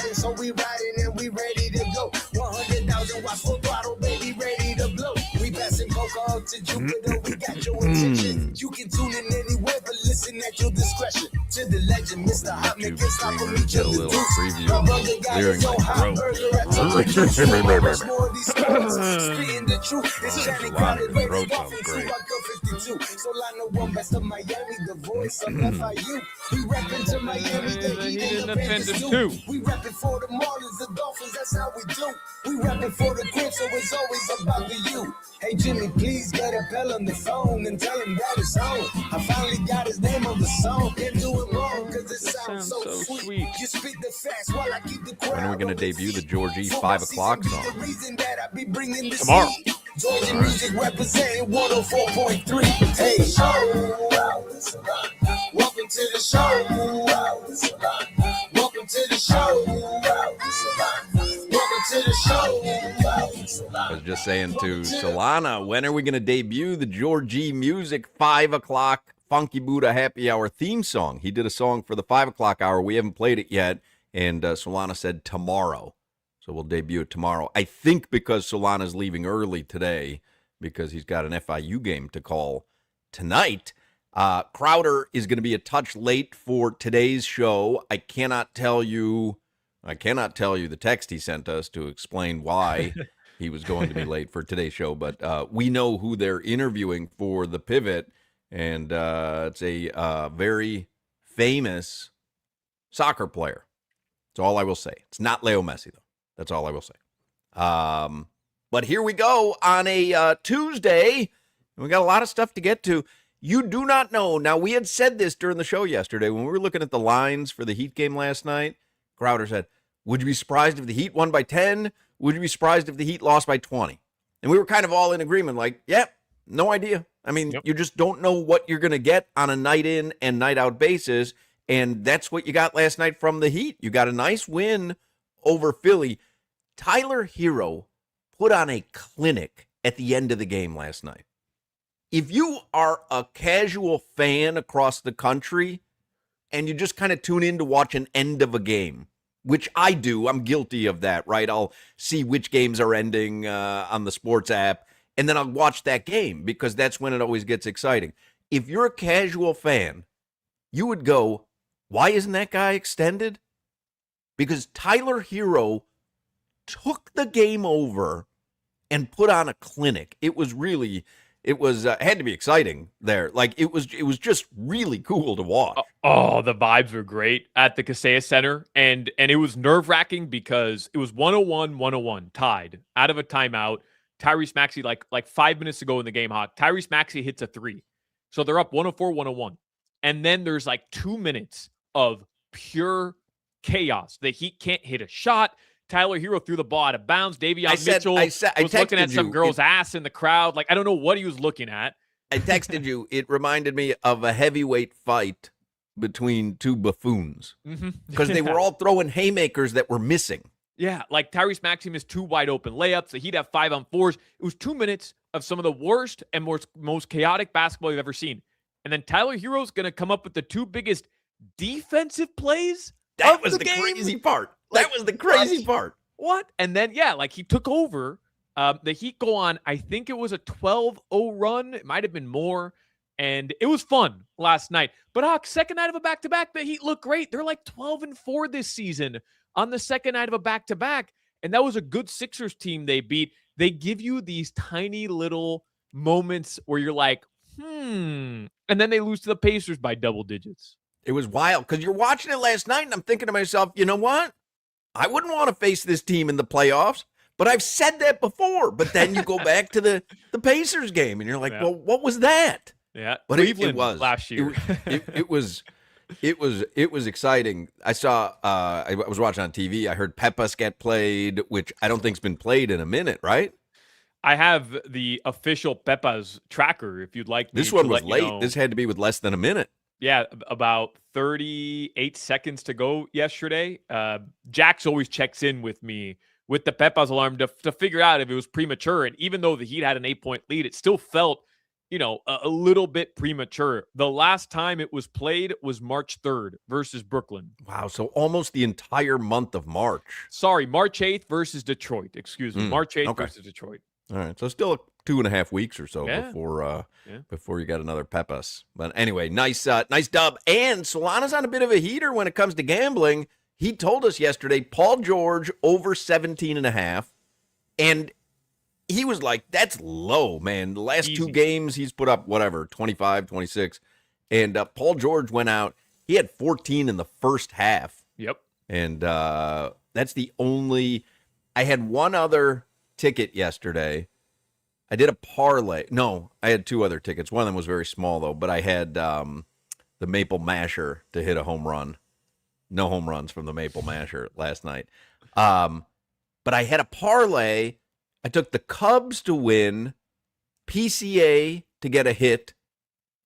passion, so we riding and we ready to go. 100,000 watts full throttle, baby, ready to blow. We passing coca up to Jupiter, we got your attention. You can tune in anywhere, but listen at your discretion. To the legend, Mr. Hot Man, get stop from each Get a little preview of me clearing my Spitting the truth, it's Johnny Crowded, ready Dolphins, Solana one best of Miami, the voice of FIU. We reppin' to Miami, the Heat and the Panthers too. We reppin' for the Marlins, the Dolphins, that's how we do. We reppin' for the Crips, so it's always about the you. Hey Jimmy, please get a Bell on the phone and tell him that it's on. I finally got his name on the song. Can't do it wrong, cause it sounds so sweet. You speak the facts while I keep the crowd. When are we going to debut the Georgie 5 o'clock song? Tomorrow. Georgia music representing 104.3. Hey, welcome to the show. Welcome to the show. Welcome to the show. I was just saying to Solana, when are we going to debut the Georgie music 5 o'clock Funky Buddha Happy Hour theme song? He did a song for the 5 o'clock hour. We haven't played it yet. And Solana said tomorrow. So we'll debut it tomorrow. I think because Solana's leaving early today because he's got an FIU game to call tonight. Crowder is going to be a touch late for today's show. I cannot tell you the text he sent us to explain why he was going to be late for today's show, but we know who they're interviewing for the Pivot, and it's a very famous soccer player. That's all I will say. It's not Leo Messi, though. That's all I will say. But here we go on a Tuesday. We got a lot of stuff to get to. You do not know. Now, we had said this during the show yesterday when we were looking at the lines for the Heat game last night. Crowder said, would you be surprised if the Heat won by 10? Would you be surprised if the Heat lost by 20? And we were kind of all in agreement, like, yeah, no idea. I mean, You just don't know what you're going to get on a night in and night out basis. And that's what you got last night from the Heat. You got a nice win over Philly. Tyler Hero put on a clinic at the end of the game last night. If you are a casual fan across the country and you just kind of tune in to watch an end of a game, which I do, I'm guilty of that, right? I'll see which games are ending on the sports app, and then I'll watch that game because that's when it always gets exciting. If you're a casual fan, you would go, why isn't that guy extended? Because Tyler Hero took the game over and put on a clinic. It was had to be exciting there. Like it was just really cool to watch. Oh, the vibes were great at the Kaseya Center. And it was nerve-wracking because it was 101-101 tied out of a timeout. Tyrese Maxey, like 5 minutes to go in the game, Tyrese Maxey hits a three. So they're up 104-101. And then there's like 2 minutes of pure chaos. The Heat can't hit a shot. Tyler Hero threw the ball out of bounds. Davion Mitchell was looking at some girl's ass in the crowd. Like, I don't know what he was looking at. I texted you. It reminded me of a heavyweight fight between two buffoons because they were all throwing haymakers that were missing. Yeah, like Tyrese Maxey missed 2 wide open layups. The Heat have 5-on-4s. It was 2 minutes of some of the worst and most chaotic basketball you've ever seen. And then Tyler Hero's going to come up with the 2 biggest defensive plays. That was the crazy part. That was the crazy part. What? And then, he took over. The Heat go on, I think it was a 12-0 run. It might have been more. And it was fun last night. But Hoch, second night of a back-to-back, the Heat look great. They're like 12-4 this season on the second night of a back-to-back. And that was a good Sixers team they beat. They give you these tiny little moments where you're like, And then they lose to the Pacers by double digits. It was wild because you're watching it last night and I'm thinking to myself, you know what? I wouldn't want to face this team in the playoffs, but I've said that before. But then you go back to the Pacers game and you're like, well, what was that? Yeah, but Cleveland it was last year. It was exciting. I saw. I was watching on TV. I heard Pepas get played, which I don't think's been played in a minute, right? I have the official Pepas tracker. If you'd like, this one was late. This had to be with less than a minute. Yeah, about 38 seconds to go yesterday. Jax always checks in with me with the Pepas alarm to figure out if it was premature. And even though the Heat had an 8-point lead, it still felt a little bit premature. The last time it was played was March 3rd versus Brooklyn. Wow, so almost the entire month of March. Sorry, March 8th versus Detroit. Excuse me, March 8th versus Detroit. All right, so still 2.5 weeks or so Yeah. before you got another Pepas. But anyway, nice dub. And Solana's on a bit of a heater when it comes to gambling. He told us yesterday, Paul George over 17.5, and he was like, that's low, man. The last two games, he's put up, 25, 26. And Paul George went out. He had 14 in the first half. Yep. And that's the only – I had one other ticket yesterday. I did a parlay. No, I had two other tickets. One of them was very small, though. But I had the Maple Masher to hit a home run. No home runs from the Maple Masher last night. But I had a parlay. I took the Cubs to win, PCA to get a hit.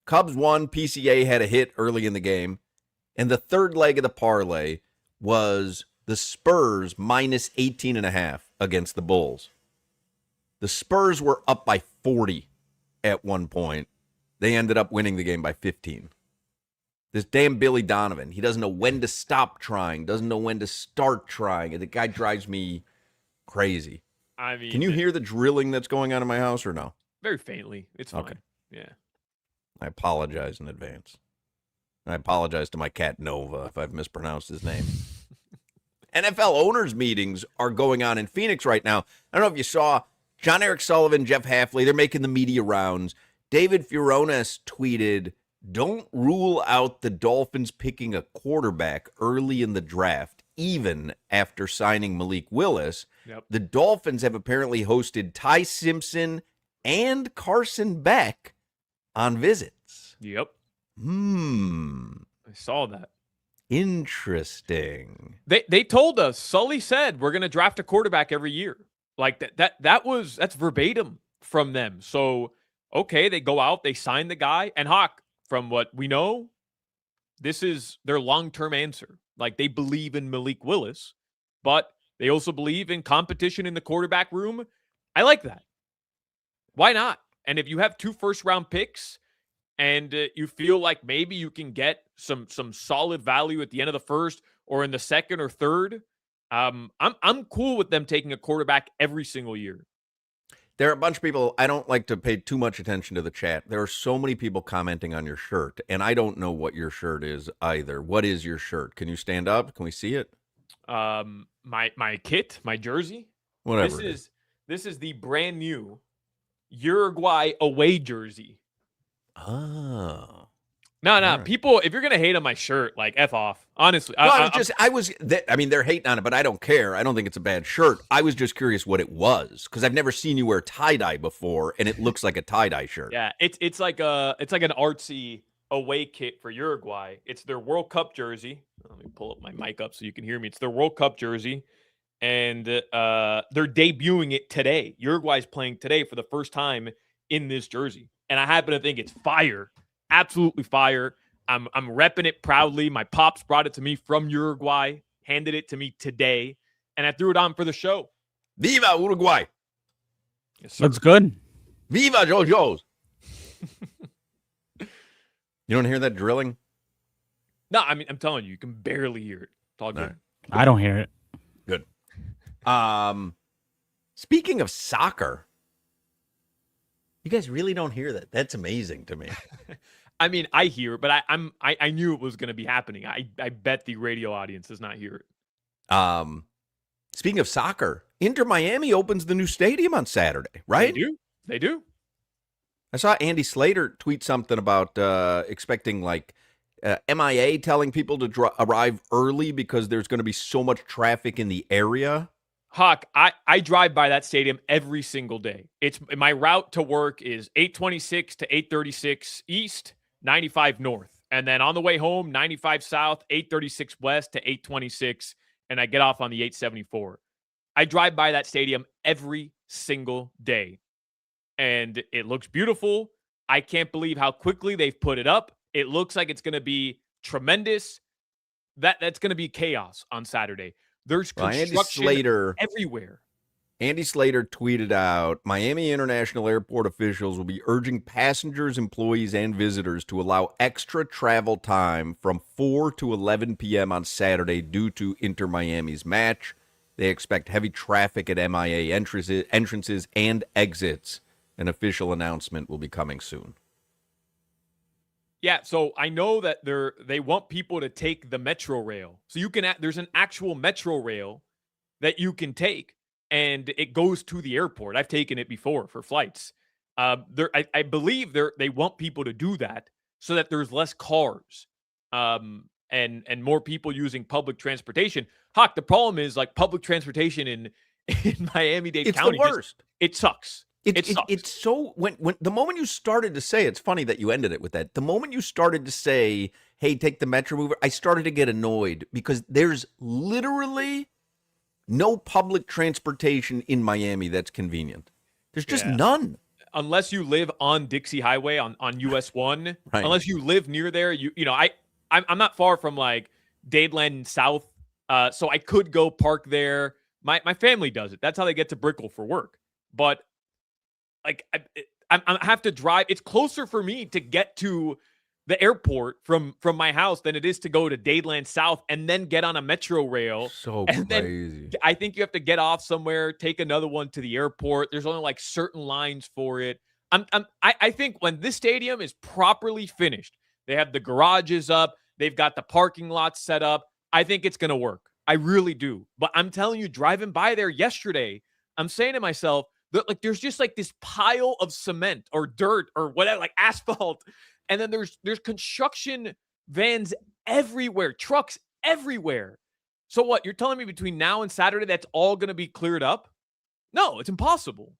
Cubs won, PCA had a hit early in the game. And the third leg of the parlay was the Spurs minus 18.5 against the Bulls. The Spurs were up by 40 at one point. They ended up winning the game by 15. This damn Billy Donovan, he doesn't know when to stop trying, doesn't know when to start trying. The guy drives me crazy. I mean, can you hear the drilling that's going on in my house or no? Very faintly. It's fine. Okay. Yeah. I apologize in advance. I apologize to my cat Nova if I've mispronounced his name. NFL owners meetings are going on in Phoenix right now. I don't know if you saw John Eric Sullivan, Jeff Hafley, they're making the media rounds. David Furones tweeted, don't rule out the Dolphins picking a quarterback early in the draft, even after signing Malik Willis. Yep. The Dolphins have apparently hosted Ty Simpson and Carson Beck on visits. Yep. I saw that. Interesting. They told us, Sully said, we're going to draft a quarterback every year. Like that's verbatim from them. So, okay, they go out, they sign the guy, and Hoch, from what we know, this is their long-term answer. Like, they believe in Malik Willis, but they also believe in competition in the quarterback room. I like that. Why not? And if you have 2 first-round picks and you feel like maybe you can get some solid value at the end of the first or in the second or third, I'm cool with them taking a quarterback every single year. There are a bunch of people, I don't like to pay too much attention to the chat. There are so many people commenting on your shirt, and I don't know what your shirt is either. What is your shirt? Can you stand up? Can we see it? My kit, my jersey. Whatever. This is the brand new Uruguay away jersey. Oh. No, right. People, if you're going to hate on my shirt, like, F off. Honestly. No, they're hating on it, but I don't care. I don't think it's a bad shirt. I was just curious what it was, because I've never seen you wear tie-dye before, and it looks like a tie-dye shirt. Yeah, it's like an artsy away kit for Uruguay. It's their World Cup jersey. Let me pull up my mic up so you can hear me. It's their World Cup jersey, and they're debuting it today. Uruguay's playing today for the first time in this jersey, and I happen to think it's fire. Absolutely fire. I'm repping it proudly. My pops brought it to me from Uruguay, handed it to me today, and I threw it on for the show. Viva Uruguay. Yes, sir. Looks good. Viva JoJo's. You don't hear that drilling? No, I mean, I'm telling you can barely hear it. It's all good. Right. I don't hear it. Good. Speaking of soccer, you guys really don't hear that. That's amazing to me. I mean, I hear it, but I knew it was going to be happening. I bet the radio audience does not hear it. Speaking of soccer, Inter Miami opens the new stadium on Saturday, right? They do. I saw Andy Slater tweet something about expecting like MIA telling people to arrive early because there's going to be so much traffic in the area. Hoch, I drive by that stadium every single day. It's my route to work is 826 to 836 east, 95 north. And then on the way home, 95 south, 836 west to 826. And I get off on the 874. I drive by that stadium every single day. And it looks beautiful. I can't believe how quickly they've put it up. It looks like it's going to be tremendous. That's going to be chaos on Saturday. There's construction everywhere. Andy Slater tweeted out, Miami International Airport officials will be urging passengers, employees, and visitors to allow extra travel time from 4 to 11 p.m. on Saturday due to Inter Miami's match. They expect heavy traffic at MIA entrances and exits. An official announcement will be coming soon. Yeah, so I know that they want people to take the Metro Rail. So there's an actual Metro Rail that you can take, and it goes to the airport. I've taken it before for flights. I believe they want people to do that so that there's less cars, and more people using public transportation. Hoch, the problem is like public transportation in Miami-Dade County. It's the worst. It sucks. It's so when the moment you started to say, it's funny that you ended it with that. The moment you started to say, "Hey, take the Metro Mover," I started to get annoyed because there's literally no public transportation in Miami that's convenient. There's just none. Unless you live on Dixie Highway on US 1, right. Unless you live near there, I'm not far from like Dadeland South, so I could go park there. My family does it. That's how they get to Brickell for work. But like I have to drive. It's closer for me to get to the airport from my house than it is to go to Dadeland South and then get on a Metro Rail. So and crazy. Then I think you have to get off somewhere, take another one to the airport. There's only like certain lines for it. I think when this stadium is properly finished, they have the garages up, they've got the parking lots set up. I think it's going to work. I really do. But I'm telling you, driving by there yesterday, I'm saying to myself, like there's just like this pile of cement or dirt or whatever, like asphalt. And then there's construction vans everywhere, trucks everywhere. So what? You're telling me between now and Saturday that's all going to be cleared up? No, it's impossible.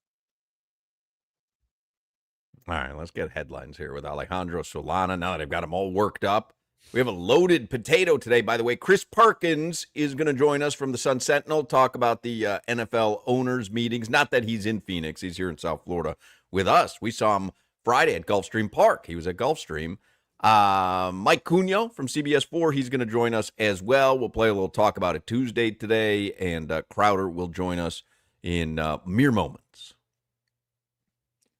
All right, let's get headlines here with Alejandro Solana. Now they've got them all worked up. We have a loaded potato today, by the way. Chris Perkins is going to join us from the Sun Sentinel, talk about the NFL owners' meetings. Not that he's in Phoenix. He's here in South Florida with us. We saw him Friday at Gulfstream Park. He was at Gulfstream. Mike Cunha from CBS 4, he's going to join us as well. We'll play a little Talk About It Tuesday today, and Crowder will join us in mere moments.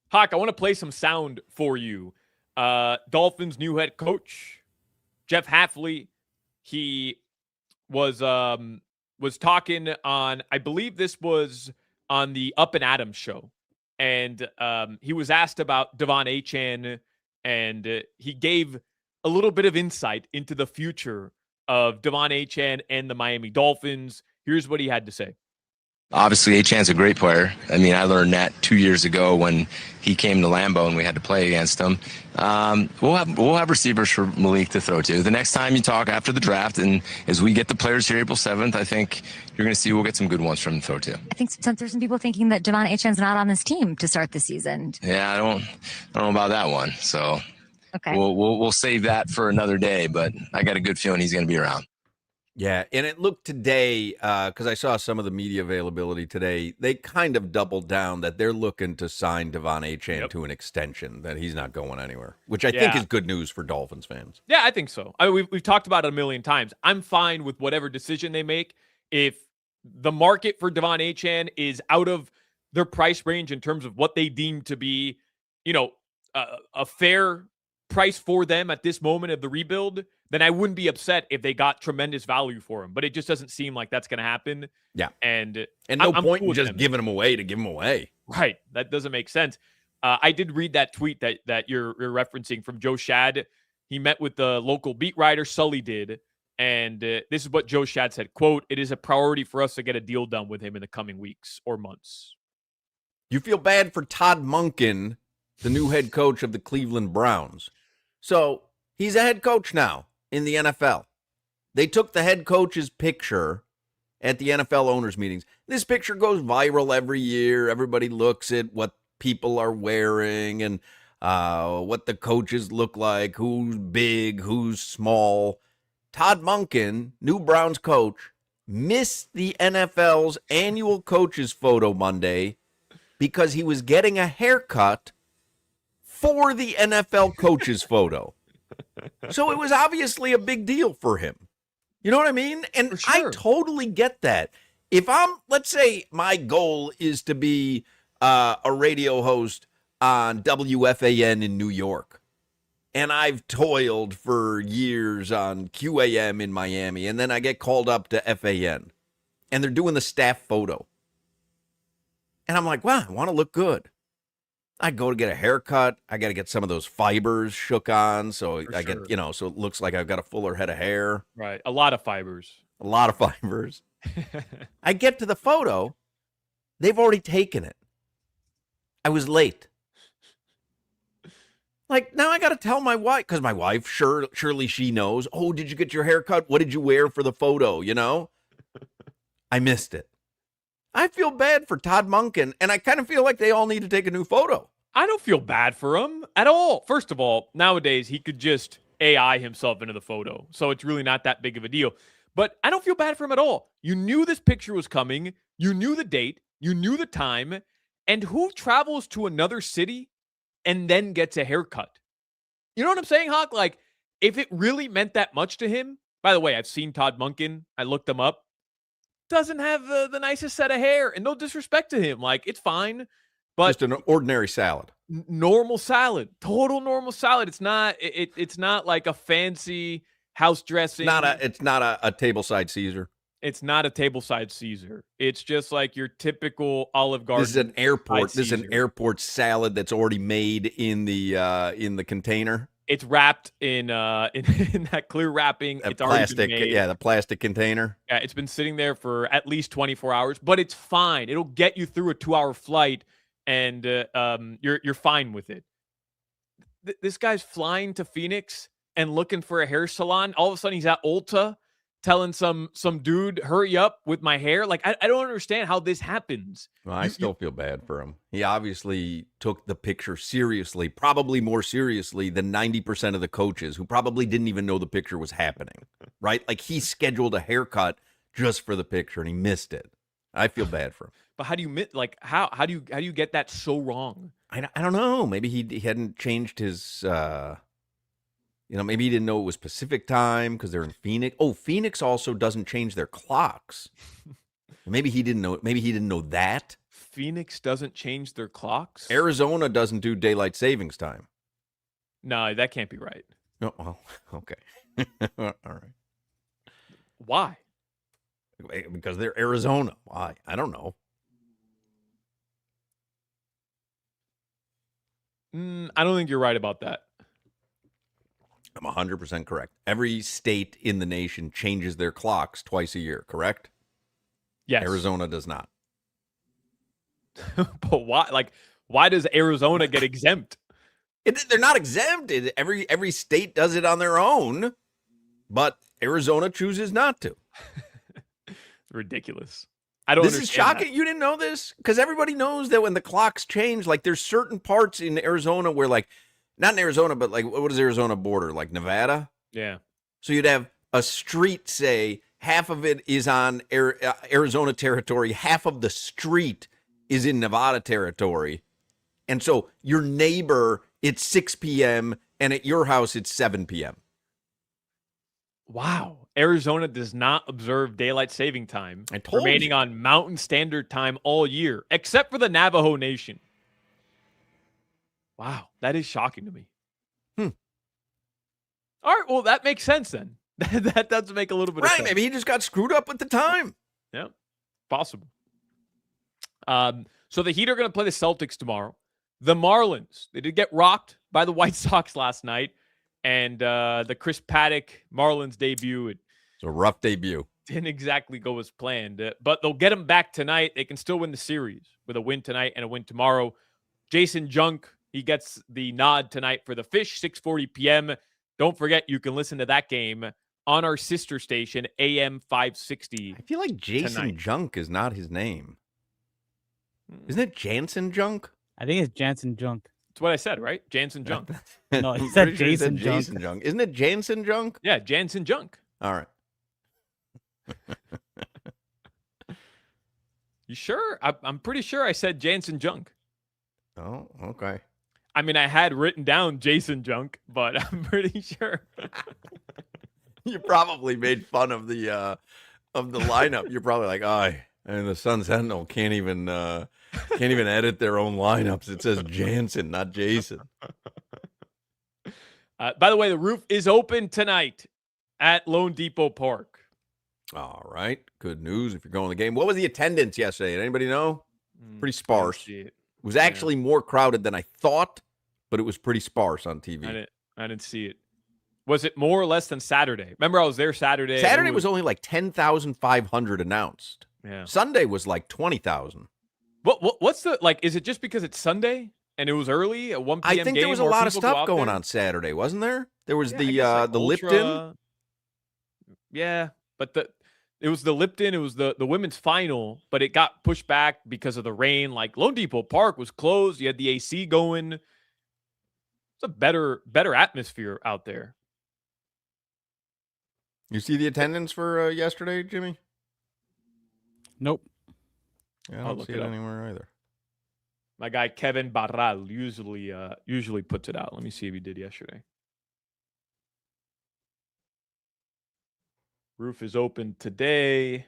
Hoch, I want to play some sound for you. Dolphins' new head coach, Jeff Hafley, he was talking on, I believe this was on the Up and Adams show, and he was asked about Devon Achane, and he gave a little bit of insight into the future of Devon Achane and the Miami Dolphins. Here's what he had to say. Obviously, Achane's a great player. I mean, I learned that 2 years ago when he came to Lambeau and we had to play against him. We'll have receivers for Malik to throw to. The next time you talk after the draft, and as we get the players here April 7th, I think you're going to see we'll get some good ones from him to throw to. I think there's some people thinking that Devon Achane's not on this team to start the season. Yeah, I don't know about that one. So okay, we'll save that for another day. But I got a good feeling he's going to be around. Yeah, and it looked today, because I saw some of the media availability today, they kind of doubled down that they're looking to sign Devon Achane to an extension, that he's not going anywhere, which I think is good news for Dolphins fans. Yeah, I think so. I mean, we've talked about it a million times. I'm fine with whatever decision they make. If the market for Devon Achane is out of their price range in terms of what they deem to be, a fair price for them at this moment of the rebuild, then I wouldn't be upset if they got tremendous value for him. But it just doesn't seem like that's going to happen. Yeah. And no I'm point cool in just giving him away to give him away. Right. That doesn't make sense. I did read that tweet that you're referencing from Joe Shad. He met with the local beat writer, Sully did. And this is what Joe Shad said, quote, "It is a priority for us to get a deal done with him in the coming weeks or months." You feel bad for Todd Monken, the new head coach of the Cleveland Browns. So he's a head coach now in the NFL. They took the head coach's picture at the NFL owners meetings. This picture goes viral every year. Everybody looks at what people are wearing and what the coaches look like, who's big, who's small. Todd Monken, new Browns coach, missed the NFL's annual coaches photo Monday because he was getting a haircut for the NFL coaches photo. So it was obviously a big deal for him. You know what I mean? And sure. I totally get that. If let's say my goal is to be a radio host on WFAN in New York, and I've toiled for years on QAM in Miami, and then I get called up to FAN, and they're doing the staff photo. And I'm like, wow, I want to look good. I go to get a haircut. I got to get some of those fibers shook on, so For I sure. get, so it looks like I've got a fuller head of hair. Right. A lot of fibers. A lot of fibers. I get to the photo. They've already taken it. I was late. Like, now I got to tell my wife, because my wife, surely she knows, oh, did you get your hair cut? What did you wear for the photo, I missed it. I feel bad for Todd Monken, and I kind of feel like they all need to take a new photo. I don't feel bad for him at all. First of all, nowadays he could just AI himself into the photo, so it's really not that big of a deal. But I don't feel bad for him at all. You knew this picture was coming. You knew the date. You knew the time. And who travels to another city and then gets a haircut? You know what I'm saying, Hoch? Like, if it really meant that much to him, by the way, I've seen Todd Monken. I looked him up. Doesn't have the nicest set of hair, and no disrespect to him. Like, it's fine, but just an ordinary salad. Normal salad, total normal salad. It's not. It's not like a fancy house dressing. It's not a tableside Caesar. It's not a tableside Caesar. It's just like your typical Olive Garden. This is an airport. This is an Caesar. airport salad that's already made in the container. It's wrapped in that clear wrapping. That it's already plastic, been made. yeah, the plastic container. Yeah, it's been sitting there for at least 24 hours, but it's fine. It'll get you through a 2-hour flight, and you're fine with it. This guy's flying to Phoenix and looking for a hair salon. All of a sudden, he's at Ulta telling some dude, hurry up with my hair. Like, I don't understand how this happens. Well, I still feel bad for him. He obviously took the picture seriously, probably more seriously than 90% of the coaches who probably didn't even know the picture was happening, right? Like, he scheduled a haircut just for the picture, and he missed it. I feel bad for him. But how do you how do you get that so wrong? I don't know. Maybe he hadn't changed his maybe he didn't know it was Pacific time because they're in Phoenix. Oh, Phoenix also doesn't change their clocks. Maybe he didn't know. Maybe he didn't know that. Phoenix doesn't change their clocks? Arizona doesn't do daylight savings time. No, that can't be right. No, well, okay. All right. Why? Because they're Arizona. Why? I don't know. I don't think you're right about that. I'm 100% correct. Every state in the nation changes their clocks twice a year, correct? Yes. Arizona does not. But why? Like, why does Arizona get exempt? They're not exempted. Every state does it on their own, but Arizona chooses not to. Ridiculous. I don't. This is shocking. That. You didn't know this? Because everybody knows that when the clocks change, like there's certain parts in Arizona where, like, not in Arizona, but like, what is Arizona border? Like Nevada? Yeah. So you'd have a street, say, half of it is on Arizona territory, half of the street is in Nevada territory. And so your neighbor, it's 6 p.m., and at your house, it's 7 p.m. Wow. Arizona does not observe daylight saving time, told remaining you. on Mountain Standard Time all year, except for the Navajo Nation. Wow, that is shocking to me. All right, well, that makes sense then. That does make a little bit of sense. Right, maybe he just got screwed up with the time. Yeah, possible. So the Heat are going to play the Celtics tomorrow. The Marlins, they did get rocked by the White Sox last night. And the Chris Paddock Marlins debut, it It's a rough debut. didn't exactly go as planned. But they'll get him back tonight. They can still win the series with a win tonight and a win tomorrow. Jason Junk, he gets the nod tonight for the Fish, 6:40 p.m. Don't forget, you can listen to that game on our sister station, AM 560. I feel like Jason tonight. Junk is not his name. Isn't it Jansen Junk? I think it's Jansen Junk. That's what I said, right? Jansen Junk. No, he I'm said pretty sure he Jason Junk. Jason Junk. Isn't it Jansen Junk? Yeah, Jansen Junk. All right. You sure? I'm pretty sure I said Jansen Junk. Oh, okay. I mean, I had written down Jason Junk, but I'm pretty sure. You probably made fun of the lineup. You're probably like, oh, And the Sun Sentinel can't even edit their own lineups. It says Jansen, not Jason. By the way, the roof is open tonight at Lone Depot Park. All right. Good news if you're going to the game. What was the attendance yesterday? Anybody know? Pretty sparse. It was actually more crowded than I thought, but it was pretty sparse on TV. I didn't see it. Was it more or less than Saturday? Remember, I was there Saturday. Saturday was only like 10,500 announced. Yeah. Sunday was like 20,000. What's the, like, is it just because it's Sunday and it was early at 1 p.m. I think there was a lot of stuff going on Saturday, wasn't there? There was the Lipton. Yeah, but it was the Lipton. It was the women's final, but it got pushed back because of the rain. Like Lone Depot Park was closed. You had the AC going. It's a better atmosphere out there. You see the attendance for yesterday, Jimmy? Nope. Yeah, I don't see it anywhere either. My guy Kevin Barral usually puts it out. Let me see if he did yesterday. Roof is open today.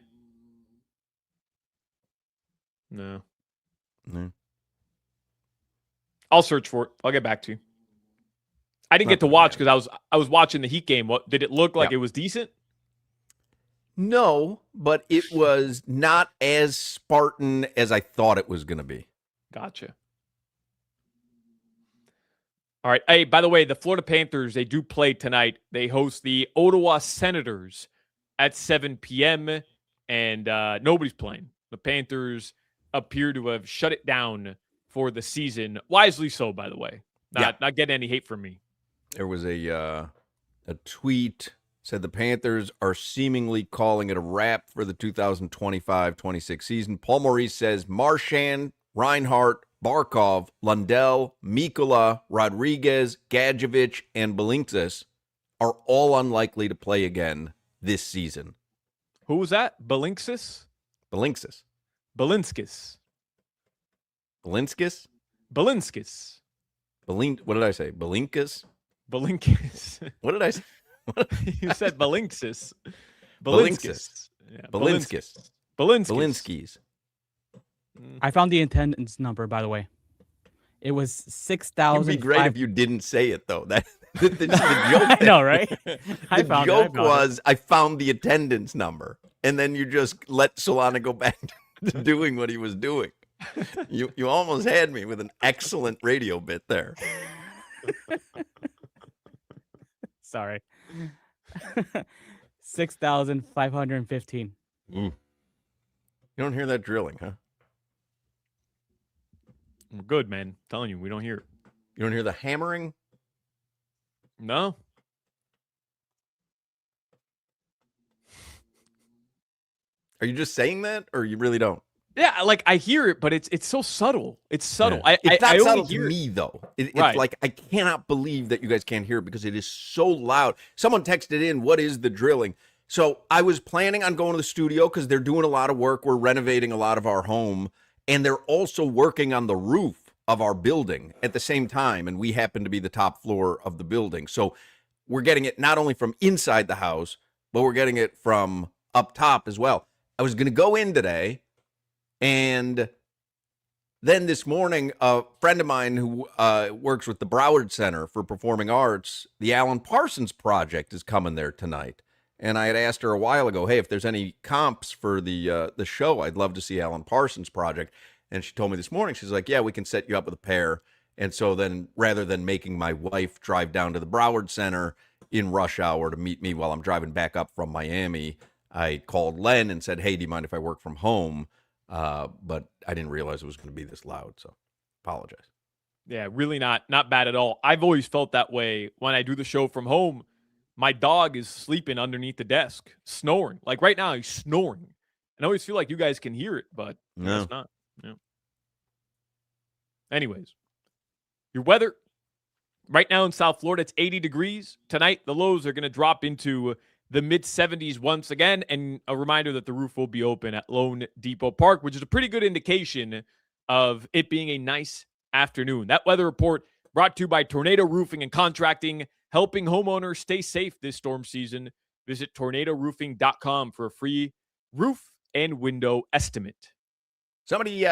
No. I'll search for it. I'll get back to you. I didn't get to watch because I was watching the Heat game. What did it look like? It was decent? No, but it was not as Spartan as I thought it was going to be. Gotcha. All right. Hey, by the way, the Florida Panthers, they do play tonight. They host the Ottawa Senators at 7 p.m. and nobody's playing. The Panthers appear to have shut it down for the season. Wisely so, by the way. Not getting any hate from me. There was a tweet said the Panthers are seemingly calling it a wrap for the 2025-26 season. Paul Maurice says Marchand, Reinhart, Barkov, Lundell, Mikula, Rodriguez, Gadjevich, and Belinkis are all unlikely to play again this season. Who was that? Belinkis? Belinkis. Belinskis. Belinskis? Belinskis. What did I say? Belinkas? Belinkis. What did I say? You said Belinksis. Belinskis. Yeah, Belinskis. Belinskis. I found the attendance number, by the way. It was 6,000. It'd be great if you didn't say it, though. The joke. I know, right? The joke was I found the attendance number, and then you just let Solana go back to doing what he was doing. You almost had me with an excellent radio bit there. Sorry. 6,515. You don't hear that drilling, huh? We're good, man. I'm telling you, we don't hear it. You don't hear the hammering? No. Are you just saying that, or you really don't? Yeah, like I hear it, but it's so subtle. It's subtle. Yeah. It's not subtle to me, though. It's right. like I cannot believe that you guys can't hear it because it is so loud. Someone texted in, what is the drilling? So I was planning on going to the studio because they're doing a lot of work. We're renovating a lot of our home, and they're also working on the roof of our building at the same time, and we happen to be the top floor of the building. So we're getting it not only from inside the house, but we're getting it from up top as well. I was going to go in today, and then this morning, a friend of mine who works with the Broward Center for Performing Arts, the Alan Parsons Project is coming there tonight. And I had asked her a while ago, hey, if there's any comps for the show, I'd love to see Alan Parsons Project. And she told me this morning, she's like, yeah, we can set you up with a pair. And so then rather than making my wife drive down to the Broward Center in rush hour to meet me while I'm driving back up from Miami, I called Len and said, hey, do you mind if I work from home? But I didn't realize it was going to be this loud, so apologize. Yeah, really not bad at all. I've always felt that way when I do the show from home. My dog is sleeping underneath the desk, snoring. Like right now, he's snoring. And I always feel like you guys can hear it, but no. It's not. No. Anyways, your weather right now in South Florida, it's 80 degrees. Tonight, the lows are going to drop into the mid-70s once again. And a reminder that the roof will be open at Lone Depot Park, which is a pretty good indication of it being a nice afternoon. That weather report brought to you by Tornado Roofing and Contracting, helping homeowners stay safe this storm season. Visit tornadoroofing.com for a free roof and window estimate. Somebody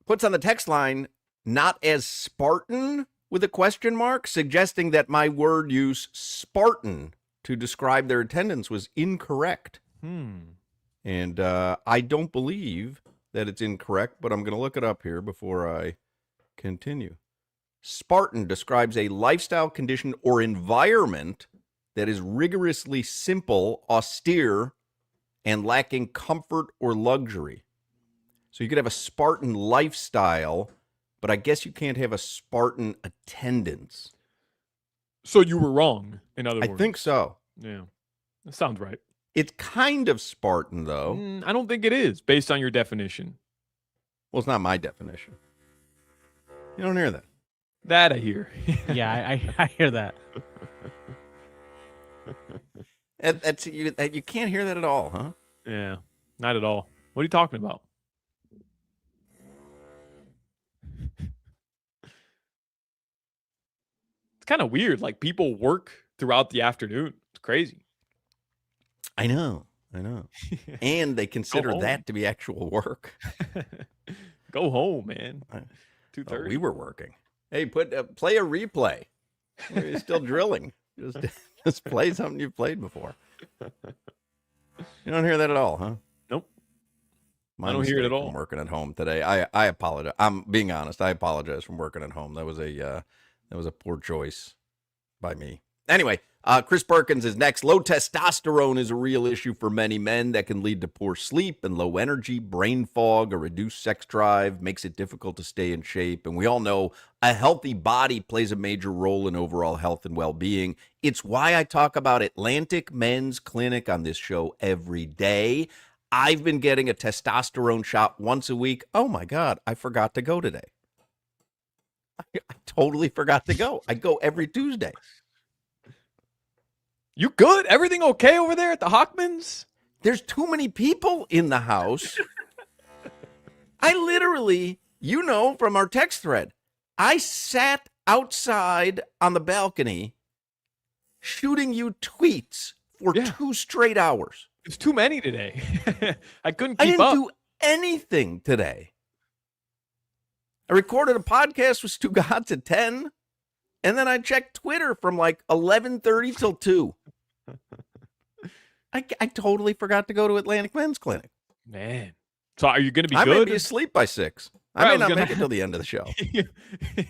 puts on the text line, not as Spartan with a question mark, suggesting that my word use Spartan to describe their attendance was incorrect. And I don't believe that it's incorrect, but I'm going to look it up here before I continue. Spartan describes a lifestyle condition or environment that is rigorously simple, austere, and lacking comfort or luxury. So you could have a Spartan lifestyle, but I guess you can't have a Spartan attendance. So you were wrong, in other words. I think so. Yeah, that sounds right. It's kind of Spartan, though. I don't think it is, based on your definition. Well, it's not my definition. You don't hear that. That I hear. Yeah, I hear that. That's you can't hear that at all, huh? Yeah, not at all. What are you talking about? It's kind of weird. Like, people work throughout the afternoon. It's crazy. I know. And they consider home. that to be actual work. Go home, man. 2:30. We were working. Hey, play a replay. You're still drilling. Just play something you've played before. You don't hear that at all, huh? Nope. I don't hear it at all. From working at home today. I apologize. I'm being honest. I apologize from working at home. That was a poor choice by me. Anyway, Chris Perkins is next. Low testosterone is a real issue for many men that can lead to poor sleep and low energy, brain fog, a reduced sex drive, makes it difficult to stay in shape. And we all know a healthy body plays a major role in overall health and well-being. It's why I talk about Atlantic Men's Clinic on this show every day. I've been getting a testosterone shot once a week. Oh my God, I forgot to go today. I totally forgot to go. I go every Tuesday. You good? Everything okay over there at the Hochmans? There's too many people in the house. I literally, from our text thread, I sat outside on the balcony shooting you tweets for 2 straight hours. It's too many today. I couldn't I keep didn't up. do anything today. I recorded a podcast with Stu Gods at 10, and then I checked Twitter from like 11:30 till 2. I totally forgot to go to Atlantic Men's Clinic. Man. So are you going to be I good? may be asleep by 6. I may not make it till the end of the show.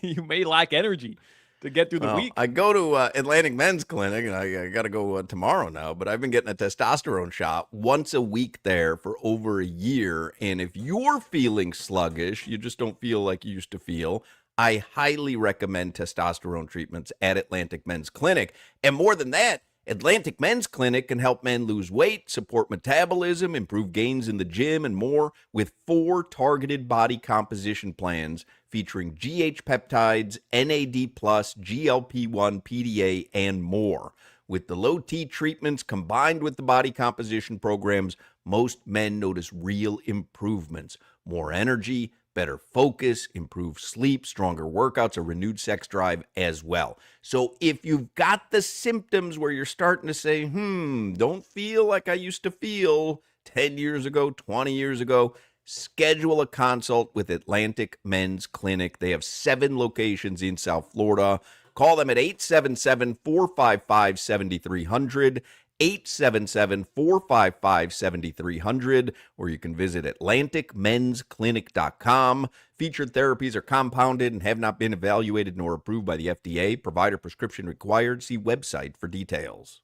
You may lack energy to get through the week. I go to Atlantic Men's Clinic, and I got to go tomorrow now, but I've been getting a testosterone shot once a week there for over a year. And if you're feeling sluggish, you just don't feel like you used to feel, I highly recommend testosterone treatments at Atlantic Men's Clinic. And more than that, Atlantic Men's Clinic can help men lose weight, support metabolism, improve gains in the gym, and more with 4 targeted body composition plans featuring GH peptides, NAD+, GLP-1, PDA, and more. With the low T treatments combined with the body composition programs, most men notice real improvements. More energy, better focus, improved sleep, stronger workouts, a renewed sex drive as well. So if you've got the symptoms where you're starting to say, don't feel like I used to feel 10 years ago, 20 years ago, schedule a consult with Atlantic Men's Clinic. They have 7 locations in South Florida. Call them at 877-455-7300. 877-455-7300, or you can visit AtlanticMen'sClinic.com. Featured therapies are compounded and have not been evaluated nor approved by the FDA. Provider prescription required. See website for details.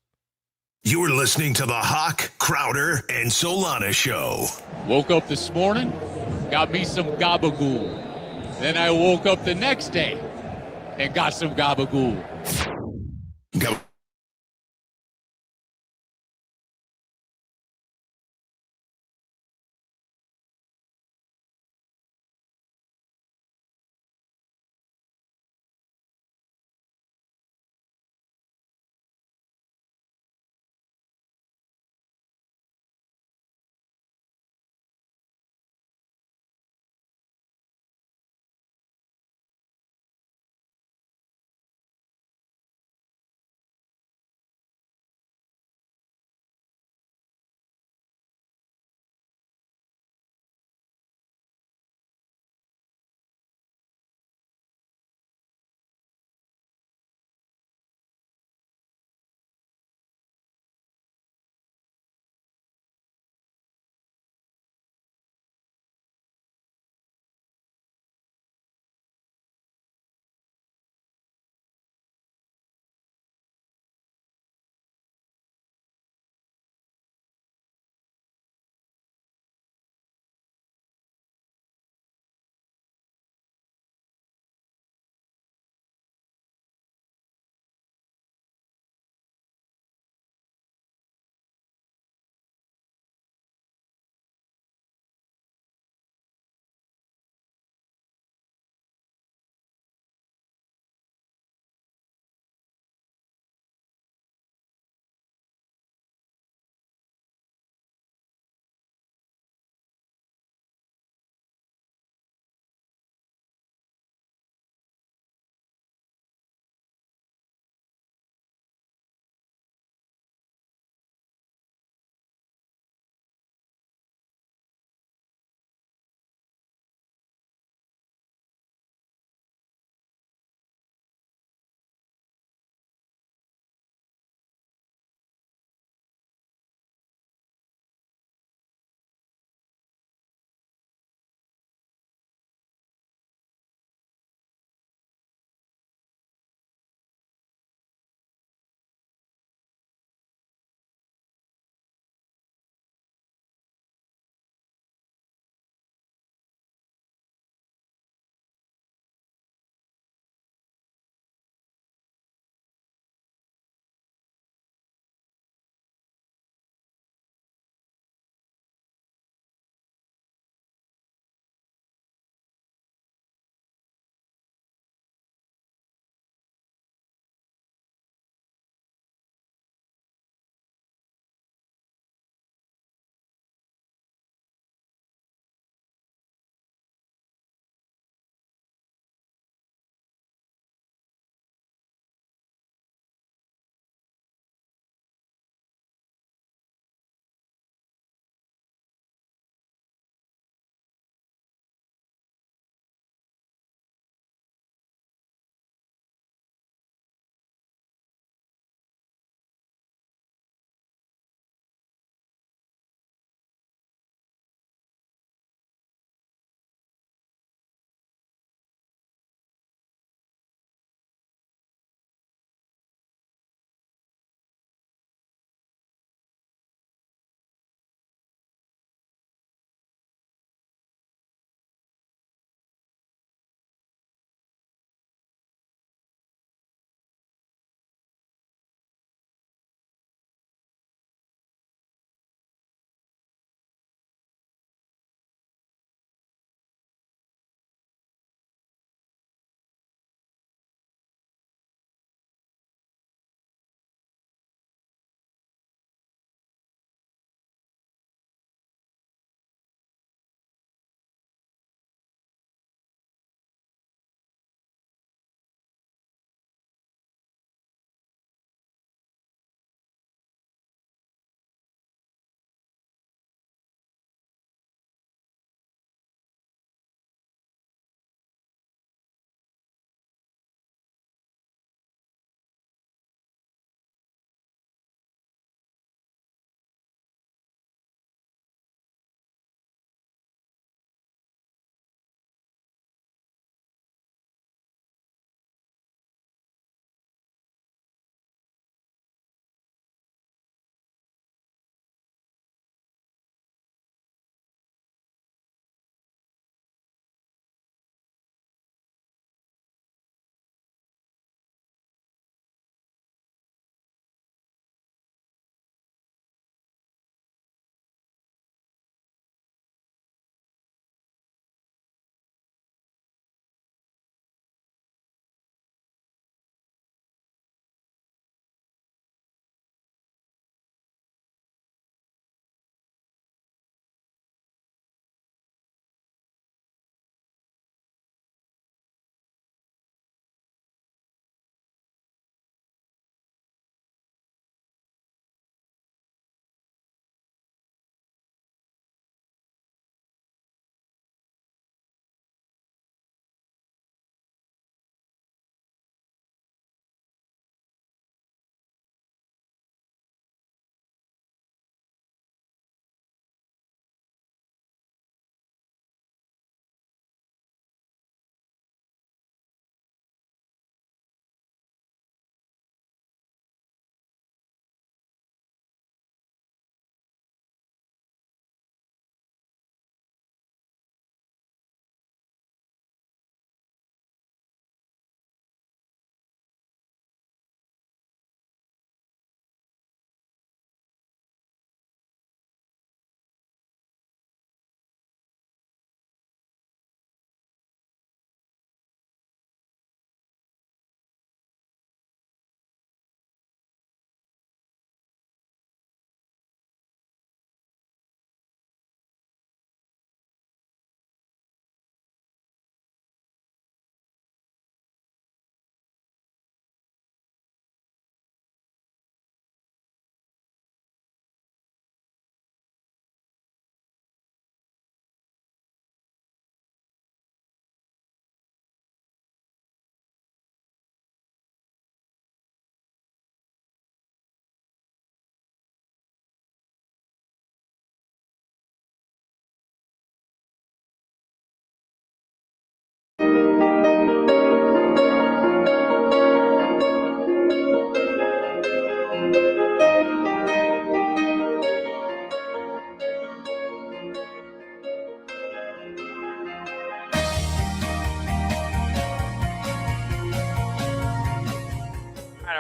You're listening to the Hoch, Crowder, and Solana Show. Woke up this morning, got me some gabagool. Then I woke up the next day and got some gabagool.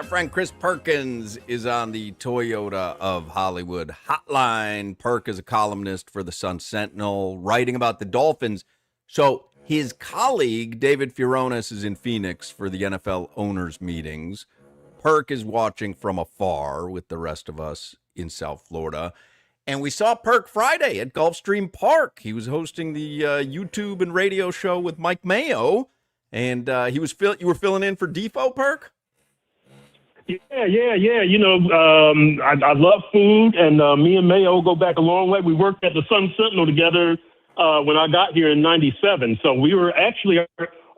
friend Chris Perkins is on the Toyota of Hollywood hotline. Perk is a columnist for the Sun Sentinel, writing about the Dolphins. So his colleague, David Furones, is in Phoenix for the NFL owners meetings. Perk is watching from afar with the rest of us in South Florida. And we saw Perk Friday at Gulfstream Park. He was hosting the YouTube and radio show with Mike Mayo. And you were filling in for Defo, Perk? Yeah. You know, I love food, and me and Mayo go back a long way. We worked at the Sun Sentinel together when I got here in '97. So we were actually,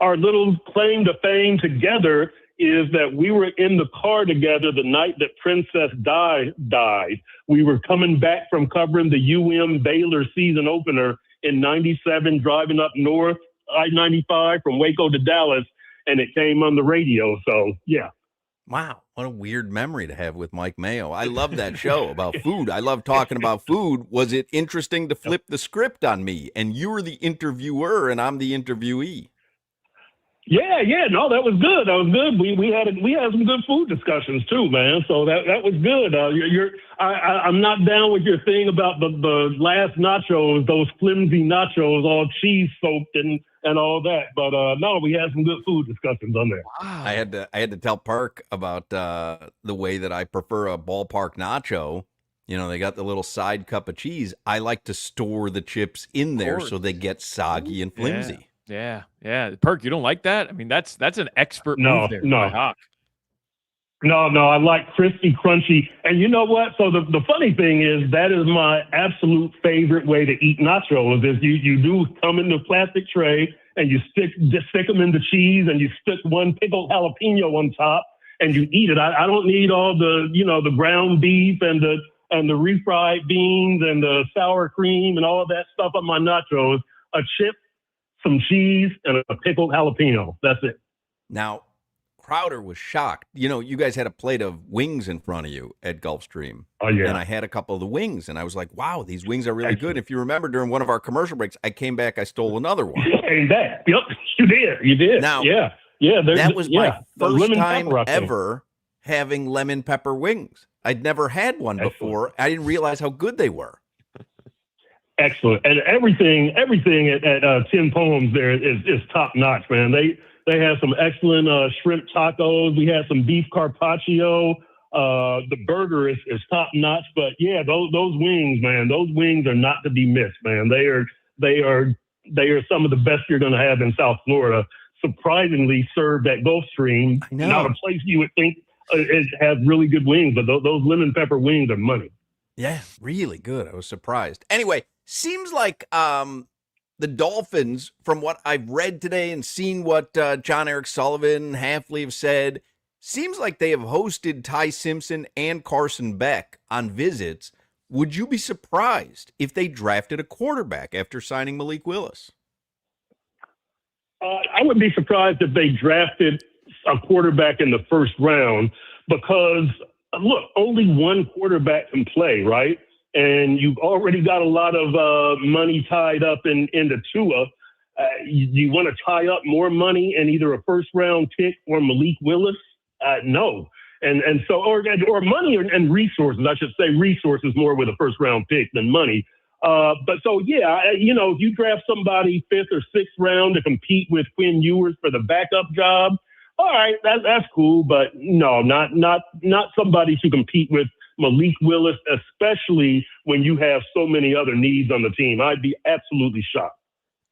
our little claim to fame together is that we were in the car together the night that Princess Di died. We were coming back from covering the Baylor season opener in '97, driving up north I-95 from Waco to Dallas, and it came on the radio. So, yeah. Wow, what a weird memory to have with Mike Mayo. I love that show about food. I love talking about food. Was it interesting to flip the script on me, and you were the interviewer and I'm the interviewee? Yeah, no, that was good. We had some good food discussions too, man. So that was good. I'm not down with your thing about the last nachos, those flimsy nachos, all cheese soaked and all that. But no, we had some good food discussions on there. Wow. I had to tell Perk about the way that I prefer a ballpark nacho. You know, they got the little side cup of cheese. I like to store the chips in there so they get soggy and flimsy. Yeah. Perk, you don't like that? I mean, that's an expert move there. No. By Hoch. No, I like crispy, crunchy. And you know what? So the funny thing is that is my absolute favorite way to eat nachos is you do come in the plastic tray and you stick them in the cheese and you stick one pickled jalapeno on top and you eat it. I don't need all the ground beef and the refried beans and the sour cream and all of that stuff on my nachos. A chip, some cheese, and a pickled jalapeno. That's it. Now, Crowder was shocked. You know, you guys had a plate of wings in front of you at Gulfstream. Oh, yeah. And I had a couple of the wings, and I was like, wow, these wings are really good. If you remember, during one of our commercial breaks, I came back, I stole another one. You came back. Yep, you did. Now, yeah. That was my first time ever having lemon pepper wings. I'd never had one before. I didn't realize how good they were. Excellent. And everything at 10 Poems there is top notch, man. They have some excellent shrimp tacos. We had some beef carpaccio. The burger is top notch. But yeah, those wings, man, those wings are not to be missed, man. They are some of the best you're going to have in South Florida. Surprisingly served at Gulfstream. Not a place you would think it has really good wings, but those lemon pepper wings are money. Yeah, really good. I was surprised. Anyway, seems like the Dolphins, from what I've read today and seen what John Eric Sullivan and Hafley have said, seems like they have hosted Ty Simpson and Carson Beck on visits. Would you be surprised if they drafted a quarterback after signing Malik Willis? I would be surprised if they drafted a quarterback in the first round because, look, only one quarterback can play, right? And you've already got a lot of money tied up into Tua. You want to tie up more money in either a first-round pick or Malik Willis? No. And so, or money and resources, I should say resources more with a first-round pick than money. But so, yeah, if you draft somebody 5th or 6th round to compete with Quinn Ewers for the backup job, all right, that's cool. But no, not somebody to compete with Malik Willis, especially when you have so many other needs on the team. I'd be absolutely shocked.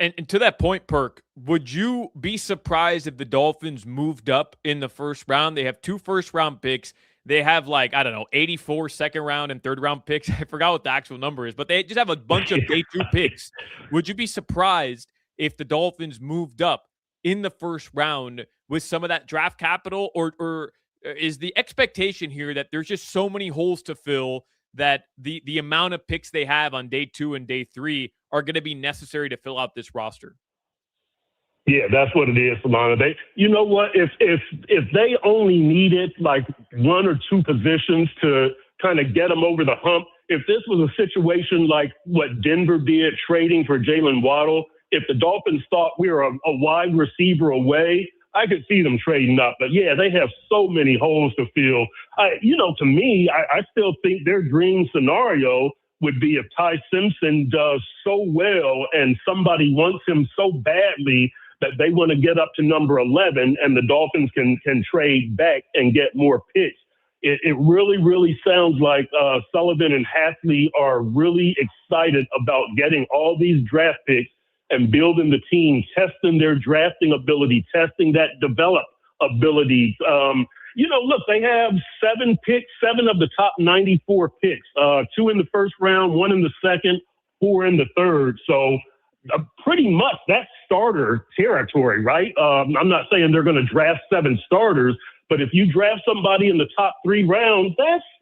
And to that point, Perk, would you be surprised if the Dolphins moved up in the first round? They have 2 first-round picks. They have 84 second-round and third-round picks. I forgot what the actual number is, but they just have a bunch of day 2 picks. Would you be surprised if the Dolphins moved up in the first round with some of that draft capital, or is the expectation here that there's just so many holes to fill that the amount of picks they have on day 2 and day 3 are going to be necessary to fill out this roster? Yeah, that's what it is, Solana. You know what? If they only needed 1 or 2 positions to kind of get them over the hump, if this was a situation like what Denver did trading for Jalen Waddle, if the Dolphins thought we were a wide receiver away, I could see them trading up. But, yeah, they have so many holes to fill. To me, I still think their dream scenario would be if Ty Simpson does so well and somebody wants him so badly that they want to get up to number 11 and the Dolphins can trade back and get more picks. It really, really sounds like Sullivan and Hafley are really excited about getting all these draft picks and building the team, testing their drafting ability, testing that develop ability. Look, they have 7 picks, 7 of the top 94 picks, 2 in the first round, 1 in the second, 4 in the third. So pretty much that's starter territory, right? I'm not saying they're going to draft 7 starters, but if you draft somebody in the top 3 rounds,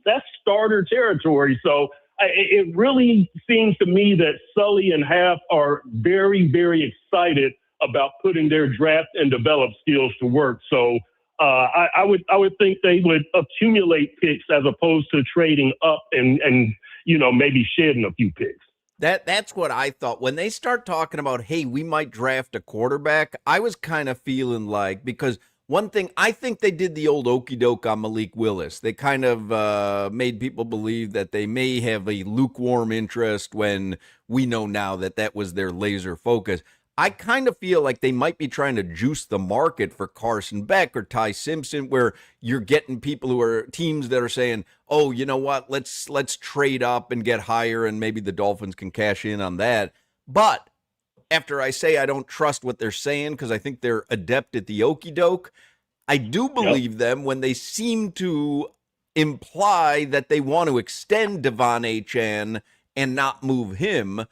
that's starter territory. So it really seems to me that Sully and Half are very, very excited about putting their draft and develop skills to work. So I would think they would accumulate picks as opposed to trading up and maybe shedding a few picks. That's what I thought. When they start talking about, hey, we might draft a quarterback, I was kind of feeling like, because one thing, I think they did the old okey doke on Malik Willis. They kind of made people believe that they may have a lukewarm interest when we know now that was their laser focus. I kind of feel like they might be trying to juice the market for Carson Beck or Ty Simpson, where you're getting people who are teams that are saying, oh, you know what, let's trade up and get higher, and maybe the Dolphins can cash in on that. But after I say I don't trust what they're saying because I think they're adept at the okey doke, I do believe them when they seem to imply that they want to extend Devon Achane and not move him.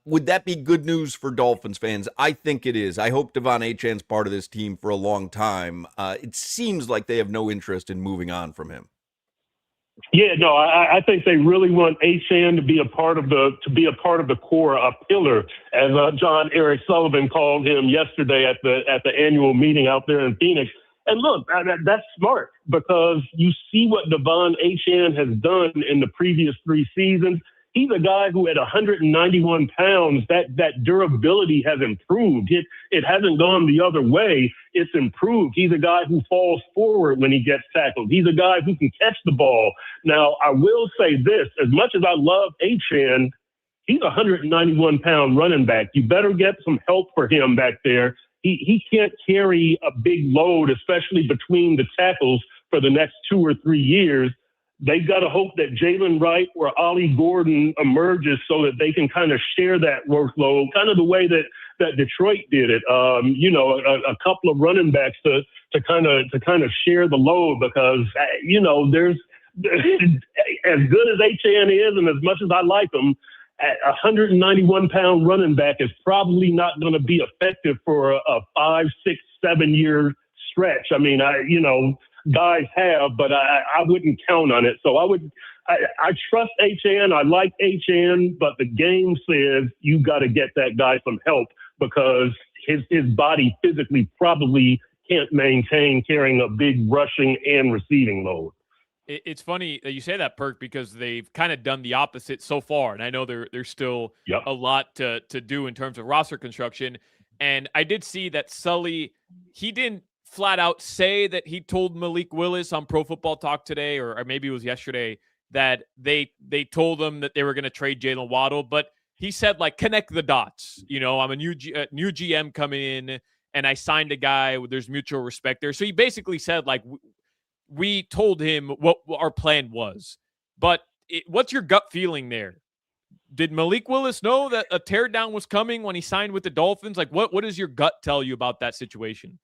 Would that be good news for Dolphins fans? I think it is. I hope Devon Achane's part of this team for a long time. It seems like they have no interest in moving on from him. Yeah, no, I think they really want Achane to be a part of the core, a pillar, as John Eric Sullivan called him yesterday at the annual meeting out there in Phoenix. And look, that's smart because you see what Devon Achane has done in the previous 3 seasons. He's a guy who at 191 pounds, that durability has improved. It hasn't gone the other way. It's improved. He's a guy who falls forward when he gets tackled. He's a guy who can catch the ball. Now, I will say this, as much as I love Achane, he's a 191-pound running back. You better get some help for him back there. He can't carry a big load, especially between the tackles for the next 2 or 3 years. They've got to hope that Jalen Wright or Ollie Gordon emerges so that they can kind of share that workload, kind of the way that Detroit did it. A couple of running backs to kind of share the load because there's as good as Achane is, and as much as I like him, a 191-pound running back is probably not going to be effective for a 5, 6, 7 year stretch. I mean, guys have, but I wouldn't count on it. So I trust Achane. I like Achane, but the game says you got to get that guy some help because his body physically probably can't maintain carrying a big rushing and receiving load. It's funny that you say that, Perk, because they've kind of done the opposite so far. And I know there's still a lot to do in terms of roster construction. And I did see that Sully, he didn't flat out say that he told Malik Willis on Pro Football Talk today, or maybe it was yesterday, that they told him that they were going to trade Jalen Waddle. But he said, like, connect the dots. I'm a new GM coming in, and I signed a guy. There's mutual respect there. So he basically said, like, we told him what our plan was. But what's your gut feeling there? Did Malik Willis know that a teardown was coming when he signed with the Dolphins? Like, what does your gut tell you about that situation?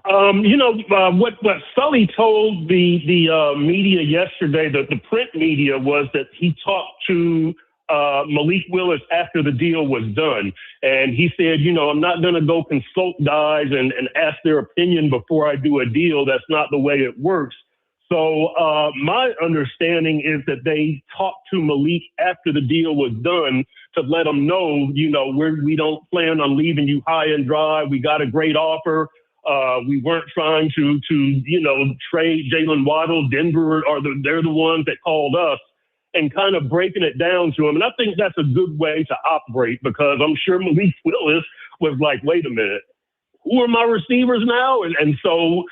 What Sully told the media yesterday, the print media, was that he talked to Malik Willis after the deal was done. And he said, I'm not going to go consult guys and ask their opinion before I do a deal. That's not the way it works. So my understanding is that they talked to Malik after the deal was done to let him know, we don't plan on leaving you high and dry. We got a great offer. We weren't trying to trade Jalen Waddle. Denver they're the ones that called us, and kind of breaking it down to him. And I think that's a good way to operate because I'm sure Malik Willis was like, wait a minute, who are my receivers now? And so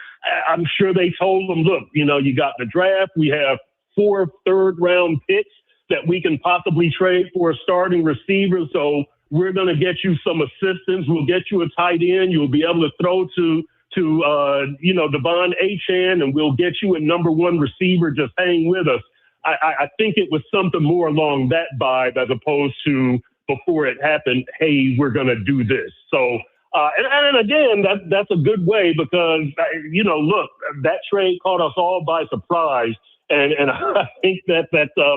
I'm sure they told them, look, you got the draft. We have 4 third-round picks that we can possibly trade for a starting receiver. So we're going to get you some assistance. We'll get you a tight end. You'll be able to throw to Devon Achane, and we'll get you a number 1 receiver. Just hang with us. I think it was something more along that vibe as opposed to before it happened, hey, we're going to do this. So, and again, that's a good way because, look, that trade caught us all by surprise. And I think that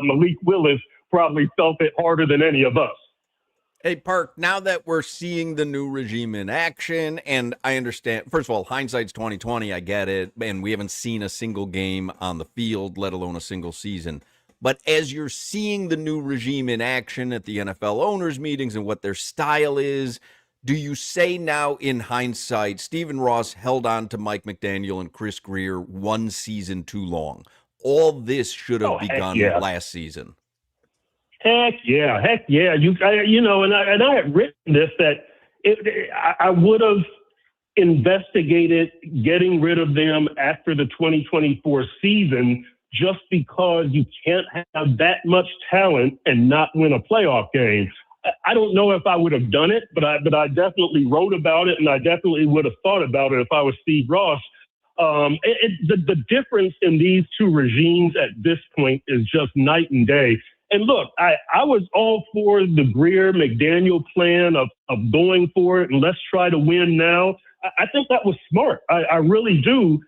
Malik Willis probably felt it harder than any of us. Hey, Park, now that we're seeing the new regime in action, and I understand, first of all, hindsight's 2020, I get it, and we haven't seen a single game on the field, let alone a single season. But as you're seeing the new regime in action at the NFL owners' meetings and what their style is, do you say now in hindsight, Stephen Ross held on to Mike McDaniel and Chris Greer 1 season too long? All this should have begun last season. Heck yeah. And I had written this that I would have investigated getting rid of them after the 2024 season just because you can't have that much talent and not win a playoff game. I don't know if I would have done it, but I definitely wrote about it, and I definitely would have thought about it if I was Steve Ross. The difference in these two regimes at this point is just night and day. And look, I was all for the Greer-McDaniel plan of going for it and let's try to win now. I think that was smart. I really do.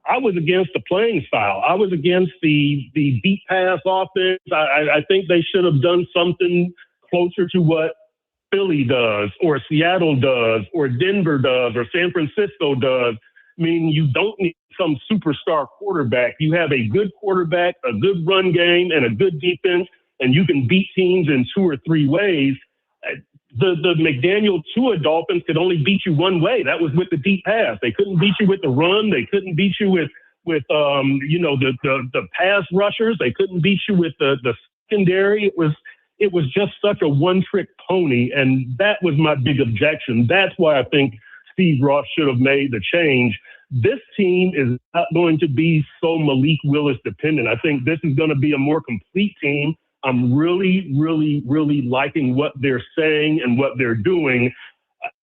I was against the playing style. I was against the deep pass offense. I think they should have done something closer to what Philly does or Seattle does or Denver does or San Francisco does. I mean, you don't need some superstar quarterback. You have a good quarterback, a good run game, and a good defense, and you can beat teams in 2 or 3 ways. The McDaniel Tua Dolphins could only beat you one way. That was with the deep pass. They couldn't beat you with the run. They couldn't beat you with the pass rushers. They couldn't beat you with the secondary. It was just such a one-trick pony, and that was my big objection. That's why I think Steve Ross should have made the change. This team is not going to be so Malik Willis dependent. I think this is going to be a more complete team. I'm really, really, really liking what they're saying and what they're doing.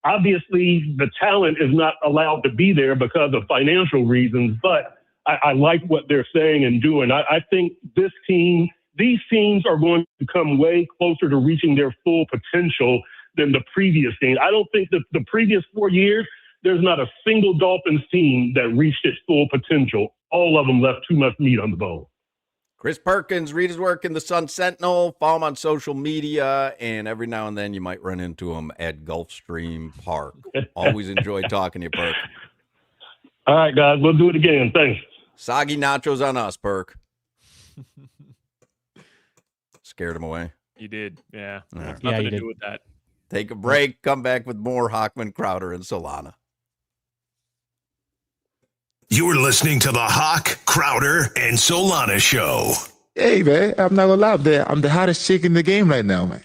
Obviously, the talent is not allowed to be there because of financial reasons, but I like what they're saying and doing. I think these teams are going to come way closer to reaching their full potential than the previous team. I don't think that the previous 4 years, there's not a single Dolphins team that reached its full potential. All of them left too much meat on the bone. Chris Perkins, read his work in the Sun Sentinel, follow him on social media, and every now and then you might run into him at Gulfstream Park. Always enjoy talking to you, Perk. All right, guys, we'll do it again. Thanks. Soggy nachos on us, Perk. Scared him away. You did, yeah. Yeah. Nothing to do with that. Take a break, come back with more Hochman, Crowder, and Solana. You're listening to the Hoch, Crowder, and Solana Show. Hey, man, I'm not gonna lie, I'm the hottest chick in the game right now, man.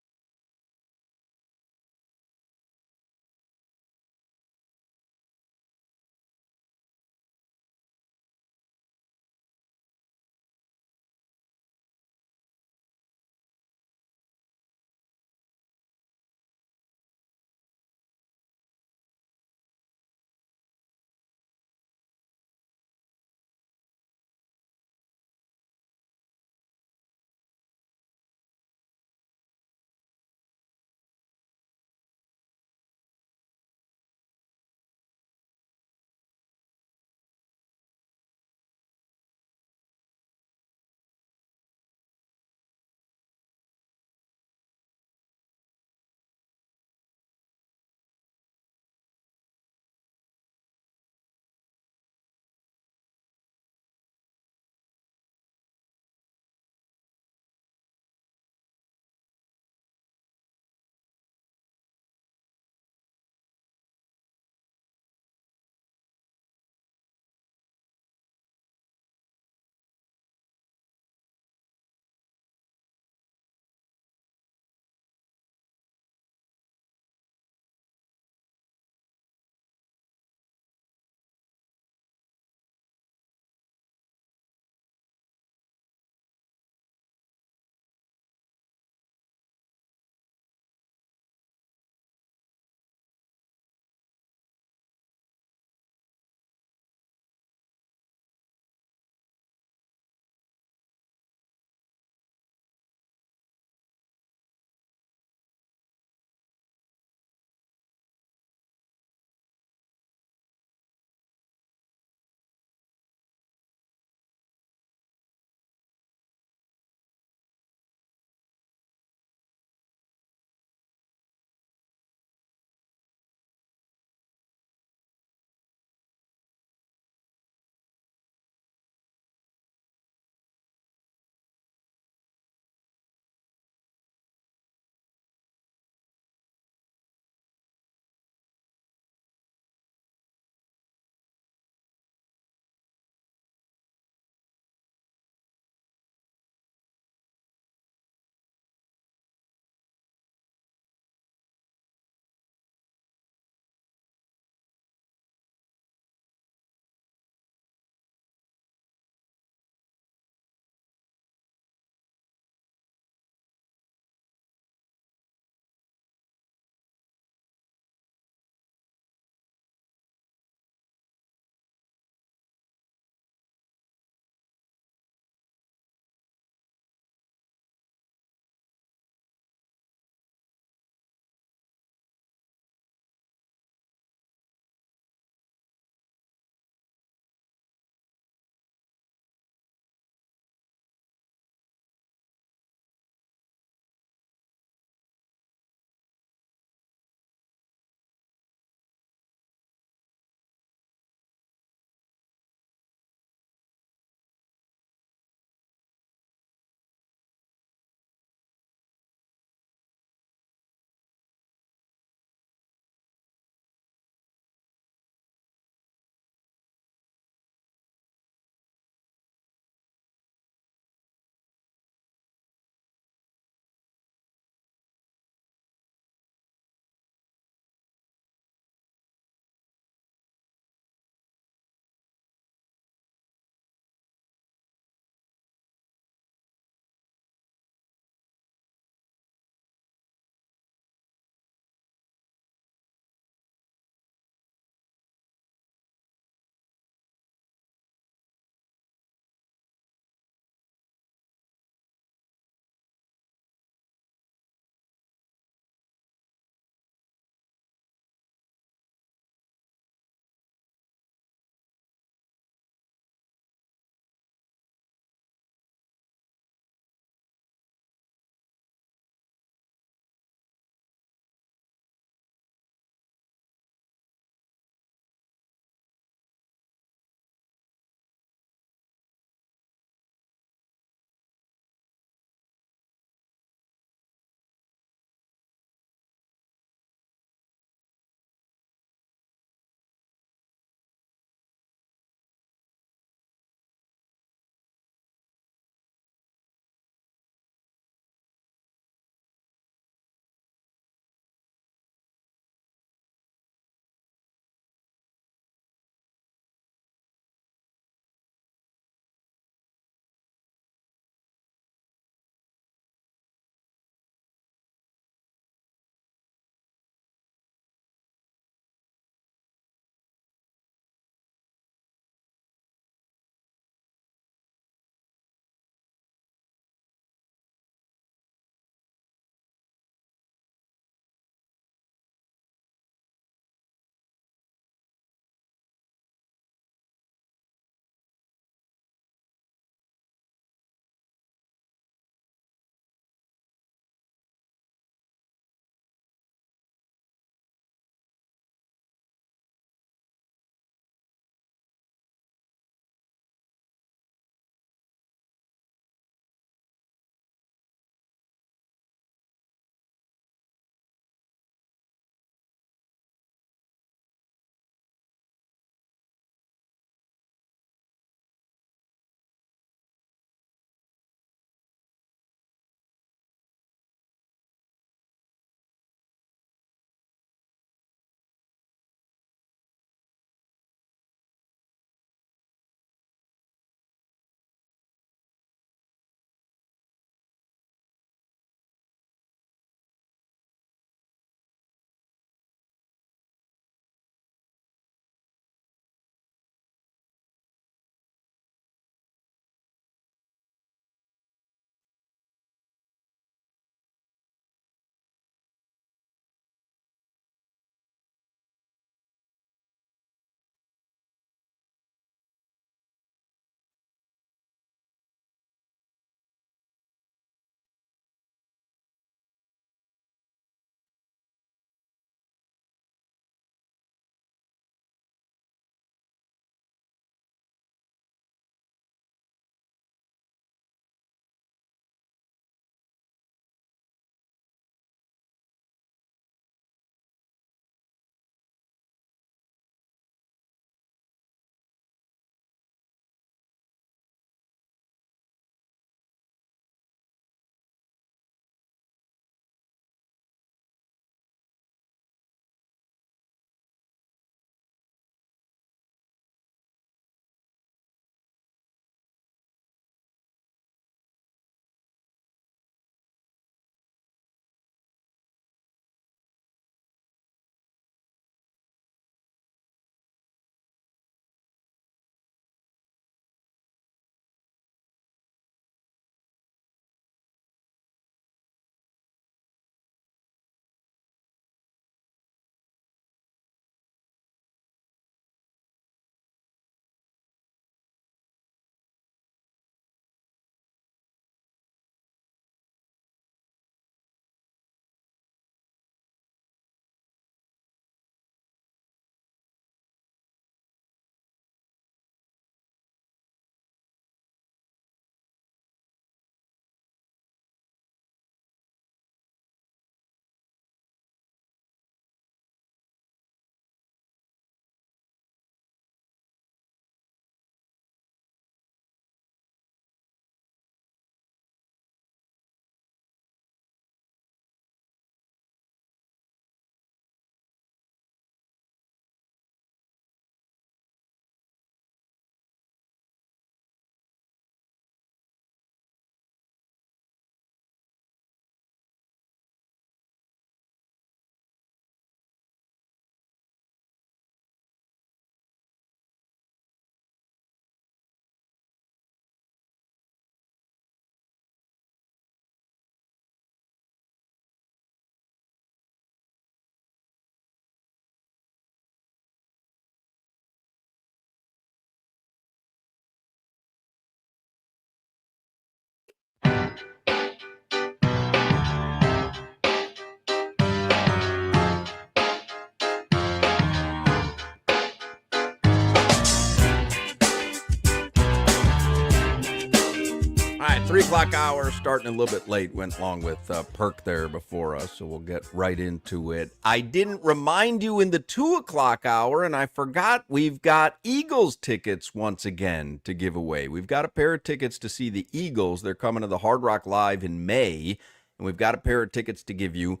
right, 3 o'clock hour, starting a little bit late. Went along with Perk there before us, so we'll get right into it. I didn't remind you in the 2 o'clock hour, and I forgot we've got Eagles tickets once again to give away. We've got a pair of tickets to see the Eagles. They're coming to the Hard Rock Live in May, and we've got a pair of tickets to give you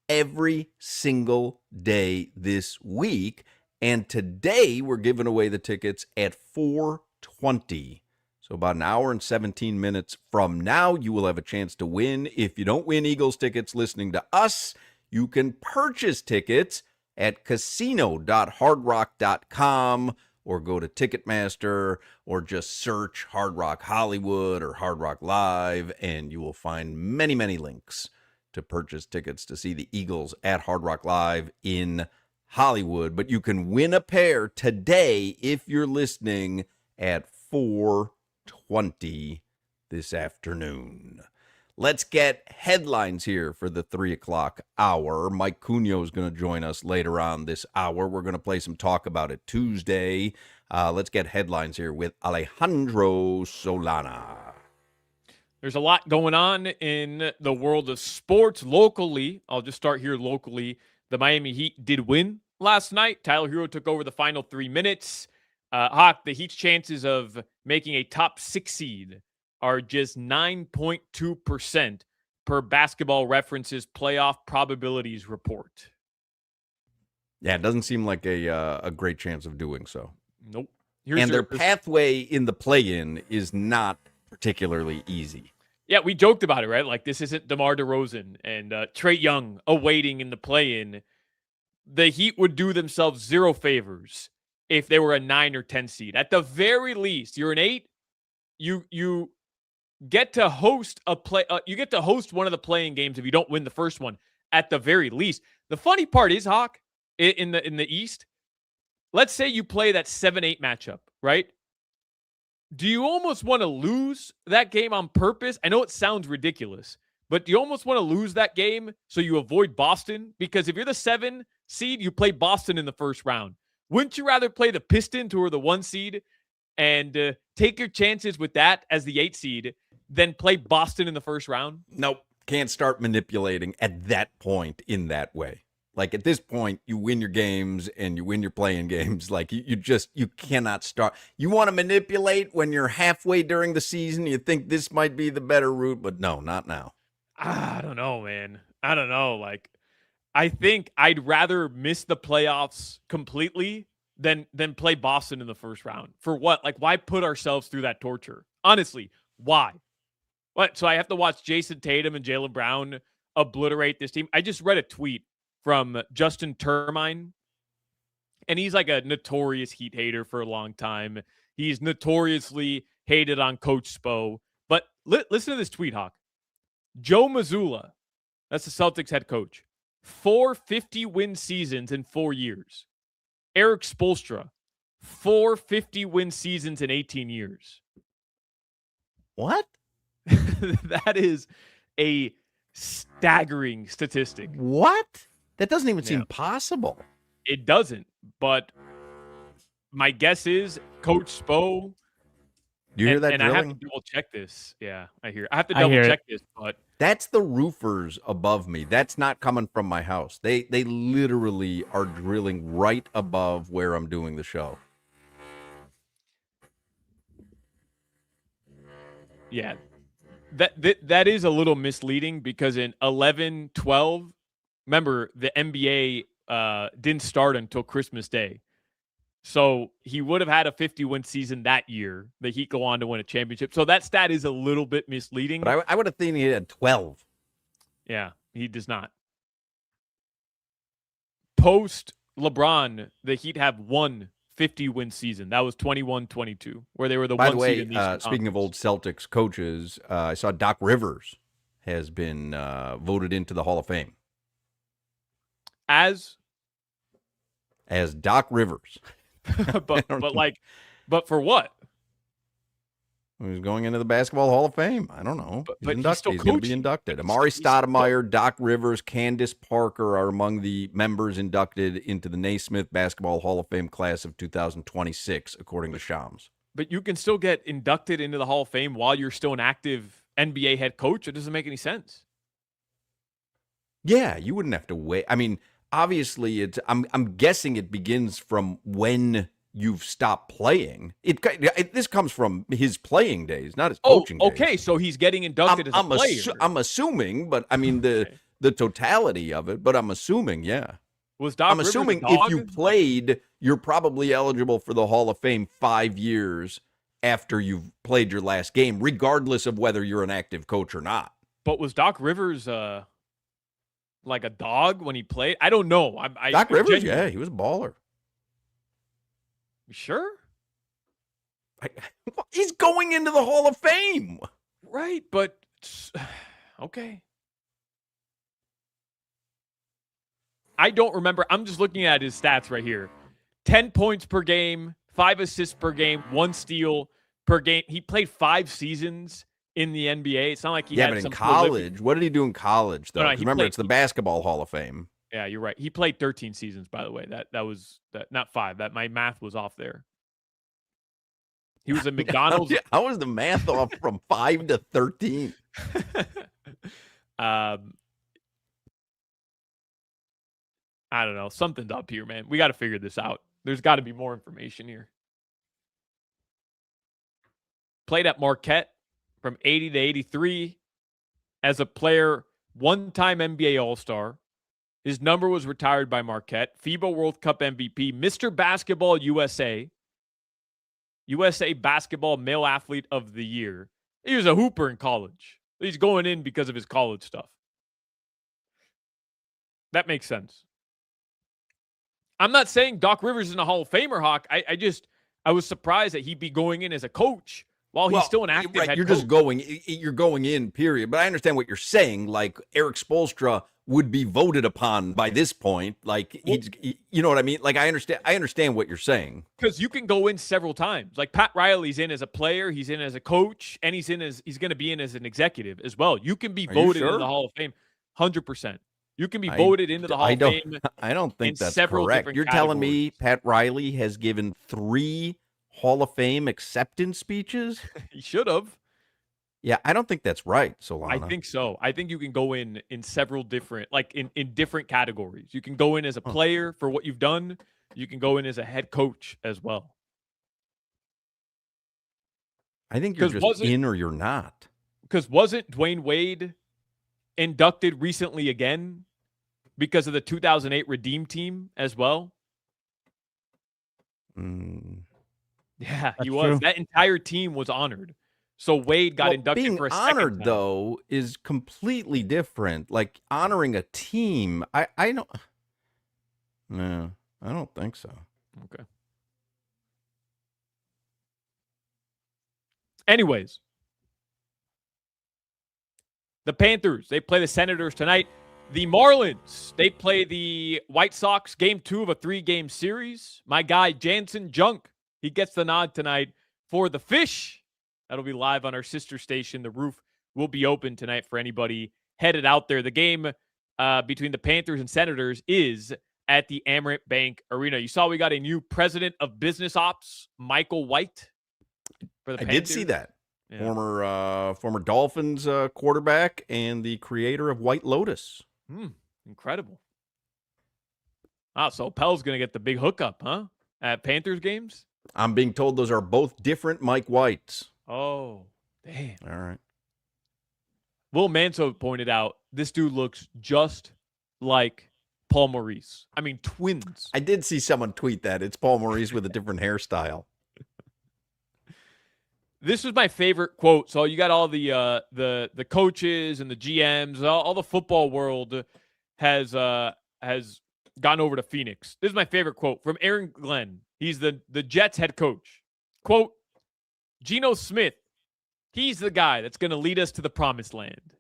every single day this week. And today we're giving away the tickets at 4:20. So about an hour and 17 minutes from now, you will have a chance to win. If you don't win Eagles tickets listening to us, you can purchase tickets at casino.hardrock.com or go to Ticketmaster or just search Hard Rock Hollywood or Hard Rock Live, and you will find many, many links to purchase tickets to see the Eagles at Hard Rock Live in Hollywood. But you can win a pair today if you're listening at 4:20 this afternoon. Let's get headlines here for the 3 o'clock hour. Mike Cunio is going to join us later on this hour. We're going to play some Talk About It Tuesday. Let's get headlines here with Alejandro Solana. There's a lot going on in the world of sports locally. I'll just start here locally. The Miami Heat did win last night. Tyler Hero took over the final 3 minutes. Hoch, the Heat's chances of making a top 6 seed are just 9.2% per Basketball Reference's playoff probabilities report. Yeah, it doesn't seem like a great chance of doing so. Nope. And their pathway in the play-in is not particularly easy. Yeah, we joked about it, right? Like, this isn't DeMar DeRozan and Trae Young awaiting in the play-in. The Heat would do themselves zero favors if they were a 9 or 10 seed. At the very least, you're an 8. You get to host you get to host one of the playing games if you don't win the first one. At the very least, the funny part is, Hoch, in the East, let's say you play that 7-8 matchup, right? Do you almost want to lose that game on purpose? I know it sounds ridiculous, but do you almost want to lose that game so you avoid Boston? Because if you're the 7 seed, you play Boston in the first round. Wouldn't you rather play the Pistons, who are the 1 seed, and take your chances with that as the 8 seed than play Boston in the first round? Nope. Can't start manipulating at that point in that way. Like, at this point, you win your games and you win your playing games. Like, you cannot start. You want to manipulate when you're halfway during the season. You think this might be the better route, but no, not now. I don't know, man. I don't know. Like, I think I'd rather miss the playoffs completely than play Boston in the first round. For what? Like, why put ourselves through that torture? Honestly, why? What? So I have to watch Jason Tatum and Jaylen Brown obliterate this team? I just read a tweet from Justin Termine, and he's like a notorious Heat hater for a long time. He's notoriously hated on Coach Spo. But listen to this tweet, Hoch. Joe Mazzulla, that's the Celtics head coach, 4 50-win seasons in 4 years. Eric Spoelstra, 4 50-win seasons in 18 years. What? That is a staggering statistic. What? That doesn't even seem possible. It doesn't, but my guess is Coach Spo. You hear that and drilling? I have to double check this. Yeah, I hear. I have to double check this, but that's the roofers above me. That's not coming from my house. They literally are drilling right above where I'm doing the show. Yeah. That is a little misleading because in 11-12, remember, the NBA didn't start until Christmas Day. So he would have had a 50-win season that year. The Heat go on to win a championship. So that stat is a little bit misleading. But I would have think he had 12. Yeah, he does not. Post LeBron, the Heat have one 50-win season. That was 21-22, where they were the 1 seed in the Eastern Conference. Speaking of old Celtics coaches, I saw Doc Rivers has been voted into the Hall of Fame. As Doc Rivers. but for what? He's going into the Basketball Hall of Fame. I don't know. But he's going to be inducted. Amari Stoudemire, Doc Rivers, Candace Parker are among the members inducted into the Naismith Basketball Hall of Fame class of 2026, according to Shams. But you can still get inducted into the Hall of Fame while you're still an active NBA head coach. It doesn't make any sense. Yeah, you wouldn't have to wait. I mean, obviously, I'm guessing it begins from when you've stopped playing. This comes from his playing days, not his coaching days. Okay, so he's getting inducted as a player. I'm assuming, but I mean the totality of it. But I'm assuming, yeah. Was Doc I'm Rivers assuming a dog? if you played, you're probably eligible for the Hall of Fame 5 years after you've played your last game, regardless of whether you're an active coach or not. But was Doc Rivers like a dog when he played? I don't know. Doc Rivers, yeah, he was a baller. You sure? He's going into the Hall of Fame. Right, but okay. I don't remember. I'm just looking at his stats right here. 10 points per game, 5 assists per game, 1 steal per game. He played 5 seasons in the NBA. It's not like he had but some in college, prolific... what did he do in college, though? No, Remember, it's the Basketball Hall of Fame. Yeah, you're right. He played 13 seasons, by the way. That was not 5. That my math was off there. He was at McDonald's. How was the math off from 5 to 13? I don't know. Something's up here, man. We got to figure this out. There's got to be more information here. Played at Marquette from 80 to 83 as a player, one-time NBA All-Star. His number was retired by Marquette. FIBA World Cup MVP, Mr. Basketball USA, USA Basketball Male Athlete of the Year. He was a hooper in college. He's going in because of his college stuff. That makes sense. I'm not saying Doc Rivers is a Hall of Famer, Hawk. I was surprised that he'd be going in as a coach while he's still an active head you're coach. You're going in, period. But I understand what you're saying. Like, Eric Spoelstra would be voted upon by this point. Like, you know what I mean? Like, I understand what you're saying. Because you can go in several times. Like, Pat Riley's in as a player, he's in as a coach, and he's going to be in as an executive as well. You can be voted in the Hall of Fame 100%. You can be voted into the Hall of Fame. I don't think that's several correct. You're telling me categories. Pat Riley has given 3 Hall of Fame acceptance speeches? He should have. Yeah, I don't think that's right, Solana. I think so. I think you can go in several different, like in different categories. You can go in as a player for what you've done. You can go in as a head coach as well. I think you're just in or you're not. Because wasn't Dwayne Wade inducted recently again because of the 2008 Redeem Team as well? Yeah, he was. True. That entire team was honored. So Wade got inducted for a second honored, time. though, is completely different. Like, honoring a team, I don't... No, I don't think so. Okay. Anyways, the Panthers, they play the Senators tonight. The Marlins, they play the White Sox, game 2 of a 3-game series. My guy, Jansen Junk, he gets the nod tonight for the Fish. That'll be live on our sister station. The roof will be open tonight for anybody headed out there. The game between the Panthers and Senators is at the Amerant Bank Arena. You saw we got a new president of business ops, Michael White. For the Panthers. Did see that. Yeah. Former Dolphins quarterback and the creator of White Lotus. Incredible. So Pell's going to get the big hookup, huh? At Panthers games? I'm being told those are both different Mike Whites. Oh, damn. All right. Will Manso pointed out, this dude looks just like Paul Maurice. I mean, twins. I did see someone tweet that. It's Paul Maurice with a different hairstyle. This was my favorite quote. So you got all the coaches and the GMs, all the football world has gone over to Phoenix. This is my favorite quote from Aaron Glenn. He's the Jets head coach. Quote, Geno Smith, he's the guy that's going to lead us to the promised land.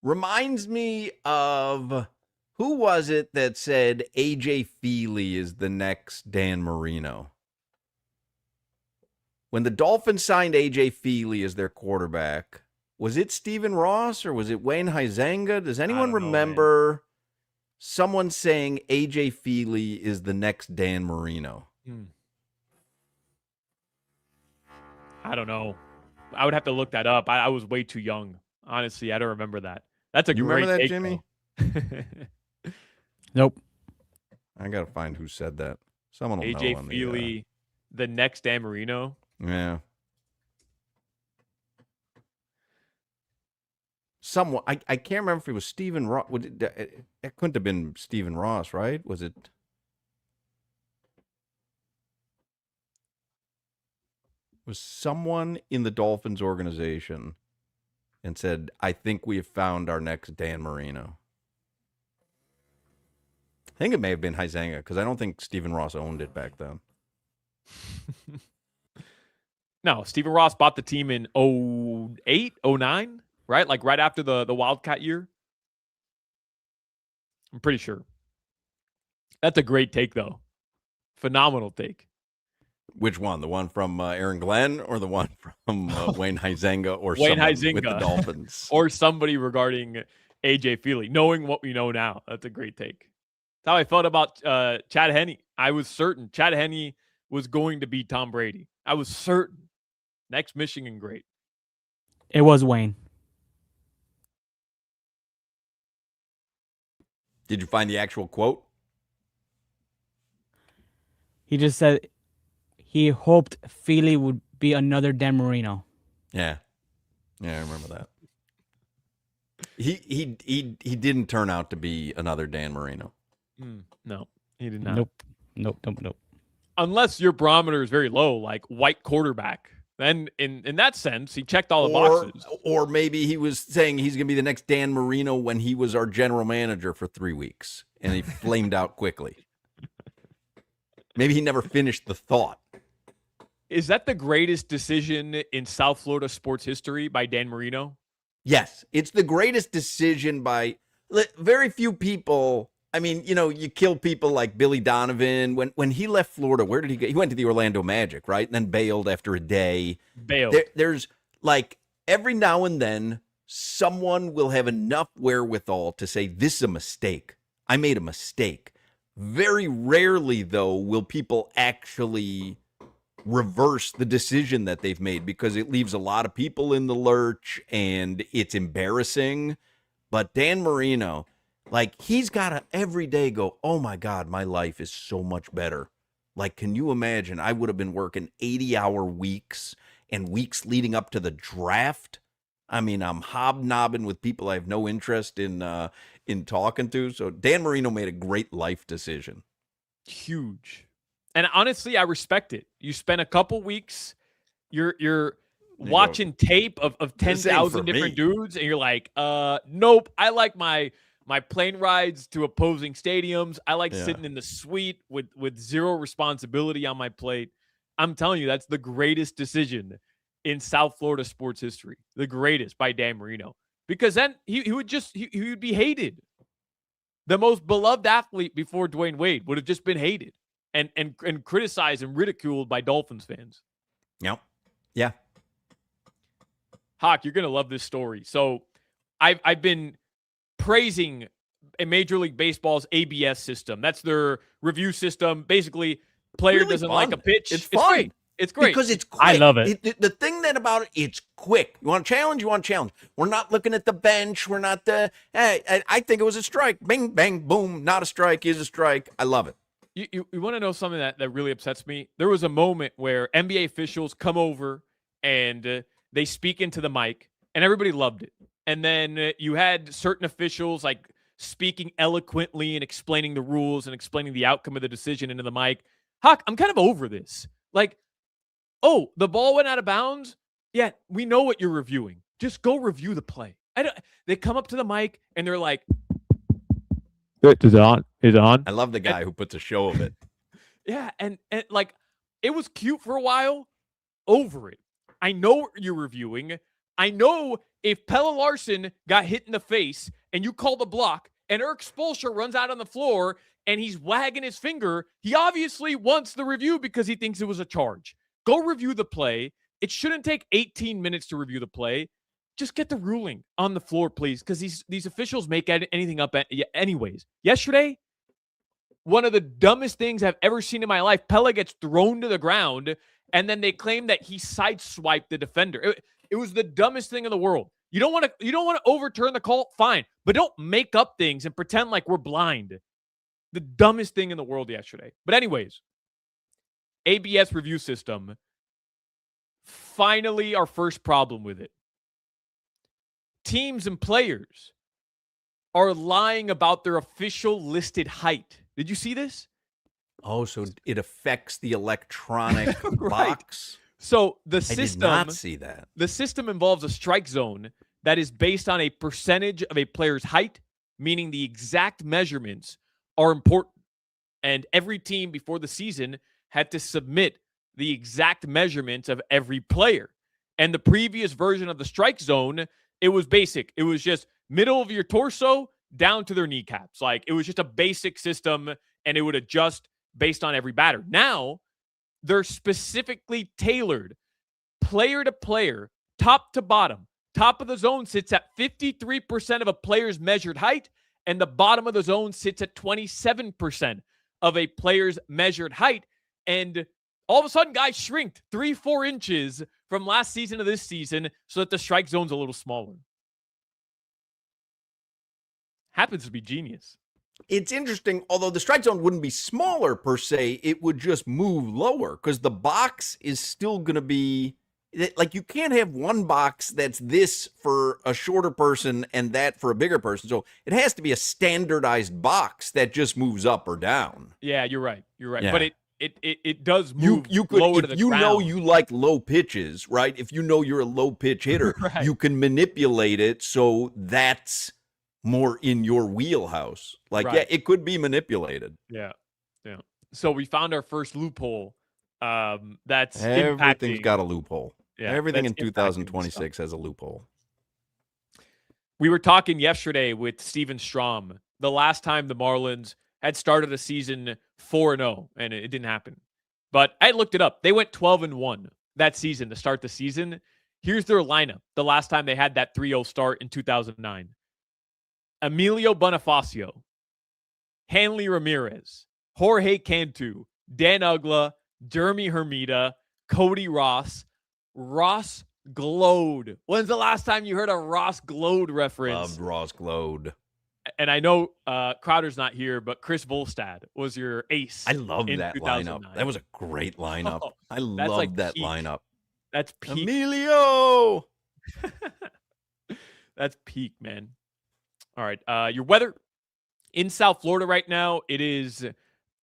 Reminds me of, who was it that said AJ Feely is the next Dan Marino? When the Dolphins signed A.J. Feely as their quarterback, was it Stephen Ross or was it Wayne Huizenga? Does anyone remember someone saying A.J. Feely is the next Dan Marino? I don't know. I would have to look that up. I was way too young. Honestly, I don't remember that. That's a You great remember that, take, Jimmy? Nope. I got to find who said that. Someone will know AJ on Feely, the next Dan Marino. Yeah. Someone, I can't remember if it was Stephen Ross. It couldn't have been Stephen Ross, right? Was it? Was someone in the Dolphins organization and said, I think we have found our next Dan Marino. I think it may have been Huizenga because I don't think Stephen Ross owned it back then. No, Stephen Ross bought the team in 08, 09, right? Like right after the Wildcat year. I'm pretty sure. That's a great take, though. Phenomenal take. Which one? The one from Aaron Glenn or the one from Wayne Huizenga or Wayne someone Huizenga. with the Dolphins? Or somebody regarding AJ Feely, knowing what we know now. That's a great take. That's how I felt about Chad Henne. I was certain Chad Henne was going to beat Tom Brady. I was certain. Next Michigan great. It was Wayne. Did you find the actual quote? He just said he hoped Feely would be another Dan Marino. Yeah. Yeah, I remember that. He didn't turn out to be another Dan Marino. No, he did not. Nope. Unless your barometer is very low, like white quarterback. Then in that sense, he checked all the boxes. Or maybe he was saying he's going to be the next Dan Marino when he was our general manager for 3 weeks and he flamed out quickly. Maybe he never finished the thought. Is that the greatest decision in South Florida sports history by Dan Marino? Yes, it's the greatest decision by very few people. I mean, you kill people like Billy Donovan. When he left Florida, where did he go? He went to the Orlando Magic, right? And then bailed after a day. There's like every now and then someone will have enough wherewithal to say, this is a mistake. I made a mistake. Very rarely, though, will people actually reverse the decision that they've made because it leaves a lot of people in the lurch and it's embarrassing. But Dan Marino, like, he's got to every day go, oh my God, my life is so much better. Like, can you imagine? I would have been working 80-hour weeks and weeks leading up to the draft. I mean, I'm hobnobbing with people I have no interest in talking to. So Dan Marino made a great life decision. Huge. And honestly, I respect it. You spend a couple weeks, you're watching tape of 10,000 different dudes, and you're like, nope, I like my plane rides to opposing stadiums. I like sitting in the suite with zero responsibility on my plate. I'm telling you, that's the greatest decision in South Florida sports history. The greatest by Dan Marino. Because then he would be hated. The most beloved athlete before Dwayne Wade would have just been hated and criticized and ridiculed by Dolphins fans. Yep. Yeah. Hoch, you're gonna love this story. So I've been praising a Major League Baseball's ABS system. That's their review system. Basically, player really doesn't fun. like a pitch. It's fun. Great. It's great. Because it's quick. I love it. The thing that about it, it's quick. You want a challenge? You want a challenge. We're not looking at the bench. We're not I think it was a strike. Bing, bang, boom. Not a strike is a strike. I love it. You want to know something that really upsets me? There was a moment where NBA officials come over and they speak into the mic, and everybody loved it. And then you had certain officials like speaking eloquently and explaining the rules and explaining the outcome of the decision into the mic. Hoch, I'm kind of over this. Like, oh, the ball went out of bounds? Yeah, we know what you're reviewing. Just go review the play. They come up to the mic and they're like, is it on? Is it on? I love the guy who puts a show of it. Yeah, and like, it was cute for a while. Over it. I know what you're reviewing. I know if Pelle Larsson got hit in the face and you call the block and Eric Spoelstra runs out on the floor and he's wagging his finger, he obviously wants the review because he thinks it was a charge. Go review the play. It shouldn't take 18 minutes to review the play. Just get the ruling on the floor, please, because these officials make anything up anyways. Yesterday, one of the dumbest things I've ever seen in my life, Pelle gets thrown to the ground, and then they claim that he sideswiped the defender. It was the dumbest thing in the world. You don't want to overturn the call, fine, but don't make up things and pretend like we're blind. The dumbest thing in the world yesterday. But anyways, ABS review system. Finally, our first problem with it. Teams and players are lying about their official listed height. Did you see this? Oh, so it affects the electronic box? So the system, I did not see that. The system involves a strike zone that is based on a percentage of a player's height, meaning the exact measurements are important. And every team before the season had to submit the exact measurements of every player. And the previous version of the strike zone, it was basic. It was just middle of your torso down to their kneecaps. Like, it was just a basic system, and it would adjust based on every batter. Now, they're specifically tailored player to player, top to bottom. Top of the zone sits at 53% of a player's measured height, and the bottom of the zone sits at 27% of a player's measured height. And all of a sudden, guys shrinked 3-4 inches from last season to this season so that the strike zone's a little smaller. Happens to be genius. It's interesting, although the strike zone wouldn't be smaller per se, it would just move lower because the box is still going to be like, you can't have one box that's this for a shorter person and that for a bigger person. So it has to be a standardized box that just moves up or down. Yeah, you're right. You're right. Yeah. But it does move you could, lower if to the you ground. know you like low pitches, right? If you know you're a low pitch hitter, Right. you can manipulate it so that's more in your wheelhouse. Like, Right. yeah, it could be manipulated. Yeah. So we found our first loophole. That's Everything's impacting. got a loophole. Yeah, Everything in that's impacting 2026 has a loophole. We were talking yesterday with Steven Strom. The last time the Marlins had started a season 4-0, and it didn't happen. But I looked it up. They went 12-1 that season to start the season. Here's their lineup. The last time they had that 3-0 start in 2009. Emilio Bonifacio, Hanley Ramirez, Jorge Cantu, Dan Ugla, Jeremy Hermida, Cody Ross, Ross Glode. When's the last time you heard a Ross Glode reference? Loved Ross Glode. And I know Crowder's not here, but Chris Volstad was your ace. I love that 2009. lineup. That was a great lineup. Oh, I that's love like that peak. lineup. That's peak. Emilio! That's peak, man. All right. Your weather in South Florida right now, it is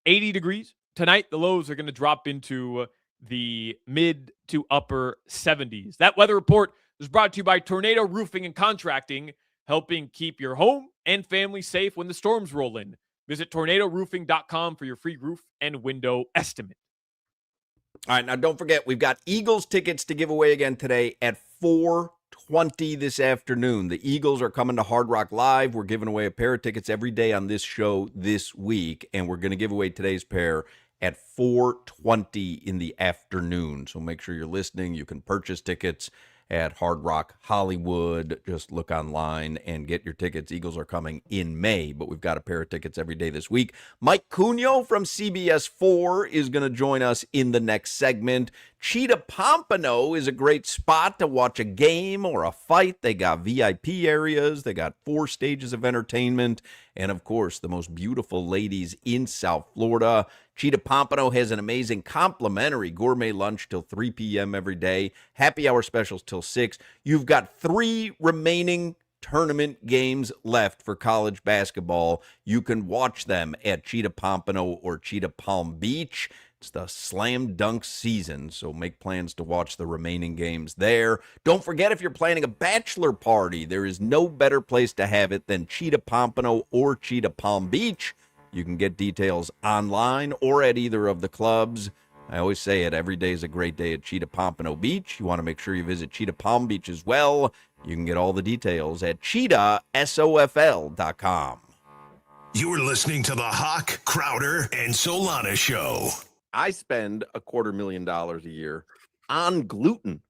80 degrees. Tonight, the lows are going to drop into the mid to upper 70s. That weather report was brought to you by Tornado Roofing and Contracting, helping keep your home and family safe when the storms roll in. Visit tornadoroofing.com for your free roof and window estimate. All right, now don't forget, we've got Eagles tickets to give away again today at 4:20 this afternoon. The Eagles are coming to Hard Rock Live. We're giving away a pair of tickets every day on this show this week, and we're going to give away today's pair at 4:20 in the afternoon. So make sure you're listening. You can purchase tickets at Hard Rock Hollywood. Just look online and get your tickets. Eagles are coming in May, but we've got a pair of tickets every day this week. Mike Cunio from CBS 4 is going to join us in the next segment. Cheetah Pompano is a great spot to watch a game or a fight. They got VIP areas. They got 4 stages of entertainment. And, of course, the most beautiful ladies in South Florida. Cheetah Pompano has an amazing complimentary gourmet lunch till 3 p.m. every day. Happy hour specials till 6. You've got 3 remaining tournament games left for college basketball. You can watch them at Cheetah Pompano or Cheetah Palm Beach. It's the slam dunk season, so make plans to watch the remaining games there. Don't forget, if you're planning a bachelor party, there is no better place to have it than Cheetah Pompano or Cheetah Palm Beach. You can get details online or at either of the clubs. I always say it, every day is a great day at Cheetah Pompano Beach. You want to make sure you visit Cheetah Palm Beach as well. You can get all the details at cheetahsofl.com. You're listening to the Hoch, Crowder, and Solana Show. I spend $250,000 a year on gluten.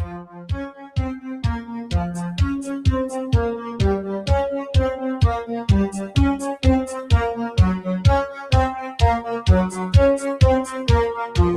Before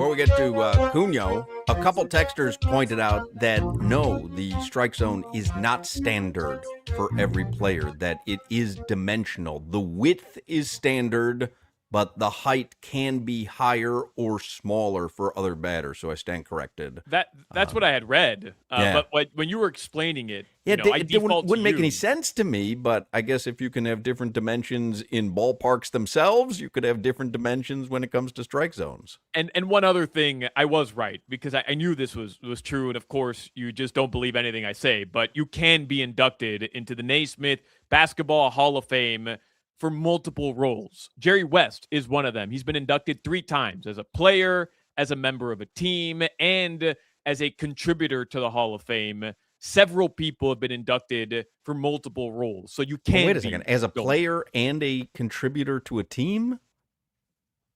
we get to Cunho, a couple texters pointed out that no, the strike zone is not standard for every player, that it is dimensional. The width is standard, but the height can be higher or smaller for other batters. So I stand corrected. That's what I had read. Yeah. But when you were explaining it, Yeah, I it default wouldn't make you. any sense to me, but I guess if you can have different dimensions in ballparks themselves, you could have different dimensions when it comes to strike zones. And one other thing, I was right because I knew this was true, and of course you just don't believe anything I say. But you can be inducted into the Naismith Basketball Hall of Fame for multiple roles. Jerry West is one of them. He's been inducted 3 times as a player, as a member of a team, and as a contributor to the Hall of Fame. Several people have been inducted for multiple roles. So you can wait a second. As a player and a contributor to a team?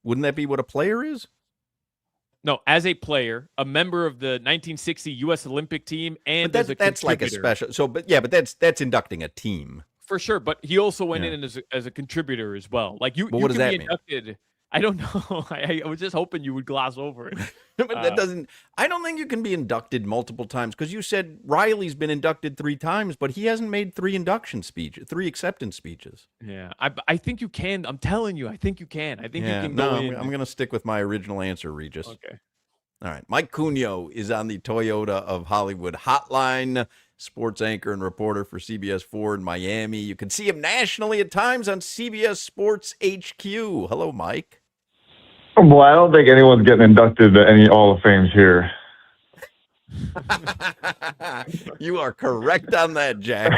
Wouldn't that be what a player is? No, as a player, a member of the 1960 U.S. Olympic team, and but as a that's like a special. So, but that's inducting a team. For sure, but he also went in as a contributor as well. Like you, but you what does can that be mean? inducted. I don't know. I was just hoping you would gloss over it. But that doesn't. I don't think you can be inducted multiple times because you said Riley's been inducted 3 times, but he hasn't made 3 acceptance speeches. Yeah, I think you can. I'm telling you, I think you can. I think you can no, go in. I'm going to stick with my original answer, Regis. Okay. All right. Mike Cunho is on the Toyota of Hollywood hotline, sports anchor and reporter for CBS 4 in Miami. You can see him nationally at times on CBS Sports HQ. Hello, Mike. Well, I don't think anyone's getting inducted to any Hall of Fames here. You are correct on that, Jack.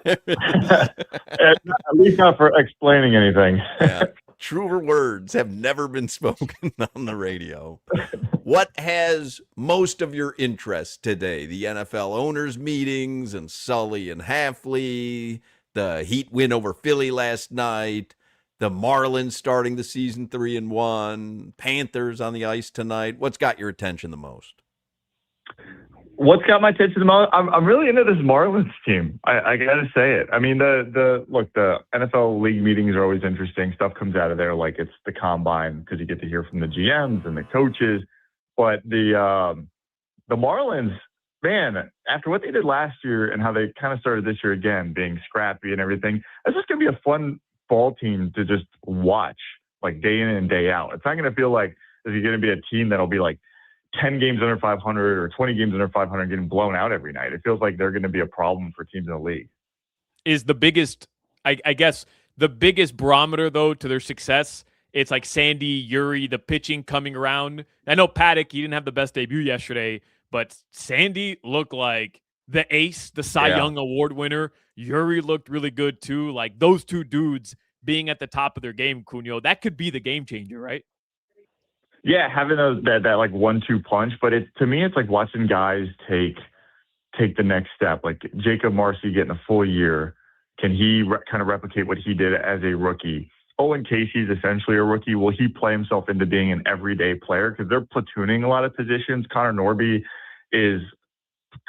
At least not for explaining anything. Yeah. Truer words have never been spoken on the radio. What has most of your interest today? The NFL owners' meetings and Sully and Hafley, the Heat win over Philly last night, the Marlins starting the season 3-1, Panthers on the ice tonight. What's got your attention the most? What's got my attention the most? I'm really into this Marlins team. I got to say it. I mean, the NFL league meetings are always interesting. Stuff comes out of there like it's the combine because you get to hear from the GMs and the coaches. But the Marlins, man, after what they did last year and how they kind of started this year again, being scrappy and everything, it's just going to be a fun ball team to just watch like day in and day out. It's not going to feel like it's going to be a team that'll be like 10 games under 500 or 20 games under 500 getting blown out every night. It feels like they're going to be a problem for teams in the league. Is the biggest, I guess, the biggest barometer, though, to their success, it's like Sandy, Yuri, the pitching coming around. I know Paddock, he didn't have the best debut yesterday, but Sandy looked like the ace, the Cy Young Award winner. Yuri looked really good, too. Like, those 2 dudes being at the top of their game, Cunho, that could be the game changer, right? Yeah, having that like 1-2 punch, but to me it's like watching guys take the next step. Like Jacob Marcy getting a full year, can he kind of replicate what he did as a rookie? Owen Casey's essentially a rookie. Will he play himself into being an everyday player? Because they're platooning a lot of positions. Connor Norby is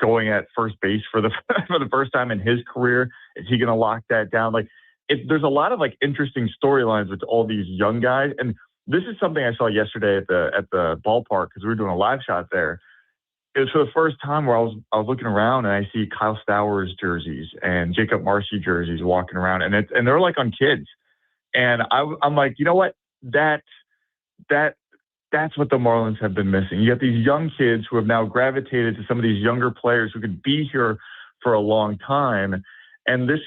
going at first base for the first time in his career. Is he going to lock that down? Like, there's a lot of like interesting storylines with all these young guys. And this is something I saw yesterday at the ballpark because we were doing a live shot there. It was for the first time where I was looking around and I see Kyle Stowers jerseys and Jacob Marcy jerseys walking around, and they're like on kids. And I'm like, you know what? That's what the Marlins have been missing. You got these young kids who have now gravitated to some of these younger players who could be here for a long time, and this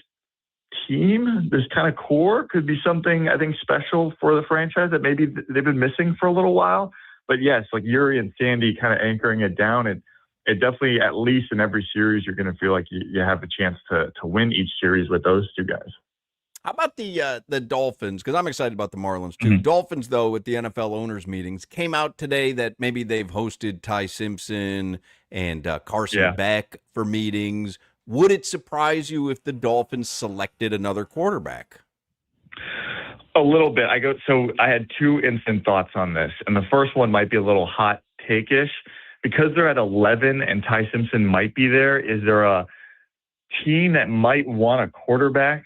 team, this kind of core could be something I think special for the franchise that maybe they've been missing for a little while. But yes, like Yuri and Sandy kind of anchoring it down, it definitely, at least in every series, you're going to feel like you have a chance to win each series with those 2 guys. How about the Dolphins? Because I'm excited about the Marlins too. Mm-hmm. Dolphins, though, at the NFL owners meetings, came out today that maybe they've hosted Ty Simpson and Carson Beck for meetings. Would it surprise you if the Dolphins selected another quarterback? A little bit. I had 2 instant thoughts on this. And the first one might be a little hot take-ish because they're at 11 and Ty Simpson might be there, is there a team that might want a quarterback?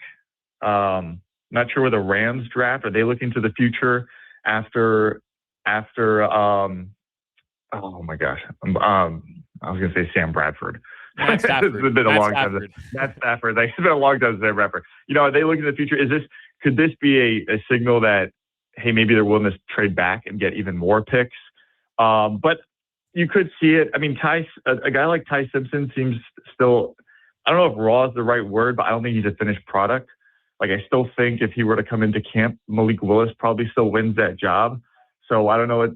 Not sure where the Rams draft. Are they looking to the future after oh my gosh. I was going to say Sam Bradford. Matt Stafford. It's been a long time. Matt Stafford. It's been a long time since Sam Bradford. Are they looking to the future? Could this be a signal that, hey, maybe they're willing to trade back and get even more picks? But you could see it. I mean, a guy like Ty Simpson seems still, I don't know if raw is the right word, but I don't think he's a finished product. Like, I still think if he were to come into camp, Malik Willis probably still wins that job. So I don't know, is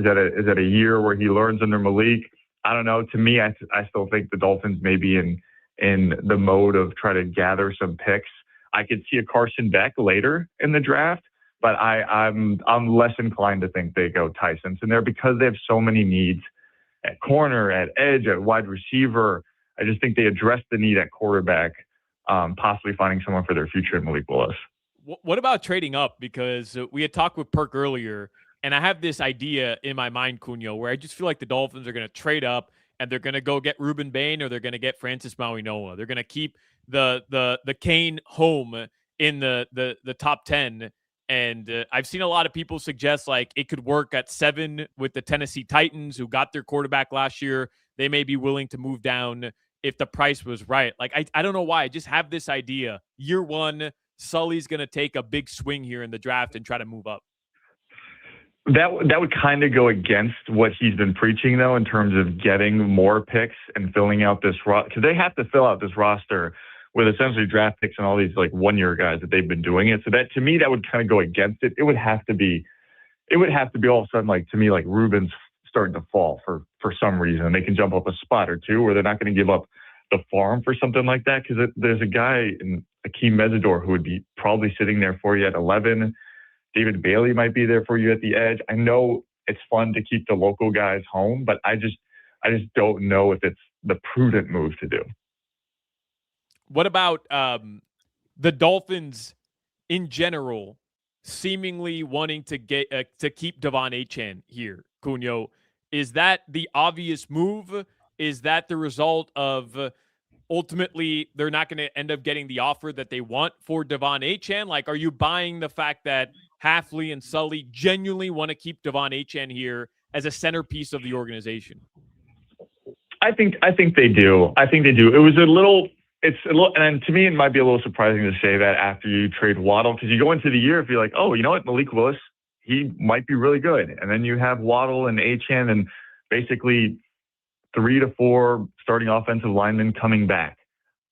that a year where he learns under Malik? I don't know. To me, I still think the Dolphins may be in the mode of trying to gather some picks. I could see a Carson Beck later in the draft, but I'm less inclined to think they go Ty Simpson there because they have so many needs at corner, at edge, at wide receiver. I just think they address the need at quarterback, possibly finding someone for their future in Malik Willis. What about trading up? Because we had talked with Perk earlier, and I have this idea in my mind, Cunha, where I just feel like the Dolphins are going to trade up and they're going to go get Ruben Bain or they're going to get Francis Mauigoa. They're going to keep the Kane home in the top 10. And I've seen a lot of people suggest like it could work at 7 with the Tennessee Titans, who got their quarterback last year. They may be willing to move down if the price was right. Like, I don't know why. I just have this idea. Year 1, Sully's going to take a big swing here in the draft and try to move up. That would kind of go against what he's been preaching, though, in terms of getting more picks and filling out this roster. Because they have to fill out this roster with essentially draft picks and all these like one-year guys that they've been doing it. So that, to me, that would kind of go against it. It would have to be all of a sudden, like, to me, like Ruben's starting to fall for some reason. They can jump up a spot or two, or they're not going to give up the farm for something like that. Because there's a guy in Akeem Mesidor who would be probably sitting there for you at 11. David Bailey might be there for you at the edge. I know it's fun to keep the local guys home, but I just don't know if it's the prudent move to do. What about the Dolphins in general seemingly wanting to get to keep Devon Achane here, Cunha? Is that the obvious move? Is that the result of ultimately they're not going to end up getting the offer that they want for Devon Achane? Like, are you buying the fact that Hafley and Sully genuinely want to keep Devon Achane here as a centerpiece of the organization? I think they do. It's a little, and to me, it might be a little surprising to say that after you trade Waddle, because you go into the year, if you're like, oh, you know what, Malik Willis, he might be really good. And then you have Waddle and Achane and basically 3 to 4 starting offensive linemen coming back.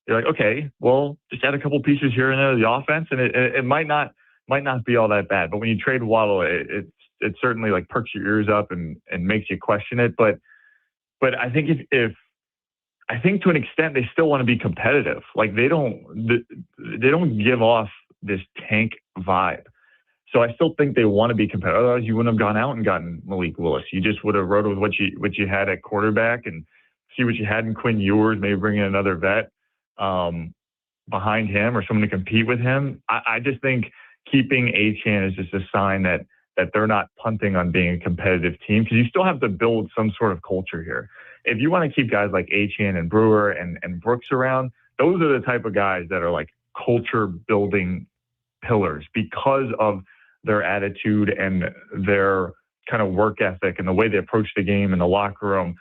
You're like, okay, well, just add a couple pieces here and there to the offense, and it might not be all that bad. But when you trade Waddle, it certainly like perks your ears up and makes you question it. But I think if I think to an extent they still want to be competitive. Like they don't give off this tank vibe. So I still think they want to be competitive. Otherwise, you wouldn't have gone out and gotten Malik Willis. You just would have rode with what you had at quarterback and see what you had in Quinn Ewers, maybe bring in another vet behind him or someone to compete with him. I just think keeping Achane is just a sign that they're not punting on being a competitive team, because you still have to build some sort of culture here. If you want to keep guys like Achane and Brewer and Brooks around, those are the type of guys that are like culture building pillars because of their attitude and their kind of work ethic and the way they approach the game in the locker room.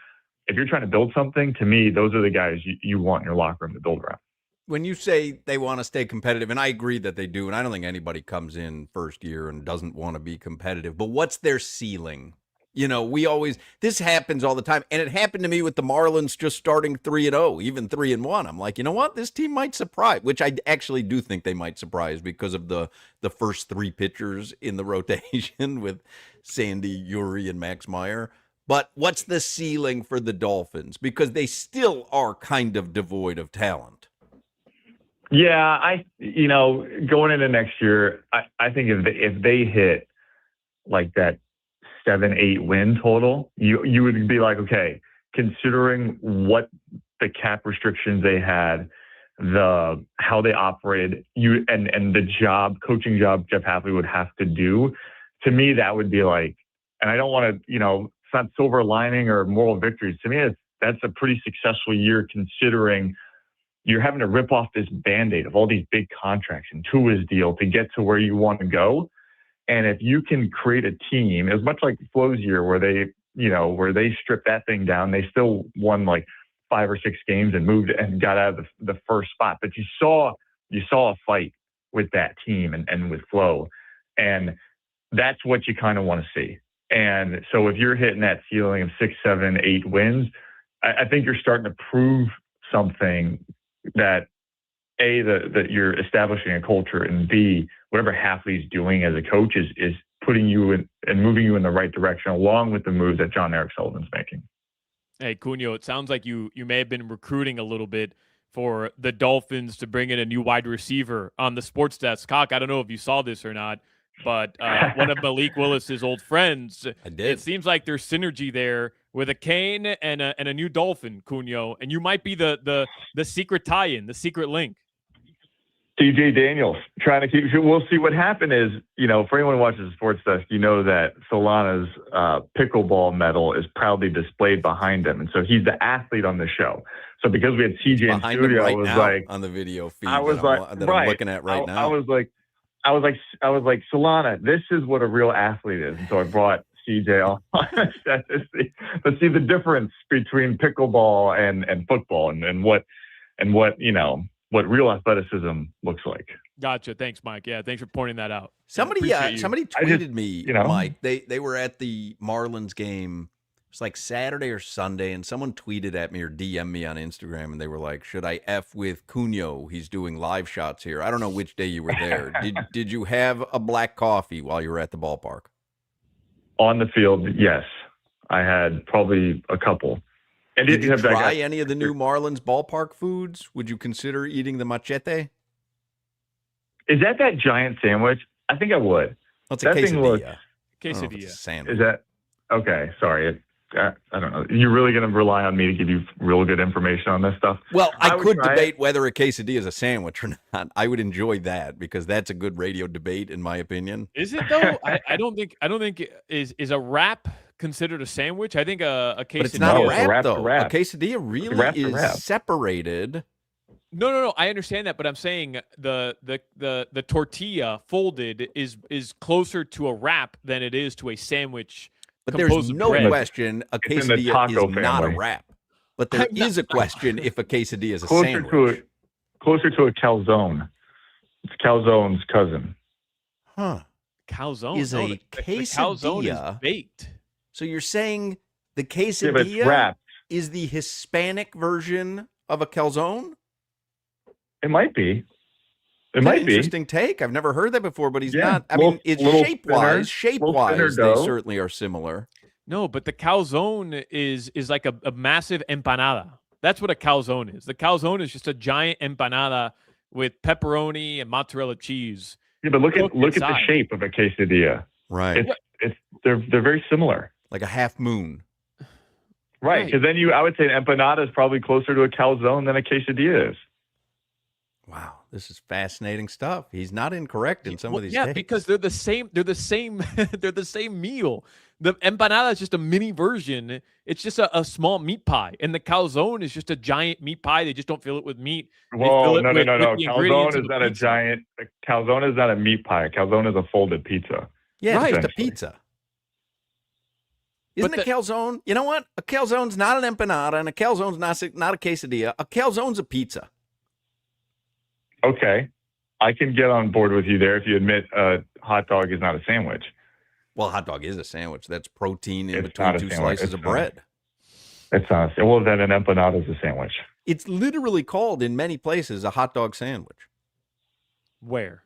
If you're trying to build something, to me, those are the guys you want in your locker room to build around. When you say they want to stay competitive, and I agree that they do, and I don't think anybody comes in first year and doesn't want to be competitive, but what's their ceiling? You know, this happens all the time, and it happened to me with the Marlins just starting 3-0, even 3-1. I'm like, you know what? This team might surprise, which I actually do think they might surprise because of the first 3 pitchers in the rotation with Sandy, Yuri, and Max Meyer. But what's the ceiling for the Dolphins? Because they still are kind of devoid of talent. Yeah, going into next year, I think if they hit like that 7-8 win total, you would be like, okay, considering what the cap restrictions they had, how they operated, and the coaching job Jeff Hafley would have to do, to me that would be like, and I don't want to, not silver lining or moral victories. To me, that's a pretty successful year considering you're having to rip off this Band-Aid of all these big contracts and Tua's deal to get to where you want to go. And if you can create a team, as much like Flo's year where they stripped that thing down, they still won like 5 or 6 games and moved and got out of the first spot. But you saw a fight with that team and with Flo. And that's what you kind of want to see. And so if you're hitting that ceiling of 6, 7, 8 wins, I think you're starting to prove something that A, that you're establishing a culture, and B, whatever Hafley's doing as a coach is putting you in and moving you in the right direction, along with the moves that John Eric Sullivan's making. Hey, Cunio, it sounds like you may have been recruiting a little bit for the Dolphins to bring in a new wide receiver on the sports desk. Hoch, I don't know if you saw this or not, but one of Malik Willis's old friends, I did. It seems like there's synergy there with a Kane and a new Dolphin, Cunio, and you might be the secret tie-in, the secret link. DJ Daniels trying to keep. We'll see what happened is, for anyone who watches the sports desk, that Solana's pickleball medal is proudly displayed behind him. And so he's the athlete on the show. So because we had CJ in studio, right I was now like, on the video feed I'm looking at right now. I was like, Solana, this is what a real athlete is. And so I brought CJ on to see the difference between pickleball and football and what real athleticism looks like. Gotcha. Thanks, Mike. Yeah, thanks for pointing that out. Somebody tweeted me, Mike. They were at the Marlins game. It was like Saturday or Sunday, and someone tweeted at me or DM'd me on Instagram, and they were like, "Should I F with Cunio? He's doing live shots here." I don't know which day you were there. Did you have a black coffee while you were at the ballpark? On the field, yes. I had probably a couple. And did you try any of the new Marlins ballpark foods? Would you consider eating the machete? Is that giant sandwich? I think I would. That's a quesadilla. Quesadilla. Sandwich. Is that okay? Sorry, I don't know. You're really going to rely on me to give you real good information on this stuff? Well, I could debate whether a quesadilla is a sandwich or not. I would enjoy that because that's a good radio debate, in my opinion. Is it though? I don't think is a wrap considered a sandwich? I think a quesadilla. But it's not a wrap, though. A quesadilla really is separated. No. I understand that, but I'm saying the tortilla folded is closer to a wrap than it is to a sandwich. But there's no question a quesadilla is not a wrap. But there is a question if a quesadilla is a sandwich. Closer to a calzone. It's calzone's cousin. Huh. Calzone is a quesadilla. The calzone is baked. So you're saying the quesadilla is the Hispanic version of a calzone? It might be. Interesting take. I've never heard that before, but he's not. I mean, it's shape-wise, they certainly are similar. No, but the calzone is like a massive empanada. That's what a calzone is. The calzone is just a giant empanada with pepperoni and mozzarella cheese. Yeah, but look at the shape of a quesadilla. Right. They're very similar. Like a half moon. Right. Because then I would say an empanada is probably closer to a calzone than a quesadilla is. Wow, this is fascinating stuff. He's not incorrect in some of these takes. Because they're the same. They're the same. They're the same meal. The empanada is just a mini version. It's just a small meat pie, and the calzone is just a giant meat pie. They just don't fill it with meat. Whoa, no. Calzone is not a giant. Calzone is not a meat pie. Calzone is a folded pizza. Yeah, right. It's just a pizza. Isn't a calzone? You know what? A calzone's not an empanada, and a calzone's not a quesadilla. A calzone's a pizza. Okay, I can get on board with you there if you admit a hot dog is not a sandwich. Well, a hot dog is a sandwich. That's protein in between two slices of bread. It's not. Well, then an empanada is a sandwich. It's literally called in many places a hot dog sandwich. Where?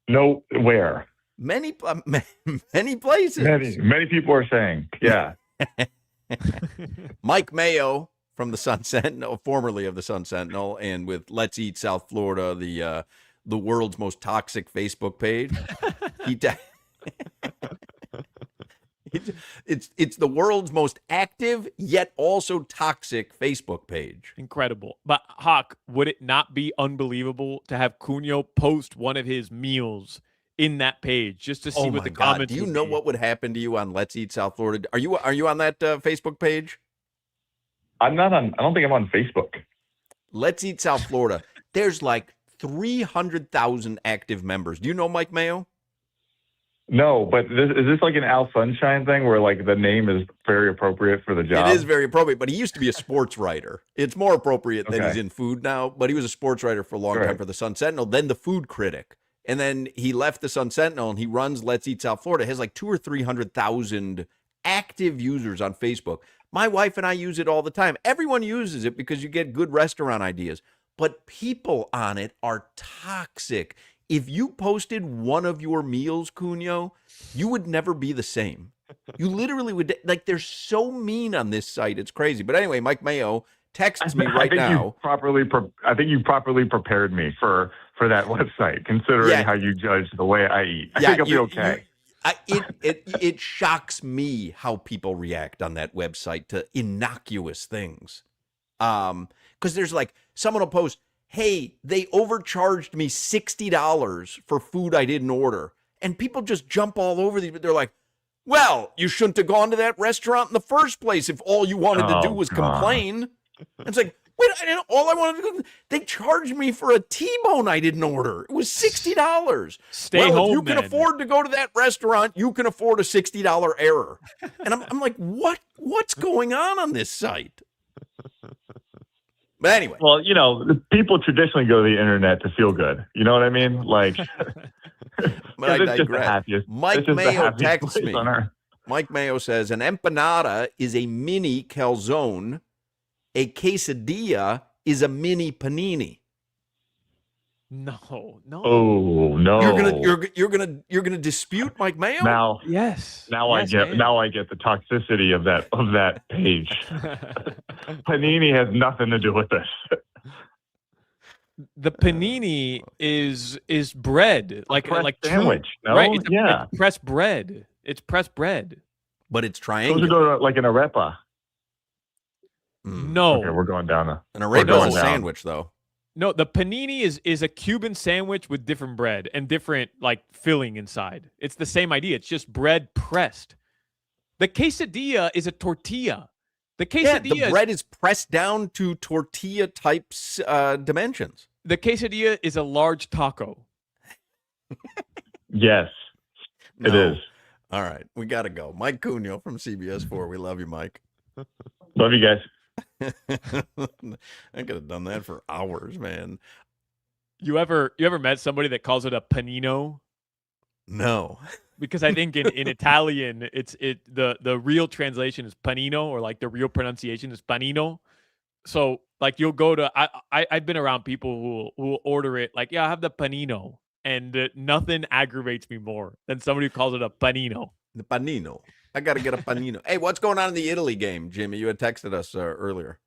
No, where? Many places. Many people are saying, yeah. Mike Mayo from the Sun Sentinel, formerly of the Sun Sentinel, and with Let's Eat South Florida, the world's most toxic Facebook page. It's the world's most active yet also toxic Facebook page. Incredible. But Hoch, would it not be unbelievable to have Cunio post one of his meals in that page just to see Oh what my the God! comments Do you would know be. what would happen to you on Let's Eat South Florida? Are you on that Facebook page? I'm not on. I don't think I'm on Facebook. Let's Eat South Florida. There's like 300,000 active members. Do you know Mike Mayo? No, but is this like an Al Sunshine thing where like the name is very appropriate for the job? It is very appropriate, but he used to be a sports writer. It's more appropriate that he's Okay. in food now, but he was a sports writer for a long time Right. for the Sun Sentinel, then the food critic. And then he left the Sun Sentinel and he runs Let's Eat South Florida. It has like 200,000 or 300,000 active users on Facebook. My wife and I use it all the time. Everyone uses it because you get good restaurant ideas, but people on it are toxic. If you posted one of your meals, Cunio, you would never be the same. You literally would, like, they're so mean on this site. It's crazy. But anyway, Mike Mayo texts me right now. I think you properly prepared me for that website, considering how you judge the way I eat. I think I'll be okay. It shocks me how people react on that website to innocuous things. Because there's like, someone will post, hey, they overcharged me $60 for food I didn't order. And people just jump all over these, but they're like, well, you shouldn't have gone to that restaurant in the first place if all you wanted to do was complain. It's like, wait, all I wanted to do, they charged me for a T-bone I didn't order. It was $60. Stay home, if you can then. afford to go to that restaurant, you can afford a $60 error. And I'm like, what's going on this site? But anyway. Well, you know, people traditionally go to the internet to feel good. You know what I mean? Like, But I it's just the digress. happiest. Mike it's just the Mayo happiest texts place me. on earth. Mike Mayo says, an empanada is a mini calzone. A quesadilla is a mini panini. No. Oh no! You're gonna dispute Mike Mayo? Now yes. I get the toxicity of that page. Panini has nothing to do with this. The panini is bread, like sandwich. No, right? it's pressed bread. It's pressed bread, but it's Those triangular. are like an arepa. No, Okay, we're going down An arepa is a sandwich, though. No, the panini is a Cuban sandwich with different bread and different like filling inside. It's the same idea. It's just bread pressed. The quesadilla is a tortilla. The quesadilla the bread is pressed down to tortilla type dimensions. The quesadilla is a large taco. Yes, it is. All right, we got to go. Mike Cunio from CBS4. We love you, Mike. Love you guys. I could have done that for hours, man. You ever met somebody that calls it a panino? No. Because I think in Italian the real translation is panino, or like the real pronunciation is panino. So like you'll go to I've been around people who will order it like, yeah, I have the panino, and nothing aggravates me more than somebody who calls it a panino. The panino. I got to get a panino. Hey, what's going on in the Italy game, Jimmy? You had texted us earlier.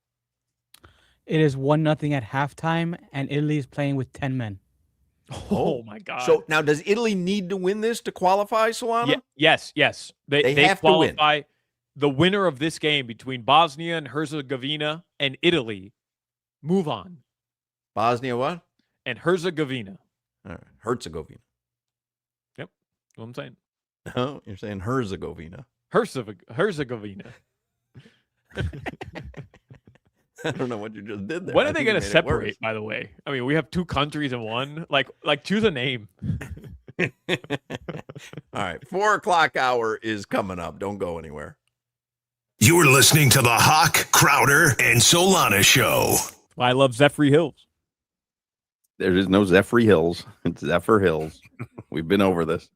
It is 1-0 at halftime, and Italy is playing with 10 men. Oh my God! So now, does Italy need to win this to qualify, Solana? Yes. They have qualify. to win. The winner of this game between Bosnia and Herzegovina and Italy move on. Bosnia what? And Herzegovina. All right. Herzegovina. Yep. That's what I'm saying. Oh, you're saying Herzegovina. Herzegovina. I don't know what you just did there. When are they going to separate, by the way? I mean, we have two countries in one. Like choose a name. All right. 4 o'clock hour is coming up. Don't go anywhere. You're listening to the Hoch, Crowder, and Solana Show. I love Zephyr Hills. There is no Zephyr Hills. It's Zephyr Hills. We've been over this.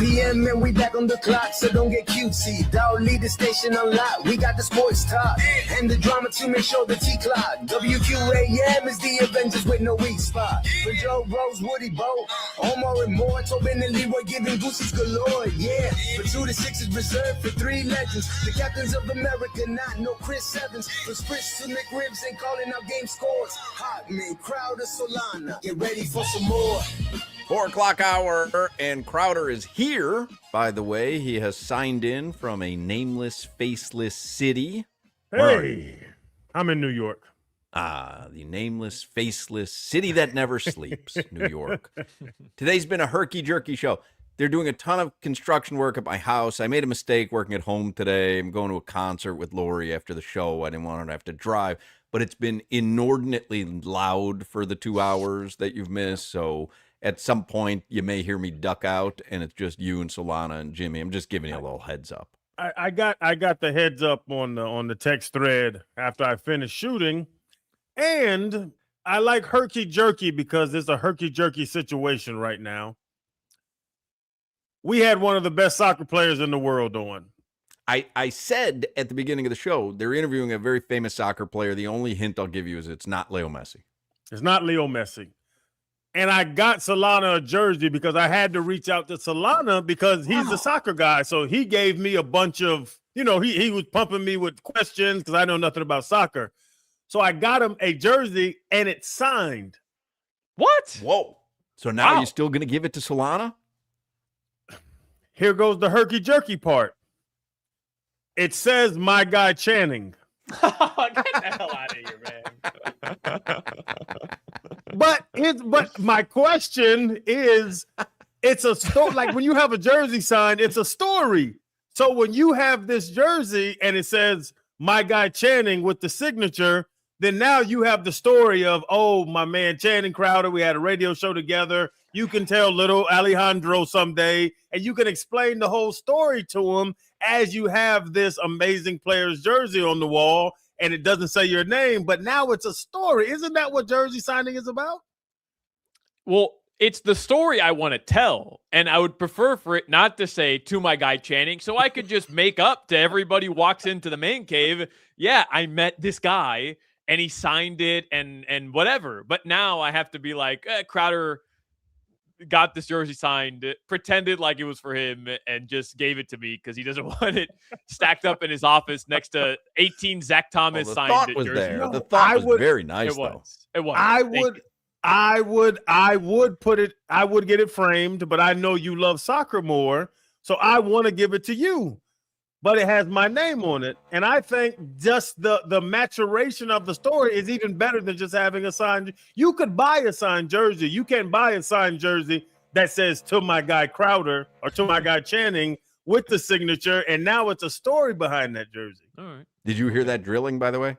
PM and we back on the clock, so don't get cutesy. Dog lead the station unlocked. We got the sports talk and the drama to make sure the T-clock. WQAM is the Avengers with no weak spot. For Joe Rose, Woody Bo, Omar and Moore, Tobin and Leroy giving gooses galore. Yeah, for 2 to 6 is reserved for 3 legends. The captains of America, not no Chris Evans. From Spritz to McRibs and calling out game scores. Hotman, Crowder, Solana. Get ready for some more. 4 o'clock hour, and Crowder is here. By the way, he has signed in from a nameless, faceless city. Hey, I'm in New York. Ah, the nameless, faceless city that never sleeps, New York. Today's been a herky-jerky show. They're doing a ton of construction work at my house. I made a mistake working at home today. I'm going to a concert with Lori after the show. I didn't want her to have to drive, but it's been inordinately loud for the 2 hours that you've missed, so at some point, you may hear me duck out, and it's just you and Solana and Jimmy. I'm just giving you a little heads up. I got the heads up on the text thread after I finished shooting, and I like herky jerky because it's a herky jerky situation right now. We had one of the best soccer players in the world on. I said at the beginning of the show they're interviewing a very famous soccer player. The only hint I'll give you is it's not Leo Messi. It's not Leo Messi. And I got Solana a jersey because I had to reach out to Solana because he's a soccer guy. So he gave me a bunch of, he was pumping me with questions because I know nothing about soccer. So I got him a jersey and it's signed. What? Whoa. So now you're still going to give it to Solana? Here goes the herky jerky part. It says my guy Channing. Get the hell out of here, man. But my question is, it's a story. Like when you have a jersey signed, it's a story. So when you have this jersey and it says my guy Channing with the signature, then now you have the story of, oh, my man Channing Crowder, we had a radio show together. You can tell little Alejandro someday, and you can explain the whole story to him as you have this amazing player's jersey on the wall, and it doesn't say your name, but now it's a story. Isn't that what jersey signing is about? Well, it's the story I want to tell, and I would prefer for it not to say to my guy Channing, so I could just make up to everybody who walks into the man cave, yeah, I met this guy, and he signed it, and whatever. But now I have to be like, Crowder got this jersey signed, pretended like it was for him, and just gave it to me because he doesn't want it stacked up in his office next to 18 Zach Thomas the signed thought was jerseys. there. The thought was very nice, though. It was. I would put it. I would get it framed, but I know you love soccer more, so I want to give it to you. But it has my name on it, and I think just the maturation of the story is even better than just having a signed. You could buy a signed jersey. You can buy a signed jersey that says to my guy Crowder or to my guy Channing with the signature, and now it's a story behind that jersey. All right. Did you hear that drilling, by the way?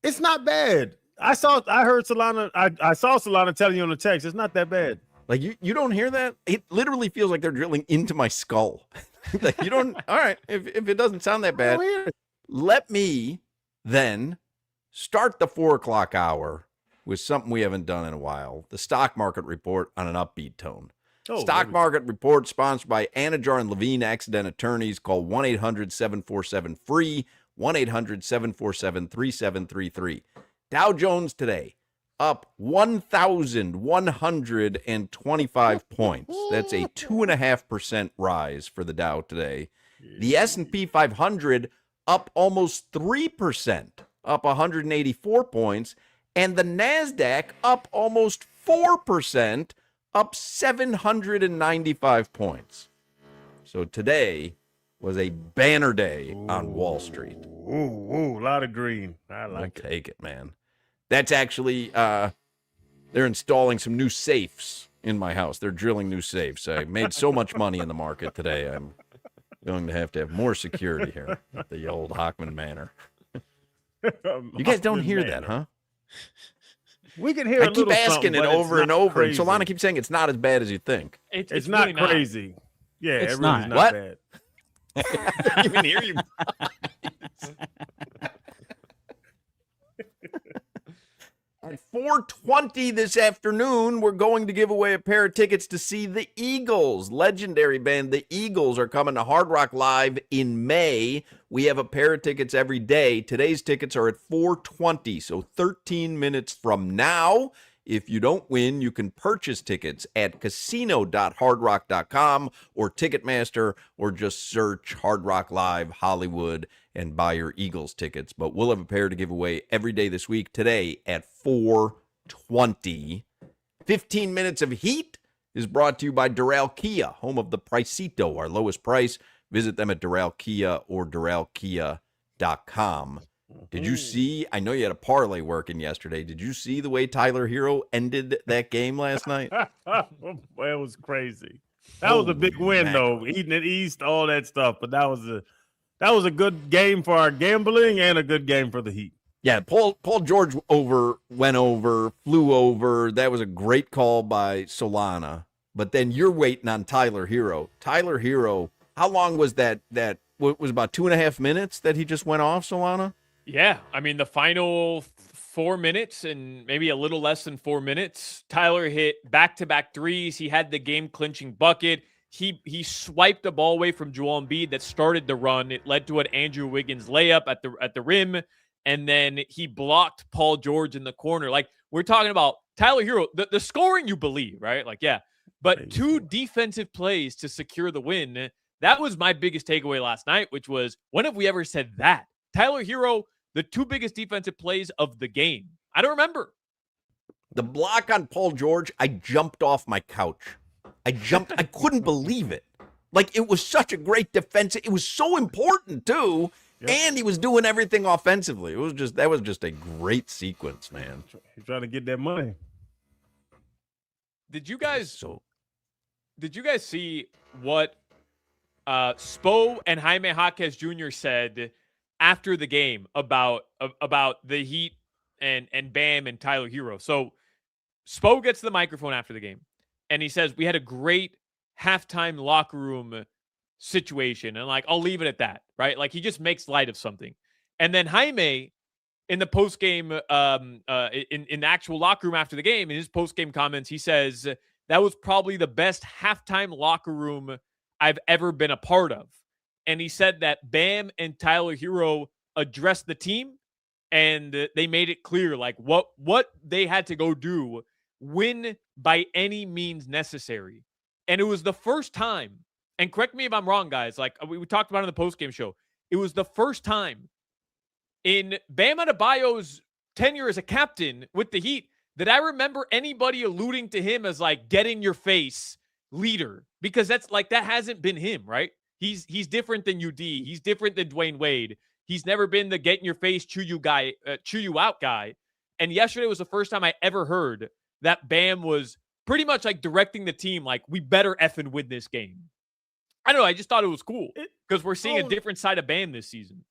It's not bad. I heard Solana. I saw Solana telling you on the text. It's not that bad. Like you don't hear that? It literally feels like they're drilling into my skull. Like you don't. All right, if it doesn't sound that bad, let me then start the 4 o'clock hour with something we haven't done in a while: the stock market report on an upbeat tone. Stock market report sponsored by Anajar and Levine Accident Attorneys. Call 1-800-747-FREE, 1-800-747-3733. Dow Jones today up 1,125 points. That's a 2.5% rise for the Dow today. The S&P 500 up almost 3%, up 184 points. And the NASDAQ up almost 4%, up 795 points. So today was a banner day on Wall Street. Ooh, a lot of green. I like it. Take it, man. That's actually, they're installing some new safes in my house. They're drilling new safes. I made so much money in the market today. I'm going to have more security here at the old Hochman Manor. You guys don't hear that, huh? We can hear. I keep asking it over and over, and Solana keeps saying it's not as bad as you think. It's not really crazy. Yeah, It's it really is not. not What? bad. I can't even hear you. At 4:20 this afternoon, we're going to give away a pair of tickets to see the Eagles. Legendary band, the Eagles, are coming to Hard Rock Live in May. We have a pair of tickets every day. Today's tickets are at 4:20, so 13 minutes from now. If you don't win, you can purchase tickets at casino.hardrock.com or Ticketmaster, or just search Hard Rock Live Hollywood and buy your Eagles tickets. But we'll have a pair to give away every day this week. Today at 4:20. 15 minutes of heat is brought to you by Doral Kia, home of the Pricito, our lowest price. Visit them at Doral Kia or DoralKia.com. Did you see? I know you had a parlay working yesterday. Did you see the way Tyler Hero ended that game last night? Well, it was crazy. That was a big win, though. Eating it East, all that stuff. But that was a good game for our gambling and a good game for the Heat. Yeah, Paul George went over, flew over. That was a great call by Solana. But then you're waiting on Tyler Hero. Tyler Hero, how long was that? That was about 2.5 minutes that he just went off, Solana? Yeah, I mean, the final 4 minutes and maybe a little less than 4 minutes, Tyler hit back-to-back threes. He had the game-clinching bucket. He swiped the ball away from Joel Embiid that started the run. It led to an Andrew Wiggins layup at the rim, and then he blocked Paul George in the corner. Like, we're talking about Tyler Hero, the scoring you believe, right? Like, yeah. But 2 defensive plays to secure the win. That was my biggest takeaway last night, which was, when have we ever said that? Tyler Hero, the 2 biggest defensive plays of the game. I don't remember. The block on Paul George, I jumped off my couch. I couldn't believe it. Like, it was such a great defense. It was so important, too. Yep. And he was doing everything offensively. That was just a great sequence, man. He's trying to get that money. Did you guys see what Spo and Jaime Jaquez Jr. said after the game about the Heat and Bam and Tyler Hero? So Spo gets the microphone after the game, and he says, we had a great halftime locker room situation, and like, I'll leave it at that, right? Like, he just makes light of something. And then Jaime, in the post-game, in the actual locker room after the game, in his post-game comments, he says, that was probably the best halftime locker room I've ever been a part of. And he said that Bam and Tyler Hero addressed the team, and they made it clear, like, what they had to go do, win by any means necessary. And it was the first time, and correct me if I'm wrong, guys, like we talked about in the postgame show, it was the first time in Bam Adebayo's tenure as a captain with the Heat that I remember anybody alluding to him as, like, get in your face leader, because that's like, that hasn't been him, right? He's different than UD. He's different than Dwayne Wade. He's never been the get in your face, chew you out guy. And yesterday was the first time I ever heard that Bam was pretty much like directing the team, like, we better effing win this game. I don't know. I just thought it was cool because we're seeing a different side of Bam this season.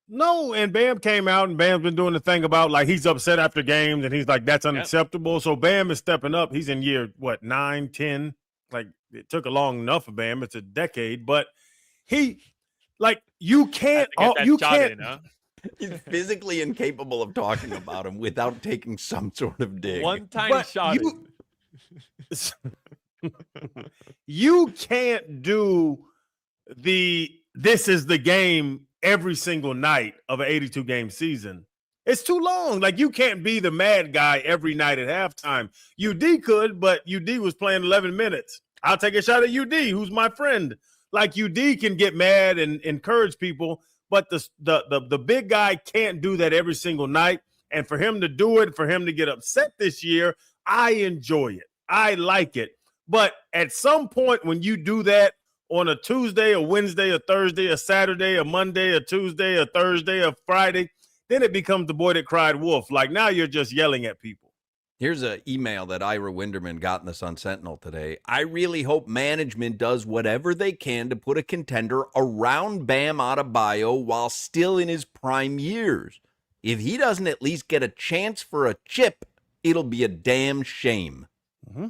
No, and Bam came out, and Bam's been doing the thing about, like, he's upset after games, and he's like, that's unacceptable. Yep. So Bam is stepping up. He's in year, 9, 10? Like, it took a long enough for Bam. It's a decade, but he, like, you can't. He's physically incapable of talking about him without taking some sort of dig. One tiny shot. You can't do this is the game every single night of an 82-game season. It's too long. Like, you can't be the mad guy every night at halftime. UD could, but UD was playing 11 minutes. I'll take a shot at UD, who's my friend. Like, UD can get mad and encourage people, but the big guy can't do that every single night. And for him to do it, for him to get upset this year, I enjoy it. I like it. But at some point when you do that on a Tuesday, a Wednesday, a Thursday, a Saturday, a Monday, a Tuesday, a Thursday, a Friday, then it becomes the boy that cried wolf. Like, now you're just yelling at people. Here's an email that Ira Winderman got in the Sun Sentinel today. I really hope management does whatever they can to put a contender around Bam Adebayo while still in his prime years. If he doesn't at least get a chance for a chip, It'll be a damn shame. Mm-hmm.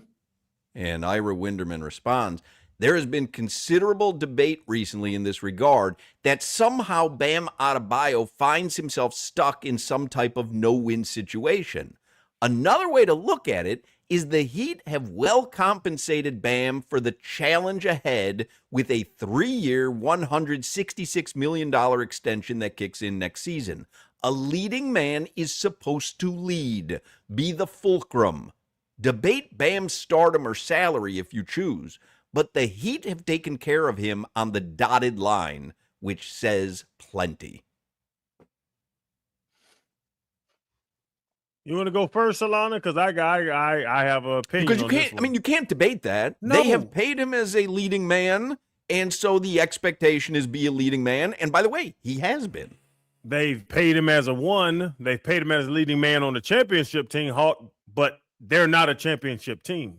And Ira Winderman responds, there has been considerable debate recently in this regard that somehow Bam Adebayo finds himself stuck in some type of no-win situation. Another way to look at it is the Heat have well compensated Bam for the challenge ahead with a 3-year, $166 million extension that kicks in next season. A leading man is supposed to lead, be the fulcrum. Debate Bam's stardom or salary if you choose, but the Heat have taken care of him on the dotted line, which says plenty. You want to go first, Solana? Because I have an opinion. Because you on can't. this one. I mean, you can't debate that. No. They have paid him as a leading man, and so the expectation is be a leading man. And by the way, he has been. They've paid him as a 1. They've paid him as a leading man on the championship team, Hawk, but they're not a championship team.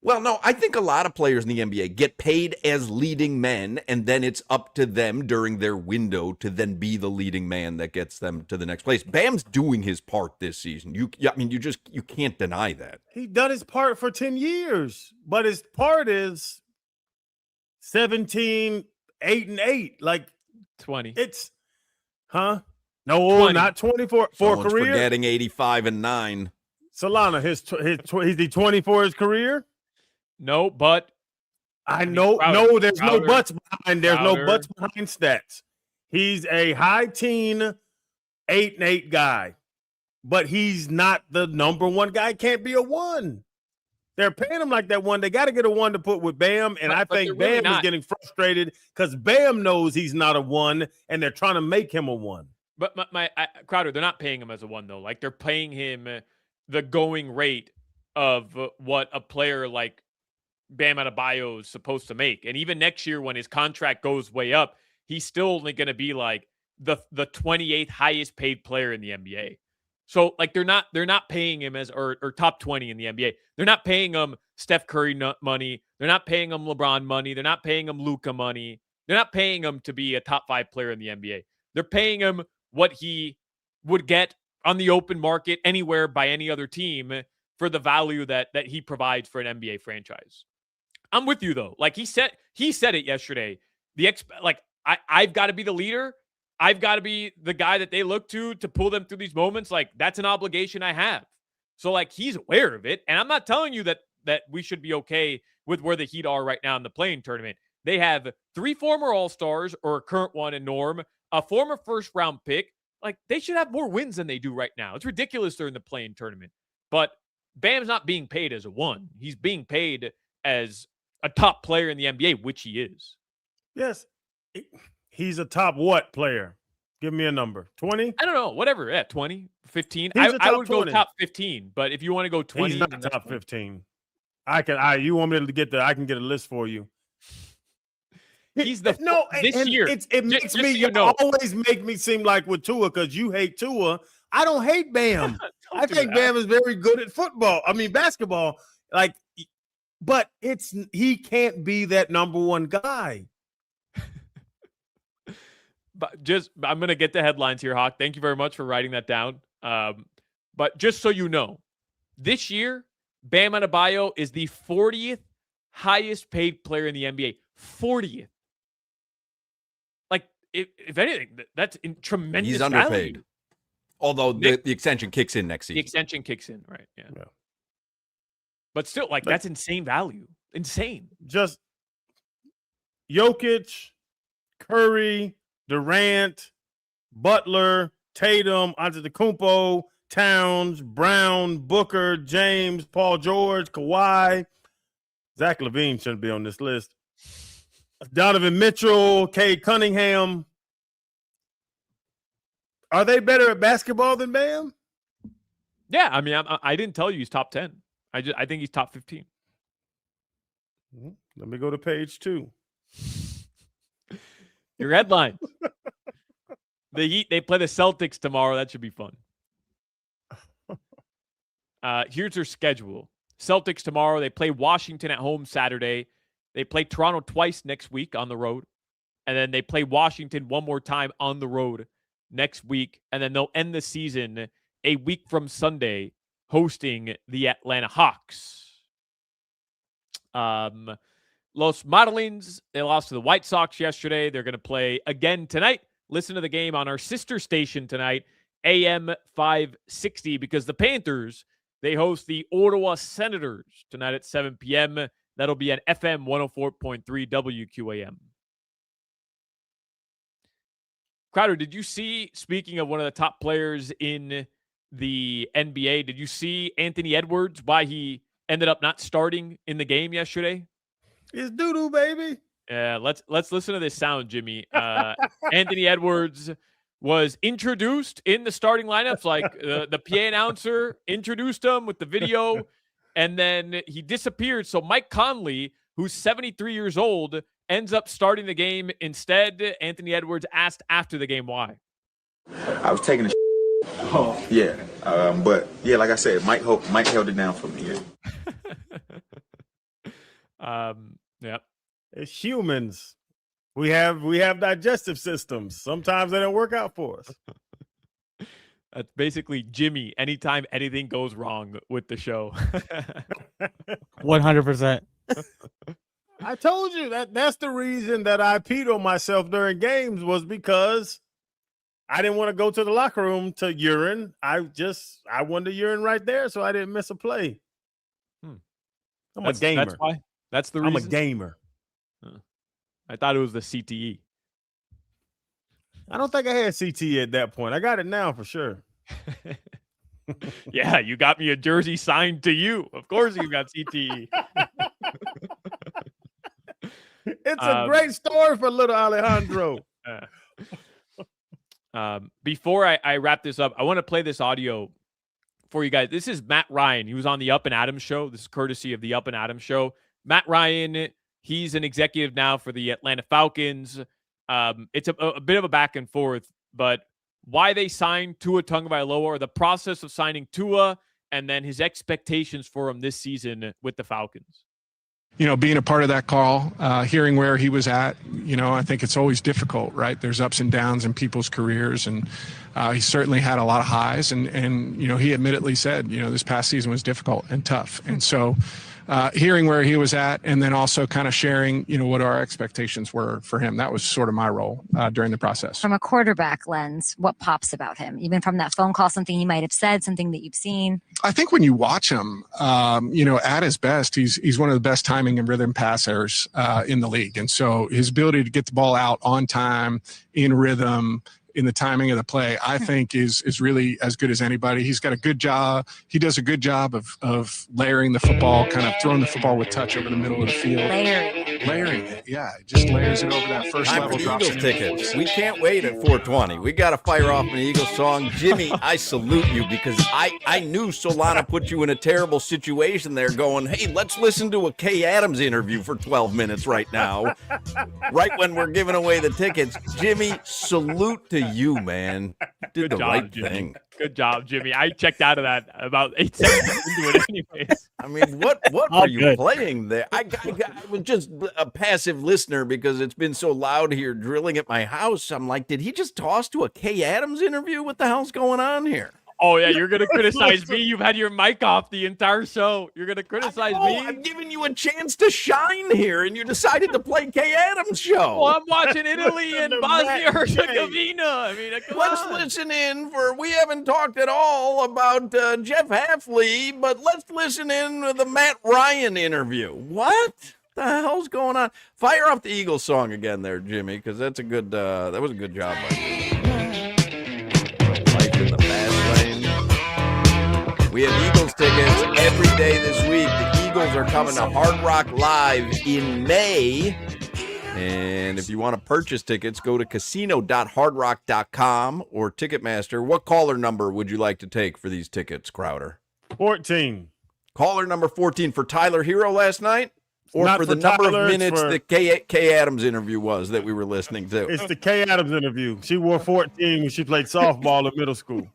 Well, no, I think a lot of players in the NBA get paid as leading men, and then it's up to them during their window to then be the leading man that gets them to the next place. Bam's doing his part this season. You can't deny that. He done his part for 10 years, but his part is 17, 8-8. Like 20. It's, huh? No, 20. not 24 for Someone's a career. Forgetting 85 and 9. Solana, is he 20 for his career? No, but I know. Crowder, There's no buts behind. There's no buts behind stats. He's a high teen 8-8 guy, but he's not the number one guy. Can't be a 1. They're paying him like that 1. They got to get a 1 to put with Bam, and I think Bam is getting frustrated because Bam knows he's not a 1, and they're trying to make him a 1. But Crowder, they're not paying him as a 1 though. Like they're paying him the going rate of what a player like Bam Adebayo is supposed to make. And even next year when his contract goes way up, he's still only going to be like the 28th highest paid player in the NBA. So like they're not paying him as or top 20 in the NBA. They're not paying him Steph Curry money. They're not paying him LeBron money. They're not paying him Luka money. They're not paying him to be a top 5 player in the NBA. They're paying him what he would get on the open market anywhere by any other team for the value that he provides for an NBA franchise. I'm with you though. Like he said it yesterday. I've got to be the leader. I've got to be the guy that they look to pull them through these moments. Like that's an obligation I have. So like he's aware of it. And I'm not telling you that we should be okay with where the Heat are right now in the play-in tournament. They have 3 former All-Stars or a current one in Norm, a former first-round pick. Like they should have more wins than they do right now. It's ridiculous they're in the play-in tournament. But Bam's not being paid as a 1. He's being paid as a top player in the NBA, which he is. Yes. He's a top what player? Give me a number. 20? I don't know. Whatever. Yeah, 20, 15. He's I would 20. go top 15. But if you want to go 20. He's not top 15. You want me to get I can get a list for you. He's the this year. It makes me you always make me seem like with Tua because you hate Tua. I don't hate Bam. I think Bam is very good at basketball. Like, but he can't be that number 1 guy. But I'm gonna get the headlines here, Hawk. Thank you very much for writing that down. But just so you know, this year Bam Adebayo is the 40th highest paid player in the NBA. 40th. Like, if anything, that's in tremendous. He's underpaid. Value. Although the extension kicks in next season. The extension kicks in, right? Yeah. But still, that's insane value. Insane. Just Jokic, Curry, Durant, Butler, Tatum, Antetokounmpo, Towns, Brown, Booker, James, Paul George, Kawhi. Zach LaVine shouldn't be on this list. Donovan Mitchell, Cade Cunningham. Are they better at basketball than Bam? Yeah, I mean, I didn't tell you he's top 10. I think he's top 15. Let me go to page 2. Your headlines. The Heat, they play the Celtics tomorrow. That should be fun. Here's their schedule. Celtics tomorrow. They play Washington at home Saturday. They play Toronto twice next week on the road. And then they play Washington one more time on the road next week. And then they'll end the season a week from Sunday hosting the Atlanta Hawks. Los Marlins, they lost to the White Sox yesterday. They're going to play again tonight. Listen to the game on our sister station tonight, AM 560, because the Panthers, they host the Ottawa Senators tonight at 7 p.m. That'll be at FM 104.3 WQAM. Crowder, did you see, speaking of one of the top players in the NBA, did you see Anthony Edwards, why he ended up not starting in the game yesterday? It's doo-doo, baby. Yeah, let's listen to this sound, Jimmy. Anthony Edwards was introduced in the starting lineups, like the PA announcer introduced him with the video, and then he disappeared. So Mike Conley, who's 73 years old, ends up starting the game instead. Anthony Edwards asked after the game why. I was taking a oh yeah, but yeah, like I said, Mike held it down for me. Yeah. Yep. It's humans. We have digestive systems. Sometimes they don't work out for us. That's basically Jimmy anytime anything goes wrong with the show. 100%. I told you that's the reason that I peed on myself during games, was because I didn't want to go to the locker room to urine. I wanted to urine right there, so I didn't miss a play. I'm a gamer. That's why. That's the reason. I'm a gamer. I thought it was the CTE. I don't think I had CTE at that point. I got it now for sure. Yeah, you got me a jersey signed to you. Of course you got CTE. It's a great story for little Alejandro. Before I wrap this up, I want to play this audio for you guys. This is Matt Ryan. He was on the Up and Adams show. This is courtesy of the Up and Adams show. Matt Ryan, he's an executive now for the Atlanta Falcons. It's a bit of a back and forth, but why they signed Tua Tagovailoa, or the process of signing Tua, and then his expectations for him this season with the Falcons. You know, being a part of that call, hearing where he was at, you know, I think it's always difficult, right? There's ups and downs in people's careers, and he certainly had a lot of highs. And you know, he admittedly said, you know, this past season was difficult and tough. And so hearing where he was at, and then also kind of sharing, you know, what our expectations were for him, that was sort of my role during the process. From a quarterback lens, what pops about him? Even from that phone call, something he might have said, something that you've seen? I think when you watch him, you know, at his best, he's one of the best timing and rhythm passers in the league. And so his ability to get the ball out on time, in rhythm, in the timing of the play, I think is really as good as anybody. He's got a good job. He does a good job of layering the football, kind of throwing the football with touch over the middle of the field. Layering it, yeah. Just layers it over that first level. Eagles tickets. We can't wait at 420. We got to fire off an Eagles song. Jimmy, I salute you, because I knew Solana put you in a terrible situation there, going, hey, let's listen to a Kay Adams interview for 12 minutes right now, right when we're giving away the tickets. Jimmy, salute to you, man. You did the right thing. Good job, Jimmy. I checked out of that about 8 seconds into it anyways. I mean, what were you playing there? I was just a passive listener because it's been so loud here drilling at my house. I'm like, did he just toss to a Kay Adams interview? What the hell's going on here? Oh, yeah, you're going to criticize me. You've had your mic off the entire show. You're going to criticize me. I'm giving you a chance to shine here, and you decided to play Kay Adams' show. Well, I'm watching Italy and Bosnia-Herzegovina. I mean, let's listen in for, we haven't talked at all about Jeff Hafley, but let's listen in to the Matt Ryan interview. What the hell's going on? Fire off the Eagles song again there, Jimmy, because that's a good, that was a good job by you. Life in the fast lane. We have Eagles tickets every day this week. The Eagles are coming to Hard Rock Live in May. And if you want to purchase tickets, go to casino.hardrock.com or Ticketmaster. What caller number would you like to take for these tickets, Crowder? 14. Caller number 14 for Tyler Hero last night? Or Not for the Tyler, number of minutes the Kay Adams interview was that we were listening to? It's the Kay Adams interview. She wore 14 when she played softball in middle school.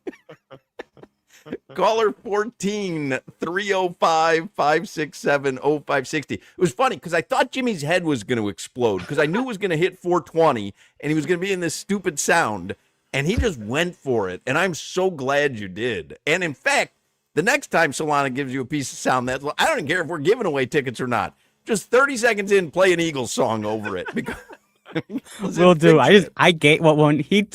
Caller 14, 305-567-0560. It was funny because I thought Jimmy's head was going to explode because I knew it was going to hit 420 and he was going to be in this stupid sound, and he just went for it, and I'm so glad you did. And in fact, The next time Solana gives you a piece of sound that I don't even care if we're giving away tickets or not. Just 30 seconds in, play an Eagles song over it. Because Will do. I gave when he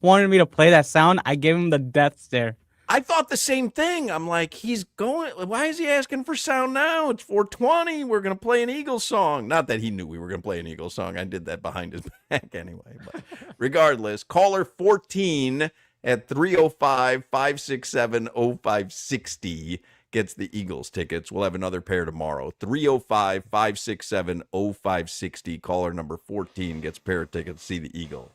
wanted me to play that sound, I gave him the death stare. I thought the same thing. I'm like, he's going. Why is he asking for sound now? It's 4:20. We're gonna play an Eagles song. Not that he knew we were gonna play an Eagles song. I did that behind his back anyway. But regardless, caller 14 at 305-567-0560 gets the Eagles tickets. We'll have another pair tomorrow. 305-567-0560. Caller number 14 gets a pair of tickets to see the Eagle.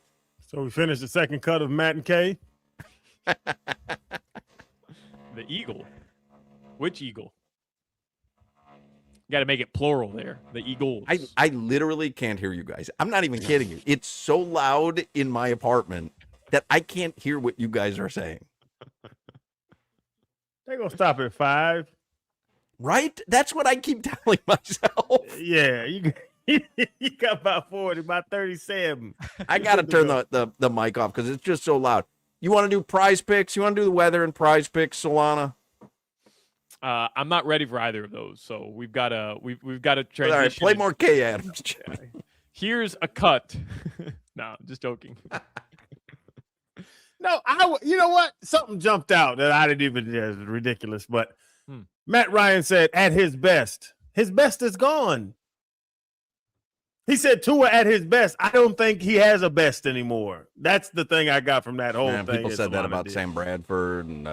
So we finished the second cut of Matt and Kay. The Eagle. Which Eagle? You got to make it plural there. The Eagles. I literally can't hear you guys. I'm not even kidding you. It's so loud in my apartment that I can't hear what you guys are saying. They're going to stop at 5. Right? That's what I keep telling myself. Yeah, you got about 40, about 37. I got to turn the mic off because it's just so loud. You want to do prize picks? You want to do the weather and prize picks, Solana? I'm not ready for either of those, so we've got to transition. All right, play more K Adams. Here's a cut. No, I'm just joking. No, you know what? Something jumped out that I didn't even. It's ridiculous, but Matt Ryan said at his best. His best is gone. He said Tua at his best. I don't think he has a best anymore. That's the thing I got from that whole thing. People said that about Sam Bradford and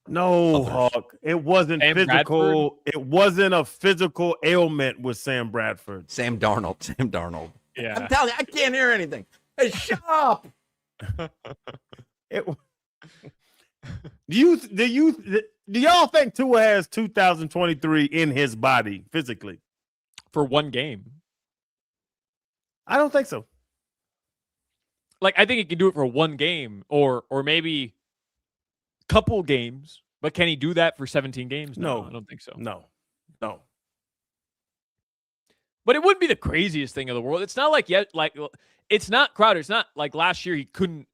no, Hawk. It wasn't Sam physical. Bradford? It wasn't a physical ailment with Sam Bradford. Sam Darnold. Yeah. I'm telling you, I can't hear anything. Hey, shut up. Do y'all think Tua has 2023 in his body physically For one game. I don't think so. Like, I think he can do it for one game or maybe a couple games, but can he do that for 17 games? No, I don't think so. No. But it wouldn't be the craziest thing in the world. It's not like it's not Crowder. It's not like last year he couldn't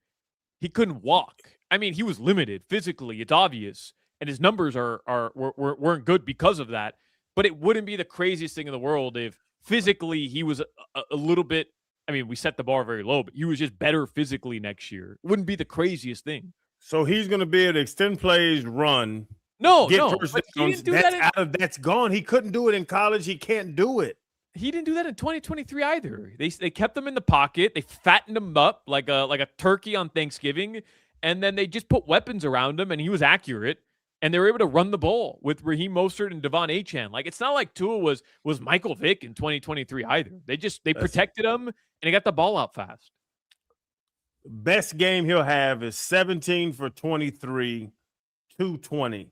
walk. I mean, he was limited physically. It's obvious, and his numbers weren't good because of that. But it wouldn't be the craziest thing in the world if physically he was a little bit. I mean, we set the bar very low, but he was just better physically next year. It wouldn't be the craziest thing. So he's going to be able to extend plays, run. No. First downs. That's gone. He couldn't do it in college. He can't do it. He didn't do that in 2023 either. They kept him in the pocket. They fattened him up like a turkey on Thanksgiving, and then they just put weapons around him, and he was accurate. And they were able to run the ball with Raheem Mostert and Devon Achane. Like, it's not like Tua was Michael Vick in 2023 either. They protected him, and he got the ball out fast. Best game he'll have is 17 for 23, 220,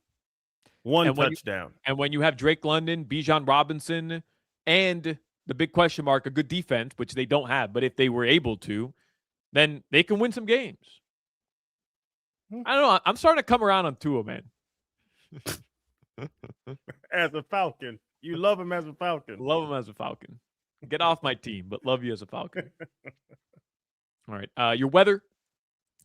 one touchdown. And when you have Drake London, Bijan Robinson, and the big question mark, a good defense, which they don't have, but if they were able to, then they can win some games. I don't know. I'm starting to come around on Tua, man. As a Falcon. You love him as a Falcon. Love him as a Falcon. Get off my team, but love you as a Falcon. All right. Your weather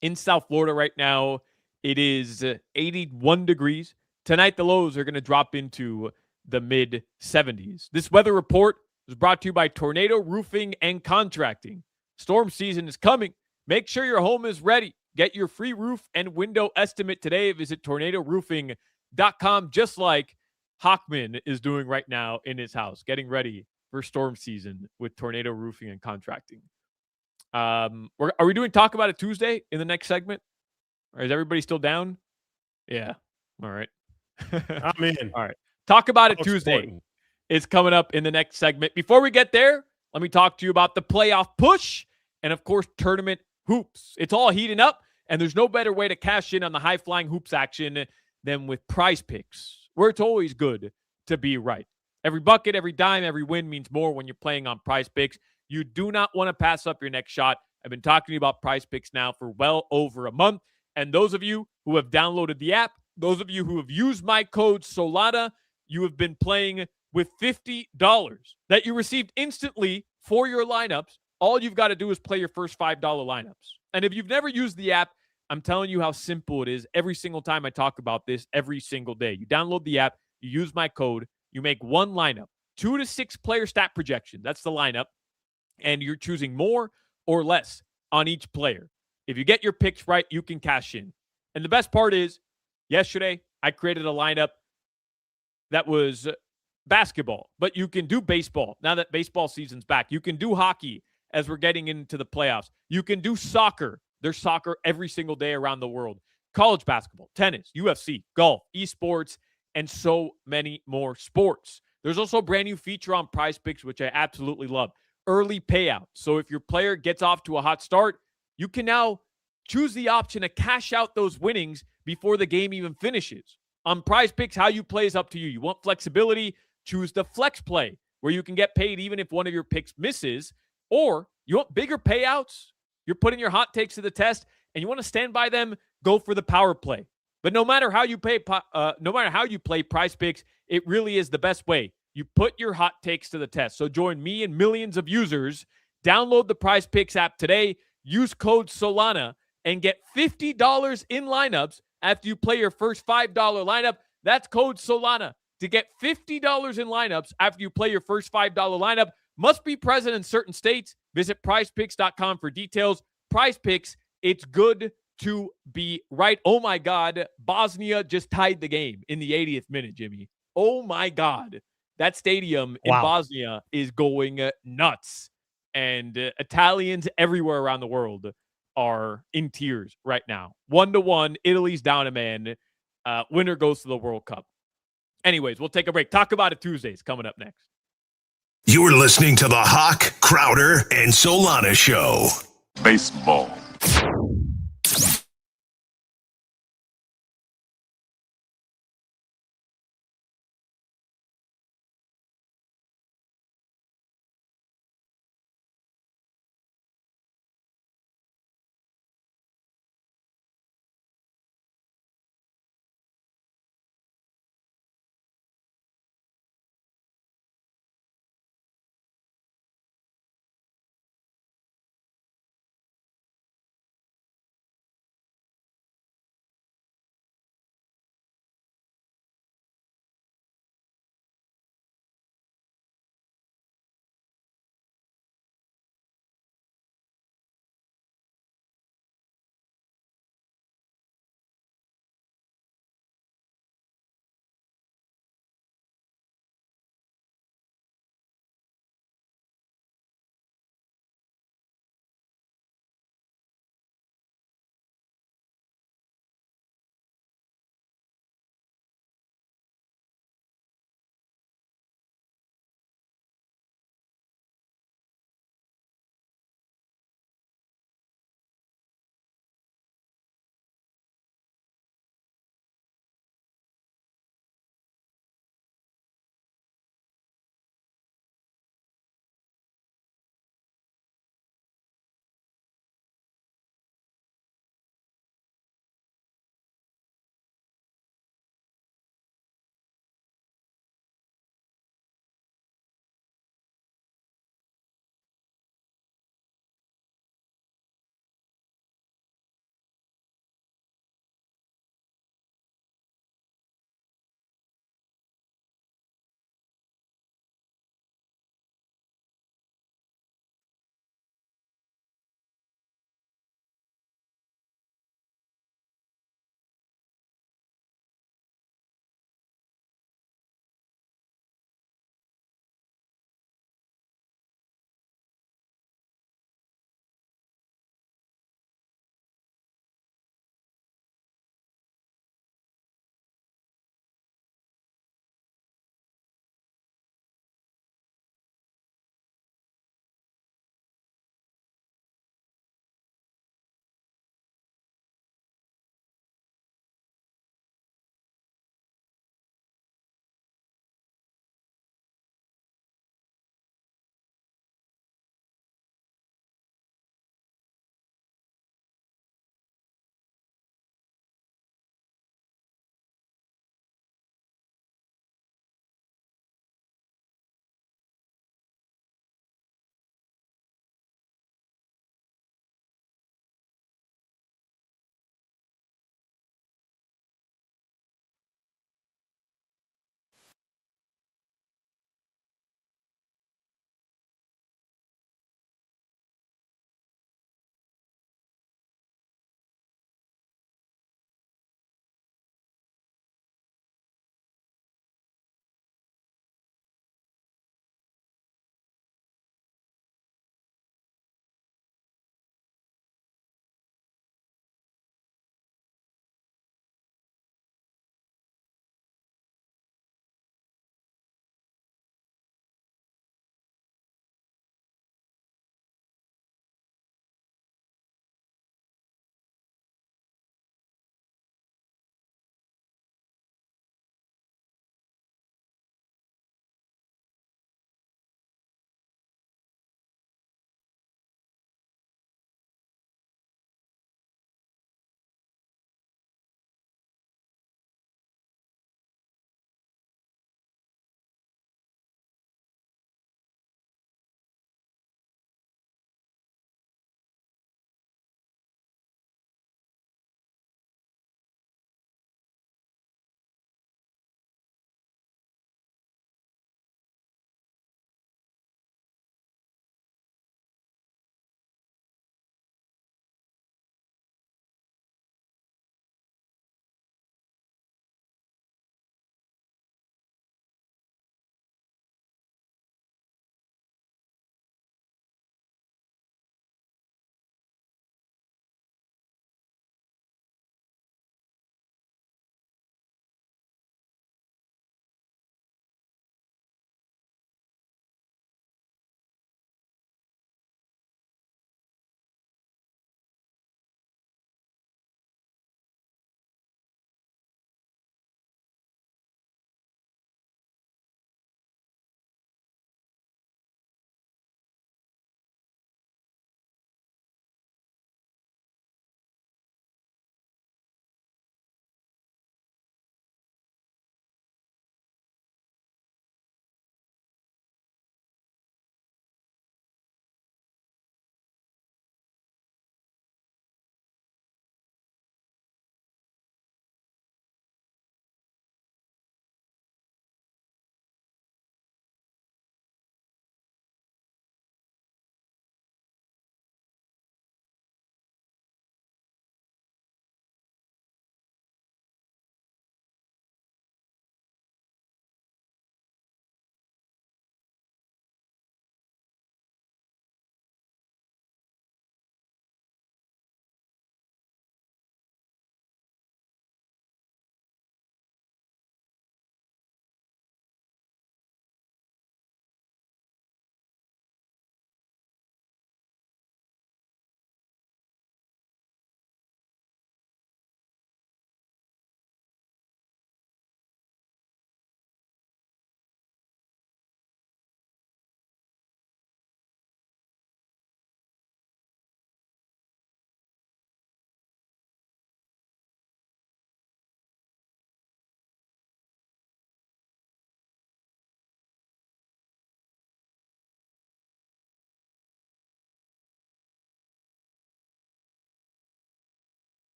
in South Florida right now, it is 81 degrees. Tonight, the lows are going to drop into the mid-70s. This weather report is brought to you by Tornado Roofing and Contracting. Storm season is coming. Make sure your home is ready. Get your free roof and window estimate today. Visit tornadoroofing.com, just like Hochman is doing right now in his house, getting ready for storm season with Tornado Roofing and Contracting. Are we doing Talk About It Tuesday in the next segment? Or is everybody still down? Yeah. All right. I'm in. All right. Talk About It Tuesday is coming up in the next segment. Before we get there, let me talk to you about the playoff push and, of course, tournament hoops. It's all heating up, and there's no better way to cash in on the high-flying hoops action than with Prize Picks, where it's always good to be right. Every bucket, every dime, every win means more when you're playing on Prize Picks. You do not want to pass up your next shot. I've been talking to you about Prize Picks now for well over a month, and those of you who have downloaded the app, those of you who have used my code Solana, you have been playing with $50 that you received instantly for your lineups. All you've got to do is play your first $5 lineups. And if you've never used the app, I'm telling you how simple it is every single time I talk about this every single day. You download the app, you use my code, you make one lineup, 2 to 6 player stat projection. That's the lineup. And you're choosing more or less on each player. If you get your picks right, you can cash in. And the best part is, yesterday, I created a lineup that was basketball, but you can do baseball now that baseball season's back. You can do hockey as we're getting into the playoffs. You can do soccer. There's soccer every single day around the world. College basketball, tennis, UFC, golf, esports, and so many more sports. There's also a brand new feature on Prize Picks, which I absolutely love. Early payout. So if your player gets off to a hot start, you can now choose the option to cash out those winnings before the game even finishes. On Prize Picks, how you play is up to you. You want flexibility? Choose the flex play, where you can get paid even if one of your picks misses. Or you want bigger payouts? You're putting your hot takes to the test, and you want to stand by them, go for the power play. But no matter how you play Prize Picks, it really is the best way. You put your hot takes to the test. So join me and millions of users. Download the Prize Picks app today. Use code Solana and get $50 in lineups after you play your first $5 lineup. That's code Solana to get $50 in lineups after you play your first $5 lineup. Must be present in certain states. Visit prizepicks.com for details. Prize Picks, it's good to be right. Oh my God, Bosnia just tied the game in the 80th minute, Jimmy. Oh my God. That stadium in Bosnia is going nuts. And Italians everywhere around the world are in tears right now. 1-1, Italy's down a man. Winner goes to the World Cup. Anyways, we'll take a break. Talk about it Tuesdays coming up next. You're listening to the Hoch, Crowder, and Solana Show. Baseball.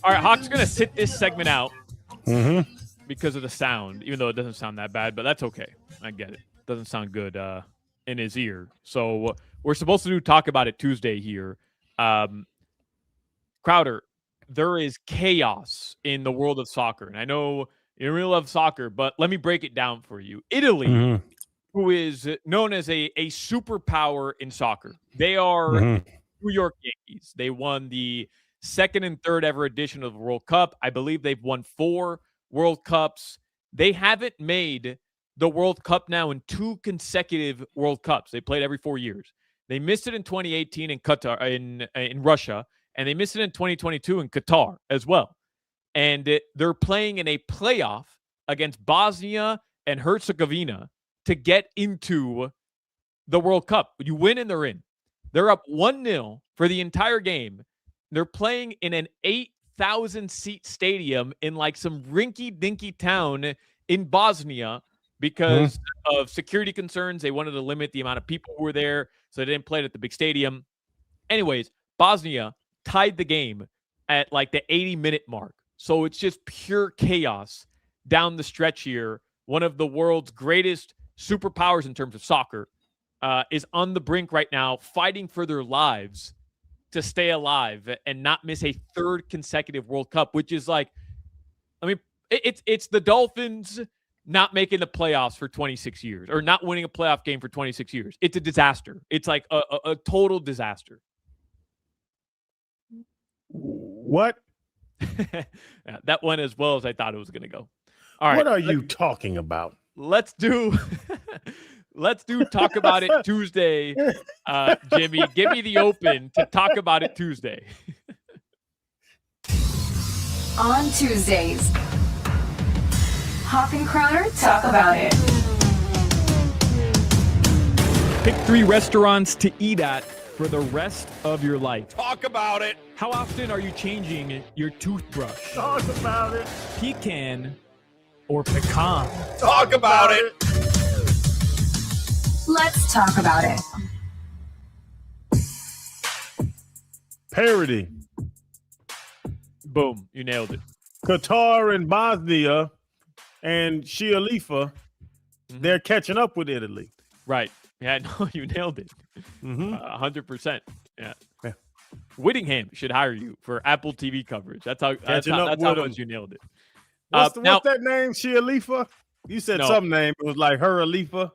All right, Hoch's going to sit this segment out Mm-hmm. because of the sound, even though it doesn't sound that bad, but that's okay. I get it. Doesn't sound good in his ear. So we're supposed to talk about it Tuesday here. Crowder, there is chaos in the world of soccer. And I know you don't really love soccer, but let me break it down for you. Italy, who is known as a superpower in soccer. They are New York Yankees. They won the second and third ever edition of the World Cup. I believe they've won 4 World Cups. They haven't made the World Cup now in 2 consecutive World Cups. They played every 4 years. They missed it in 2018 in Qatar, in Russia, and they missed it in 2022 in Qatar as well. And they're playing in a playoff against Bosnia and Herzegovina to get into the World Cup. You win and they're in. They're up 1-0 for the entire game. They're playing in an 8,000-seat stadium in like some rinky-dinky town in Bosnia because of security concerns. They wanted to limit the amount of people who were there, so they didn't play it at the big stadium. Anyways, Bosnia tied the game at like the 80-minute mark. So it's just pure chaos down the stretch here. One of the world's greatest superpowers in terms of soccer is on the brink right now, fighting for their lives to stay alive and not miss a 3rd consecutive World Cup, which is like, I mean, it's the Dolphins not making the playoffs for 26 years or not winning a playoff game for 26 years. It's a disaster. It's like a total disaster. What? Yeah, that went as well as I thought it was going to go. All right. What are you talking about? Let's do talk about it Tuesday. Jimmy, give me the open to talk about it Tuesday. On Tuesdays, Hoch and Crowder talk about it. Pick 3 restaurants to eat at for the rest of your life. Talk about it. How often are you changing your toothbrush? Talk about it. Pecan or pecan? Talk about it. Let's talk about it. Parody. Boom, you nailed it. Qatar and Bosnia and Shia Khalifa, they're catching up with Italy. Right. Yeah, no, you nailed it. 100%. Yeah. Whittingham should hire you for Apple TV coverage. That's how much you nailed it. What's that name, Shia Khalifa? You said some name. It was like her Khalifa.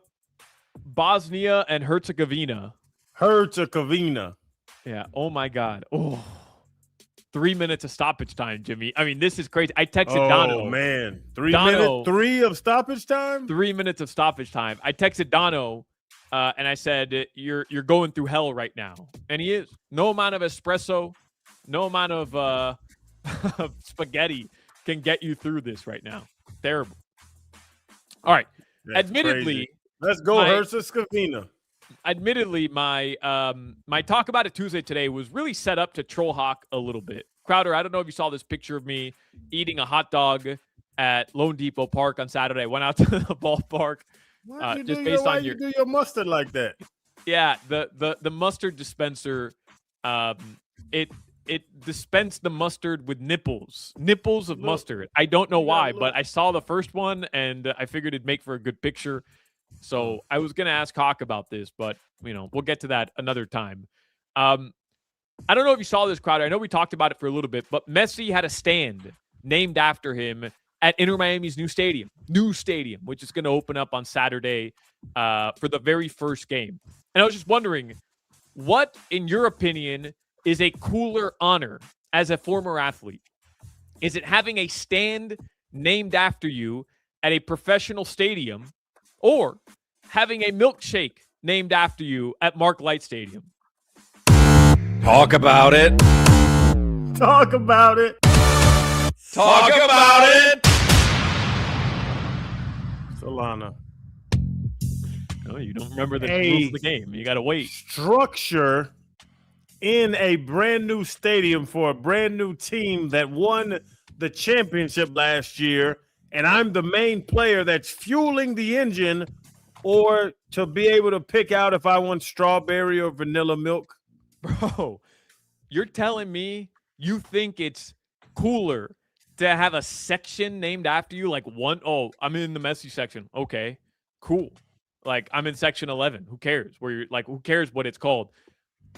Bosnia and Herzegovina. Yeah. Oh, my God. Oh. 3 minutes of stoppage time, Jimmy. I mean, this is crazy. I texted Dono. Oh, man. 3 minutes? 3 of stoppage time? 3 minutes of stoppage time. I texted Dono, and I said, you're going through hell right now. And he is. No amount of espresso, no amount of spaghetti can get you through this right now. Terrible. All right. That's admittedly, crazy. Let's go, Herzegovina. Admittedly, my talk about it Tuesday today was really set up to troll Hoch a little bit. Crowder, I don't know if you saw this picture of me eating a hot dog at Lone Depot Park on Saturday. I went out to the ballpark. Why you do your mustard like that? Yeah, the mustard dispenser, it dispensed the mustard with nipples of mustard. I don't know why, but I saw the first one and I figured it'd make for a good picture. So I was going to ask Hoch about this, but we'll get to that another time. I don't know if you saw this, Crowder. I know we talked about it for a little bit, but Messi had a stand named after him at Inter Miami's new stadium, which is going to open up on Saturday for the very first game. And I was just wondering, what, in your opinion, is a cooler honor as a former athlete? Is it having a stand named after you at a professional stadium, or having a milkshake named after you at Mark Light Stadium? Talk about it. Talk about it. Talk about it. Solana. No, you don't remember the rules of the game. You got to wait. Structure in a brand new stadium for a brand new team that won the championship last year, and I'm the main player that's fueling the engine, or to be able to pick out if I want strawberry or vanilla milk. Bro, you're telling me you think it's cooler to have a section named after you? Like I'm in the Messi section. Okay, cool. Like I'm in section 11. Who cares? Who cares what it's called?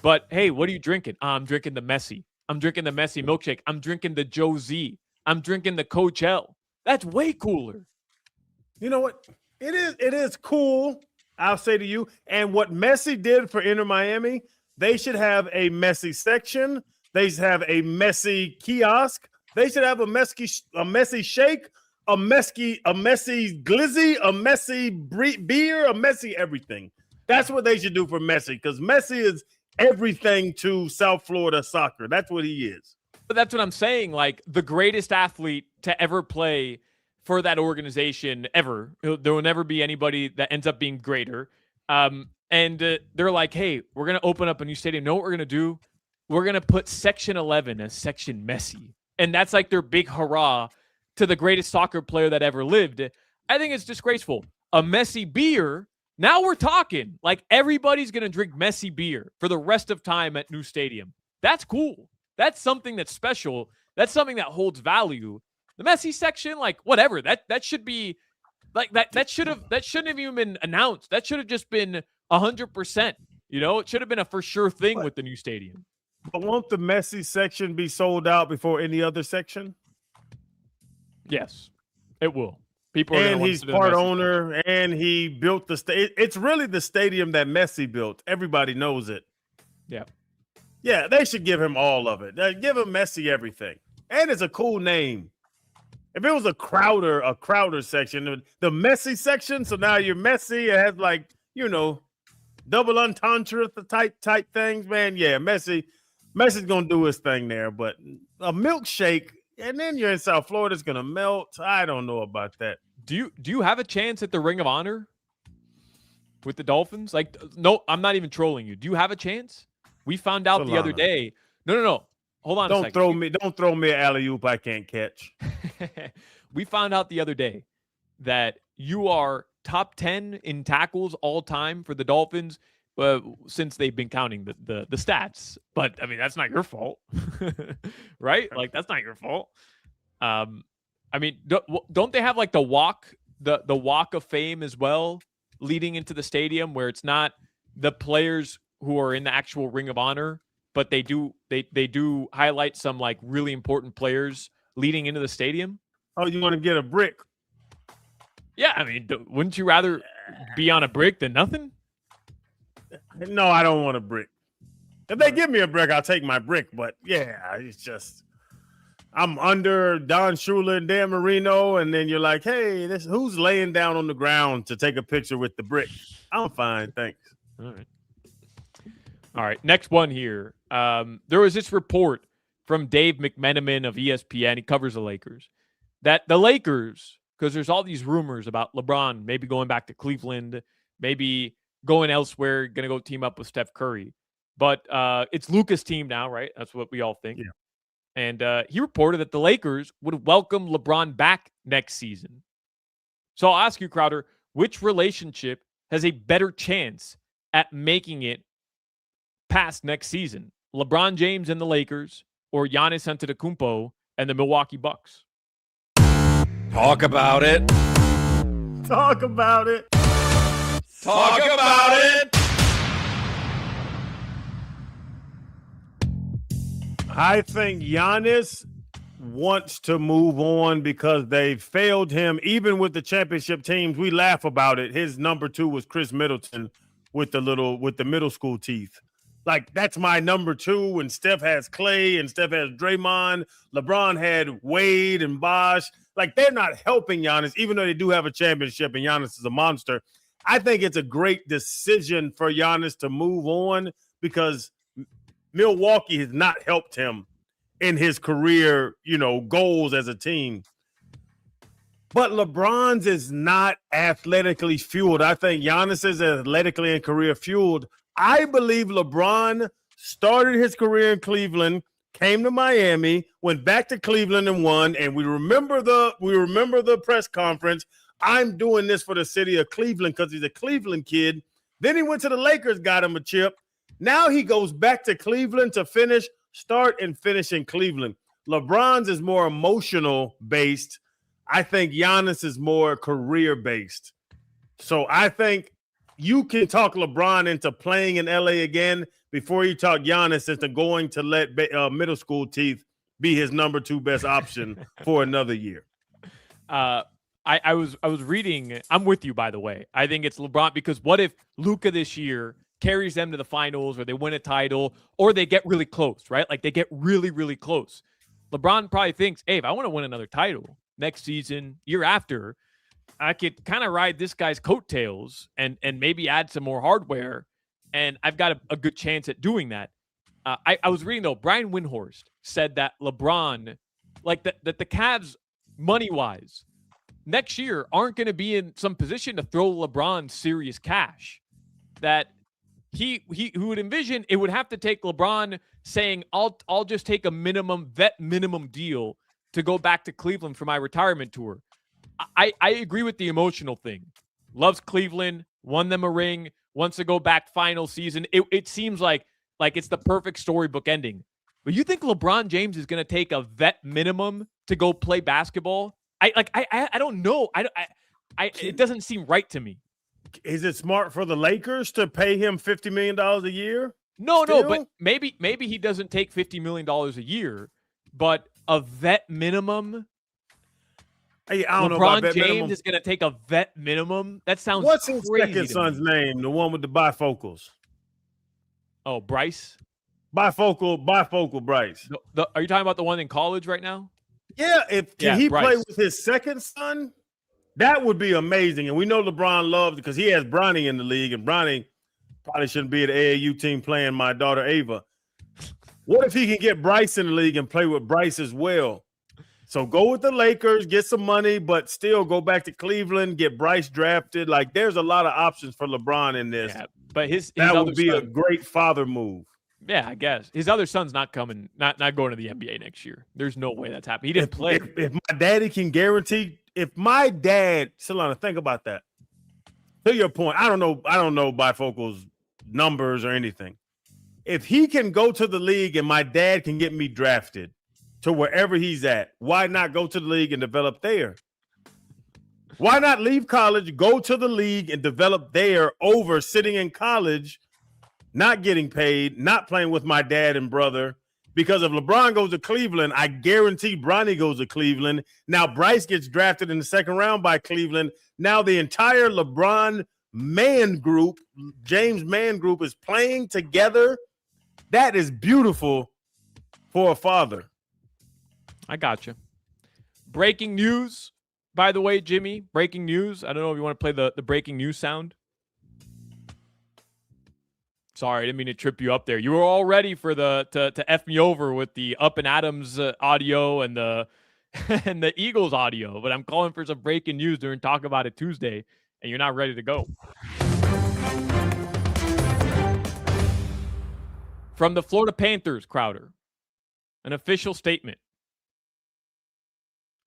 But hey, what are you drinking? I'm drinking the Messi. I'm drinking the Messi milkshake. I'm drinking the Joe Z. I'm drinking the Coach L. That's way cooler. You know what? It is cool, I'll say to you. And what Messi did for Inter Miami, they should have a Messi section. They should have a Messi kiosk. They should have a Messi shake, a Messi glizzy, a Messi beer, a Messi everything. That's what they should do for Messi, because Messi is everything to South Florida soccer. That's what he is. But that's what I'm saying. Like, the greatest athlete to ever play for that organization ever. There will never be anybody that ends up being greater. They're like, hey, we're going to open up a new stadium. Know what we're going to do? We're going to put Section 11 as Section Messi. And that's like their big hurrah to the greatest soccer player that ever lived. I think it's disgraceful. A Messi beer, now we're talking. Like, everybody's going to drink Messi beer for the rest of time at new stadium. That's cool. That's something that's special. That's something that holds value. The Messi section, like, whatever. That should be like that shouldn't have even been announced. That should have just been 100%. You know, it should have been a for sure thing with the new stadium. But won't the Messi section be sold out before any other section? Yes, it will. People are and he's part owner, and he built the stadium. It's really the stadium that Messi built. Everybody knows it. Yeah. Yeah, they should give him all of it. Give him Messi everything. And it's a cool name. If it was a Crowder section, the Messi section, so now you're Messi, it has like, double entendre type things, man. Yeah, Messi's gonna do his thing there, but a milkshake, and then you're in South Florida, it's gonna melt. I don't know about that. Do you have a chance at the Ring of Honor with the Dolphins? Like, no, I'm not even trolling you. Do you have a chance? We found out the other day. No. Hold on a second. Don't throw me an alley-oop I can't catch. We found out the other day that you are top 10 in tackles all time for the Dolphins since they've been counting the stats. But, I mean, that's not your fault, right? Like, that's not your fault. I mean, don't they have, like, the walk of fame as well leading into the stadium, where it's not the players who are in the actual Ring of Honor, but they do highlight some, like, really important players leading into the stadium? Oh, you want to get a brick? Yeah, I mean, wouldn't you rather be on a brick than nothing? No, I don't want a brick. If they give me a brick, I'll take my brick. But yeah, it's just I'm under Don Shula and Dan Marino, and then you're like, hey, who's laying down on the ground to take a picture with the brick? I'm fine, thanks. All right, next one here. There was this report from Dave McMenamin of ESPN. He covers the Lakers. That the Lakers, because there's all these rumors about LeBron maybe going back to Cleveland, maybe going elsewhere, going to go team up with Steph Curry. But it's Luka's team now, right? That's what we all think. Yeah. And he reported that the Lakers would welcome LeBron back next season. So I'll ask you, Crowder, which relationship has a better chance at making it past next season? LeBron James and the Lakers, or Giannis Antetokounmpo and the Milwaukee Bucks? Talk about it. Talk about it. Talk about it. I think Giannis wants to move on because they failed him. Even with the championship teams, we laugh about it. His number 2 was Chris Middleton with the middle school teeth. Like, that's my number 2, and Steph has Clay, and Steph has Draymond. LeBron had Wade and Bosh. Like, they're not helping Giannis, even though they do have a championship, and Giannis is a monster. I think it's a great decision for Giannis to move on because Milwaukee has not helped him in his career, goals as a team. But LeBron's is not athletically fueled. I think Giannis is athletically and career fueled. I believe LeBron started his career in Cleveland, came to Miami, went back to Cleveland and won. And we remember the press conference. I'm doing this for the city of Cleveland because he's a Cleveland kid. Then he went to the Lakers, got him a chip. Now he goes back to Cleveland to start and finish in Cleveland. LeBron's is more emotional based. I think Giannis is more career based. So I think you can talk LeBron into playing in LA again before you talk Giannis into going to let middle school teeth be his number 2 best option for another year. I was reading. I'm with you, by the way. I think it's LeBron because what if Luka this year carries them to the finals, or they win a title, or they get really close, right? Like they get really, really close. LeBron probably thinks, hey, if I want to win another title next season, year after, I could kind of ride this guy's coattails and maybe add some more hardware, and I've got a good chance at doing that. I was reading, though, Brian Windhorst said that LeBron, like that the Cavs, money-wise, next year aren't going to be in some position to throw LeBron serious cash. That he would envision it would have to take LeBron saying, I'll just take a vet minimum deal to go back to Cleveland for my retirement tour. I agree with the emotional thing. Loves Cleveland, won them a ring, wants to go back final season. It seems like it's the perfect storybook ending. But you think LeBron James is going to take a vet minimum to go play basketball? I don't know. It doesn't seem right to me. Is it smart for the Lakers to pay him $50 million a year? No, but maybe he doesn't take $50 million a year, but a vet minimum. Hey, I don't know LeBron about vet James minimum. is going to take a vet minimum. That sounds What's his crazy. second son's name? The one with the bifocals. Oh, Bryce. Bifocal Bryce. Are you talking about the one in college right now? Yeah. Can he Bryce play with his second son? That would be amazing. And we know LeBron loves it because he has Bronny in the league, and Bronny probably shouldn't be at the AAU team playing my daughter Ava. What if he can get Bryce in the league and play with Bryce as well? So go with the Lakers, get some money, but still go back to Cleveland, get Bryce drafted. Like, there's a lot of options for LeBron in this. Yeah, but his that other would be son, a great father move. Yeah, I guess his other son's not coming, not going to the NBA next year. There's no way that's happening. He didn't play. If my daddy can guarantee, if my dad, Solana, think about that. To your point, I don't know bifocal's numbers or anything. If he can go to the league and my dad can get me drafted to wherever he's at, why not go to the league and develop there? Why not leave college, go to the league and develop there over sitting in college, not getting paid, not playing with my dad and brother? Because if LeBron goes to Cleveland, I guarantee Bronny goes to Cleveland. Now Bryce gets drafted in the second round by Cleveland. Now the entire LeBron man group, James man group, is playing together. That is beautiful for a father. I got you. Breaking news, by the way, Jimmy. Breaking news. I don't know if you want to play the breaking news sound. Sorry, I didn't mean to trip you up there. You were all ready for to F me over with the Up and Adams audio and the and the Eagles audio, but I'm calling for some breaking news during Talk About It Tuesday, and you're not ready to go. From the Florida Panthers, Crowder, an official statement.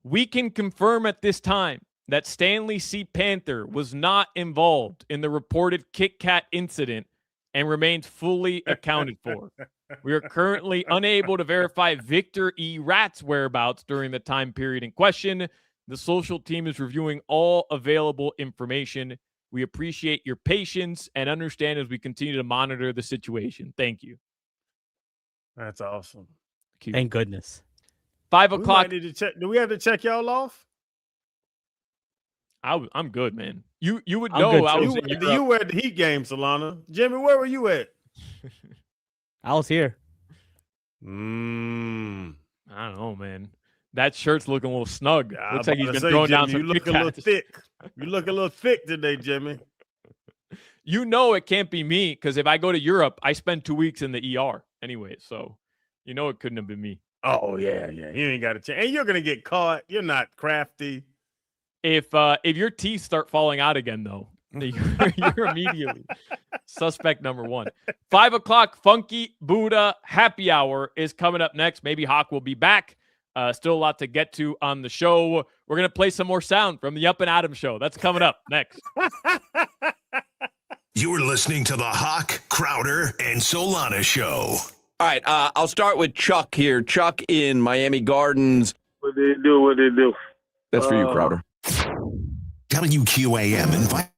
We can confirm at this time that Stanley C. Panther was not involved in the reported Kit Kat incident and remains fully accounted for. We are currently unable to verify Victor E. Rat's whereabouts during the time period in question. The social team is reviewing all available information. We appreciate your patience and understand as we continue to monitor the situation. Thank you. That's awesome. Cute. Thank goodness. 5 We o'clock. might need to check. Do we have to check y'all off? I'm good, man. You would I'm know good, I too. was in Europe. You were at the Heat game, Solana. Jimmy, where were you at? I was here. I don't know, man. That shirt's looking a little snug. I Looks was like he's about been to say, throwing down Jimmy, some you look Kit a little Kats. thick. You look a little thick today, Jimmy. You know it can't be me because if I go to Europe, I spend 2 weeks in the ER anyway. So you know it couldn't have been me. Oh yeah. You ain't got a chance, and you're gonna get caught. You're not crafty. If your teeth start falling out again, though, you're immediately suspect number one. 5 o'clock, Funky Buddha Happy Hour is coming up next. Maybe Hoch will be back. Still a lot to get to on the show. We're going to play some more sound from the Up and Adams show. That's coming up next. You're listening to the Hoch, Crowder, and Solana show. All right, I'll start with Chuck here. Chuck in Miami Gardens. What they do? What they do? That's for you, Crowder. WQAM invite.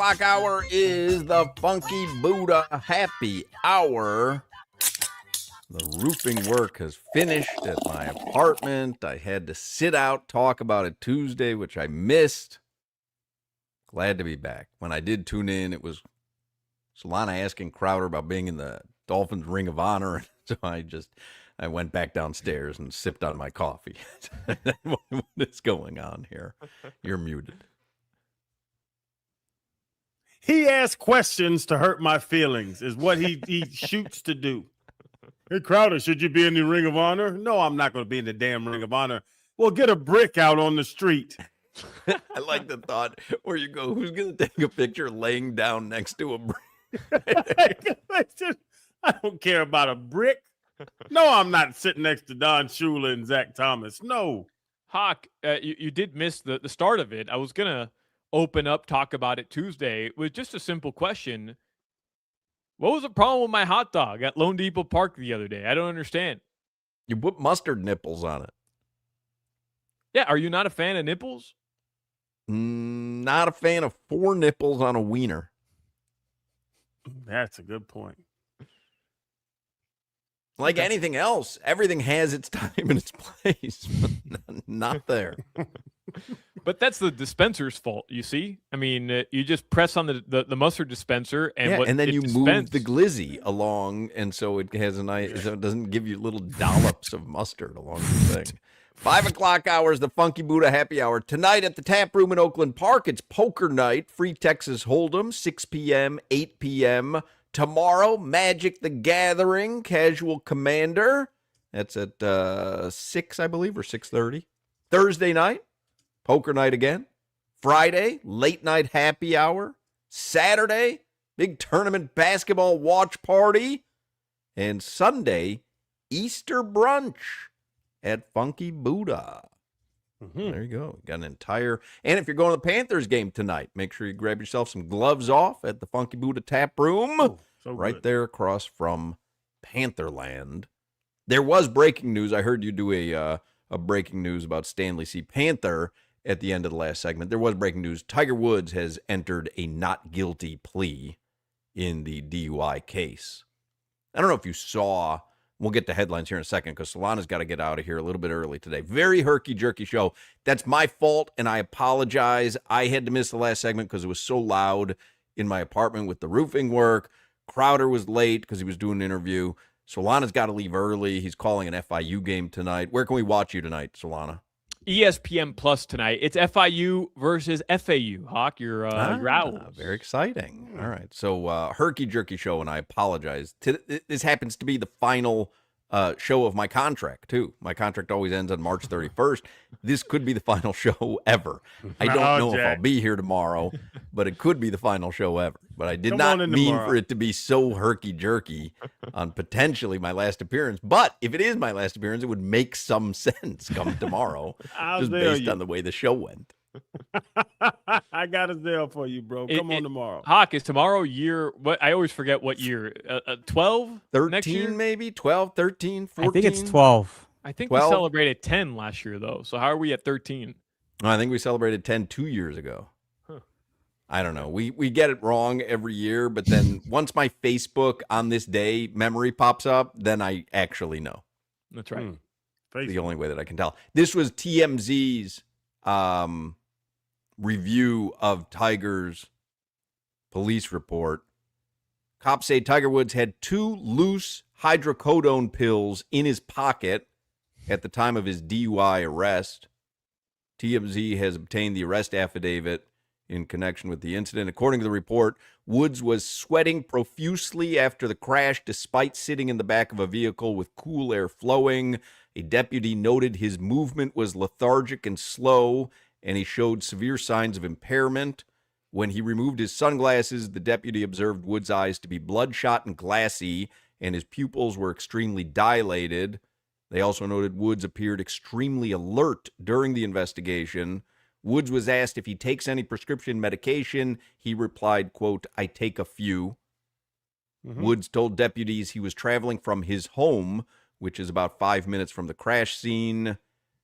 O'clock hour is the Funky Buddha Happy Hour. The roofing work has finished at my apartment. I had to sit out, talk about it Tuesday, which I missed. Glad to be back. When I did tune in, it was Solana asking Crowder about being in the Dolphins Ring of Honor. So I went back downstairs and sipped on my coffee. What is going on here? You're muted. He asks questions to hurt my feelings, is what he shoots to do. Hey, Crowder, should you be in the Ring of Honor? No, I'm not going to be in the damn Ring of Honor. Well, get a brick out on the street. I like the thought where you go, who's going to take a picture laying down next to a brick? I don't care about a brick. No, I'm not sitting next to Don Shula and Zach Thomas. No. Hoch, you did miss the start of it. I was going to open up, talk about it Tuesday with just a simple question. What was the problem with my hot dog at Lone Depot Park the other day? I don't understand. You put mustard nipples on it. Yeah, are you not a fan of nipples? Not a fan of 4 nipples on a wiener. That's a good point. Like anything else, everything has its time and its place. Not there. But that's the dispenser's fault, you see? I mean, you just press on the mustard dispenser, and then you move the glizzy along, and so it has so it doesn't give you little dollops of mustard along the thing. 5 o'clock hour is the Funky Buddha Happy Hour. Tonight at the Tap Room in Oakland Park, it's poker night, free Texas Hold'em, 6 p.m., 8 p.m. Tomorrow, Magic the Gathering, Casual Commander. That's at 6, I believe, or 6:30. Thursday night, poker night again. Friday, late night happy hour. Saturday, big tournament basketball watch party. And Sunday, Easter brunch at Funky Buddha. There you go. Got an entire... And if you're going to the Panthers game tonight, make sure you grab yourself some gloves off at the Funky Buddha Tap Room. Right there across from Pantherland. There was breaking news. I heard you do a breaking news about Stanley C. Panther at the end of the last segment. There was breaking news. Tiger Woods has entered a not guilty plea in the DUI case. I don't know if you saw... We'll get to headlines here in a second because Solana's got to get out of here a little bit early today. Very herky-jerky show. That's my fault, and I apologize. I had to miss the last segment because it was so loud in my apartment with the roofing work. Crowder was late because he was doing an interview. Solana's got to leave early. He's calling an FIU game tonight. Where can we watch you tonight, Solana? ESPN Plus tonight. It's FIU versus FAU. Hoch, your Owls. Very exciting. All right. So, herky-jerky show, and I apologize. This happens to be the final show of my contract, too. My contract always ends on March 31st. This could be the final show ever. I don't know if I'll be here tomorrow, but it could be the final show ever. But I did not mean for it to be so herky-jerky on potentially my last appearance. But if it is my last appearance, it would make some sense come tomorrow, just based on the way the show went. I got a deal for you, bro. Come on tomorrow. Hoch, is tomorrow year? What I always forget what year. 12? 13 maybe? 12, 13, 14? I think it's 12. I think 12? we celebrated 10 last year, though. So how are we at 13? I think we celebrated 10 2 years ago. I don't know. We get it wrong every year, but then once my Facebook on this day memory pops up, then I actually know. That's right. The only way that I can tell. This was TMZ's review of Tiger's police report. Cops say Tiger Woods had 2 loose hydrocodone pills in his pocket at the time of his DUI arrest. TMZ has obtained the arrest affidavit in connection with the incident. According to the report, Woods was sweating profusely after the crash despite sitting in the back of a vehicle with cool air flowing. A deputy noted his movement was lethargic and slow, and he showed severe signs of impairment. When he removed his sunglasses, the deputy observed Woods' eyes to be bloodshot and glassy, and his pupils were extremely dilated. They also noted Woods appeared extremely alert during the investigation. Woods was asked if he takes any prescription medication. He replied, quote, "I take a few." Woods told deputies he was traveling from his home, which is about 5 minutes from the crash scene.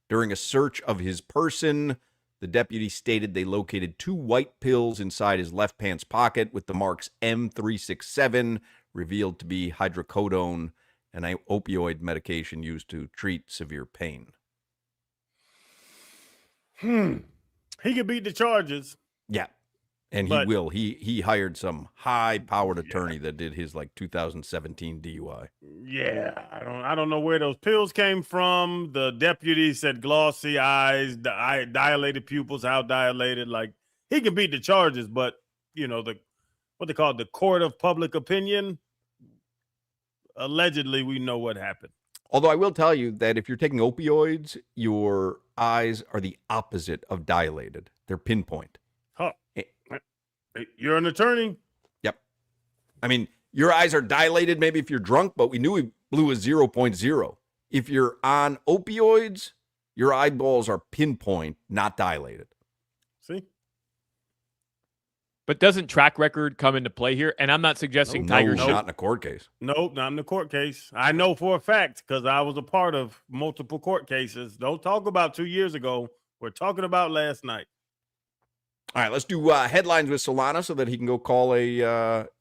During a search of his person, the deputy stated they located 2 white pills inside his left pants pocket with the marks M367, revealed to be hydrocodone, an opioid medication used to treat severe pain. He could beat the charges. Yeah. And he will. He hired some high-powered attorney that did his 2017 DUI. Yeah, I don't know where those pills came from. The deputy said glossy eyes, dilated pupils, how dilated. He can beat the charges, but what they call the court of public opinion. Allegedly, we know what happened. Although I will tell you that if you're taking opioids, your eyes are the opposite of dilated. They're pinpoint. Huh. You're an attorney? Yep. I mean, your eyes are dilated maybe if you're drunk, but we knew he blew a 0.0. If you're on opioids, your eyeballs are pinpoint, not dilated. See? But doesn't track record come into play here? And I'm not suggesting Tiger's not in a court case. Nope, not in the court case. I know for a fact because I was a part of multiple court cases. Don't talk about 2 years ago. We're talking about last night. All right, let's do headlines with Solana so that he can go call is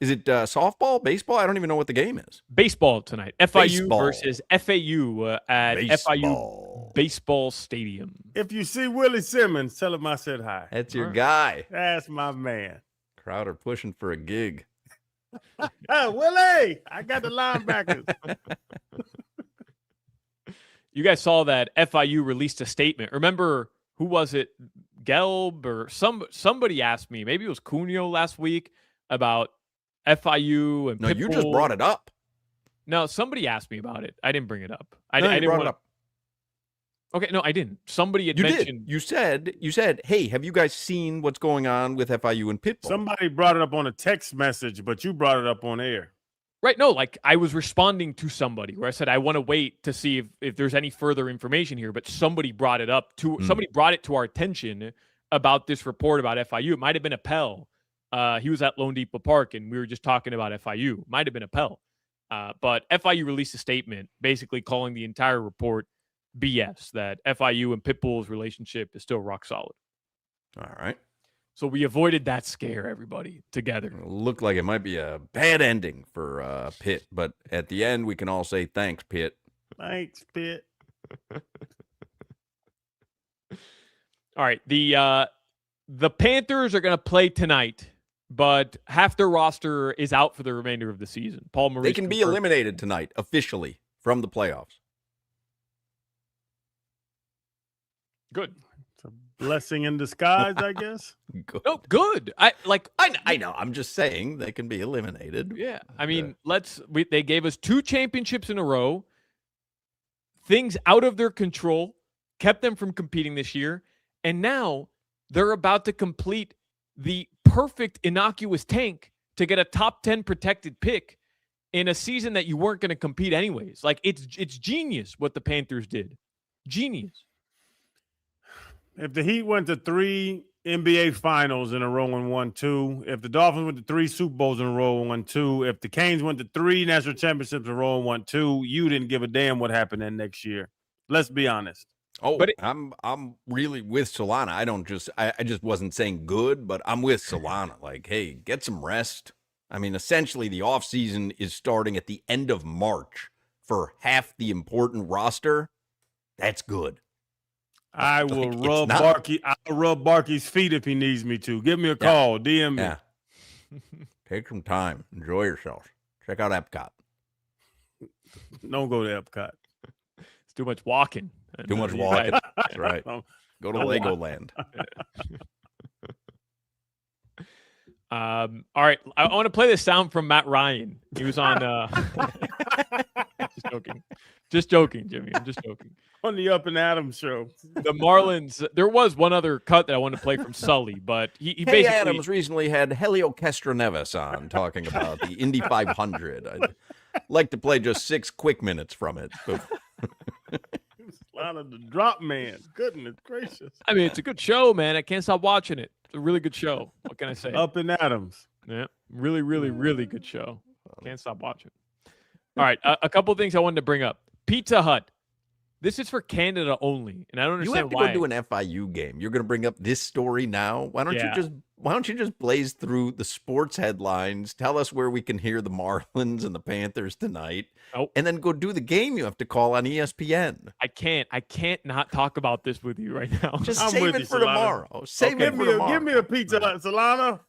it softball, baseball? I don't even know what the game is. Baseball tonight. FIU Baseball. versus FAU at FIU Baseball Stadium. If you see Willie Simmons, tell him I said hi. That's your guy. That's my man. Crowder pushing for a gig. Willie, I got the linebackers. You guys saw that FIU released a statement. Remember, who was it? Gelb or somebody asked me, maybe it was Cuneo last week, about FIU and No, Pitbull. you just brought it up. No, somebody asked me about it. I didn't bring it up. I you didn't brought want it up. Okay, no, I didn't. Somebody had You mentioned. did. You said, hey, have you guys seen what's going on with FIU and Pitbull? Somebody brought it up on a text message, but you brought it up on air. Right, no, I was responding to somebody where I said I want to wait to see if there's any further information here, but somebody brought it up somebody brought it to our attention about this report about FIU. It might have been Appel. He was at Lone Depot Park, and we were just talking about FIU. Might have been Appel. But FIU released a statement basically calling the entire report BS, that FIU and Pitbull's relationship is still rock solid. All right. So we avoided that scare, everybody, together. It looked like it might be a bad ending for Pitt, but at the end, we can all say thanks, Pitt. Thanks, Pitt. All right. The Panthers are going to play tonight, but half their roster is out for the remainder of the season. Paul Maurice. They can be eliminated tonight, officially, from the playoffs. Good. It's a blessing in disguise, I guess. Good. No, good. I know. I'm just saying they can be eliminated. Yeah. I mean, they gave us 2 championships in a row. Things out of their control kept them from competing this year. And now they're about to complete the perfect innocuous tank to get a top 10 protected pick in a season that you weren't going to compete anyways. It's genius what the Panthers did. Genius. If the Heat went to 3 NBA finals in a row and won 2, if the Dolphins went to 3 Super Bowls in a row and won 2, if the Canes went to 3 national championships in a row and won 2, you didn't give a damn what happened then next year. Let's be honest. Oh, but I'm really with Solana. I just wasn't saying good, but I'm with Solana. Hey, get some rest. I mean, essentially the offseason is starting at the end of March for half the important roster. That's good. I will rub Barkey. I'll rub Barkey's feet if he needs me to. Give me a call. DM me. Yeah. Take some time. Enjoy yourself. Check out Epcot. Don't go to Epcot. It's too much walking. Too much walking. That's right. Go to Legoland. All right. I want to play this sound from Matt Ryan. He was on Just joking, Jimmy. I'm just joking. On the Up and Adams show. The Marlins, there was one other cut that I wanted to play from Sully, but he basically... Adams recently had Helio Castroneves on talking about the Indy 500. like to play just 6 quick minutes from it. Solana, the drop man. Goodness gracious. I mean, it's a good show, man. I can't stop watching it. It's a really good show. What can I say? Up and Adams. Yeah, really, really, really good show. Can't stop watching. All right, a couple of things I wanted to bring up. Pizza Hut. This is for Canada only, and I don't understand why. You have to go to an FIU game. You're going to bring up this story now. Why don't you just blaze through the sports headlines? Tell us where we can hear the Marlins and the Panthers tonight, and then go do the game. You have to call on ESPN. I can't not talk about this with you right now. Just save it for tomorrow. Save it for tomorrow. Give me a Pizza Hut, Solana.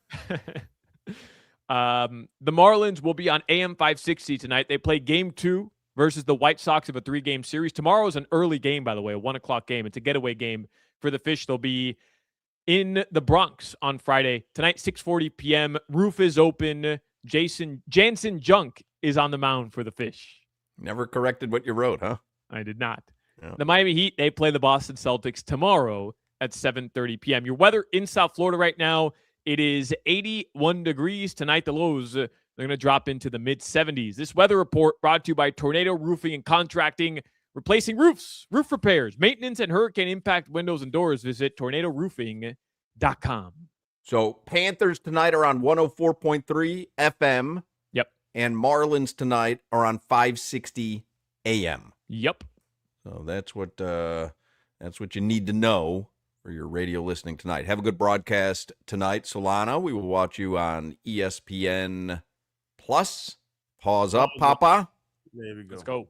The Marlins will be on AM 560 tonight. They play Game 2 versus the White Sox of a 3-game series. Tomorrow is an early game, by the way, a 1 o'clock game. It's a getaway game for the Fish. They'll be in the Bronx on Friday. Tonight, 6:40 p.m. Roof is open. Jansen Junk is on the mound for the Fish. Never corrected what you wrote, huh? I did not. Yeah. The Miami Heat, they play the Boston Celtics tomorrow at 7:30 p.m. Your weather in South Florida right now, it is 81 degrees. Tonight, the lows, they're going to drop into the mid-70s. This weather report brought to you by Tornado Roofing and Contracting, replacing roofs, roof repairs, maintenance, and hurricane impact windows and doors. Visit tornadoroofing.com. So Panthers tonight are on 104.3 FM. Yep. And Marlins tonight are on 560 AM. Yep. So that's what you need to know for your radio listening tonight. Have a good broadcast tonight, Solana. We will watch you on ESPN Plus. Pause up, Papa. There we go. Let's go.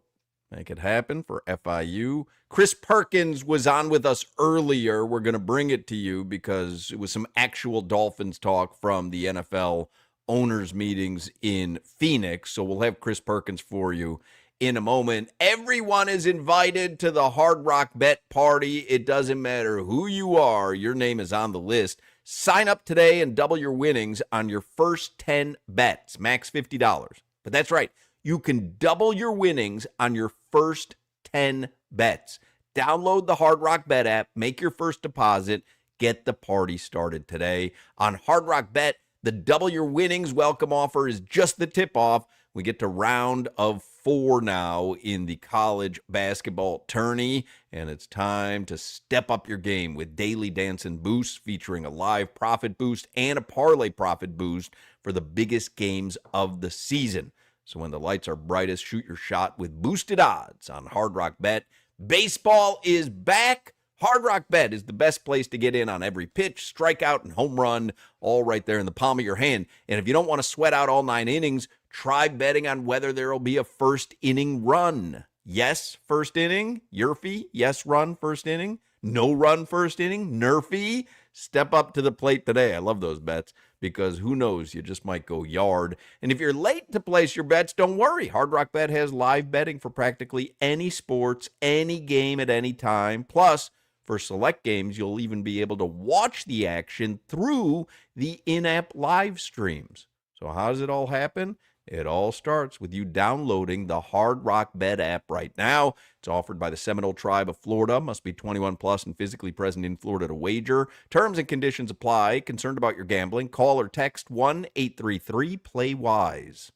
Make it happen for FIU. Chris Perkins was on with us earlier. We're going to bring it to you because it was some actual Dolphins talk from the NFL owners meetings in Phoenix. So we'll have Chris Perkins for you in a moment. Everyone is invited to the Hard Rock Bet Party. It doesn't matter who you are. Your name is on the list. Sign up today and double your winnings on your first 10 bets, max $50. But that's right. You can double your winnings on your first 10 bets. Download the Hard Rock Bet app, make your first deposit, get the party started today. On Hard Rock Bet, the double your winnings welcome offer is just the tip-off. We get to round of 4 now in the college basketball tourney, and it's time to step up your game with daily Dancing Boosts featuring a live profit boost and a parlay profit boost for the biggest games of the season. So when the lights are brightest, shoot your shot with boosted odds on Hard Rock Bet. Baseball is back. Hard Rock Bet is the best place to get in on every pitch, strikeout, and home run, all right there in the palm of your hand. And if you don't want to sweat out all 9 innings, try betting on whether there will be a first inning run. Yes, first inning. Yerfy. Yes, run, first inning. No run, first inning. Nerfy. Step up to the plate today. I love those bets because who knows, you just might go yard. And if you're late to place your bets, don't worry. Hard Rock Bet has live betting for practically any sports, any game at any time. Plus, for select games, you'll even be able to watch the action through the in-app live streams. So how does it all happen? It all starts with you downloading the Hard Rock Bet app right now. It's offered by the Seminole Tribe of Florida. Must be 21 plus and physically present in Florida to wager. Terms and conditions apply. Concerned about your gambling? Call or text 1-833-PLAY-WISE.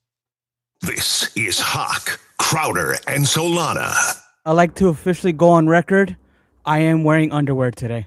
This is Hoch, Crowder, and Solana. I'd like to officially go on record. I am wearing underwear today.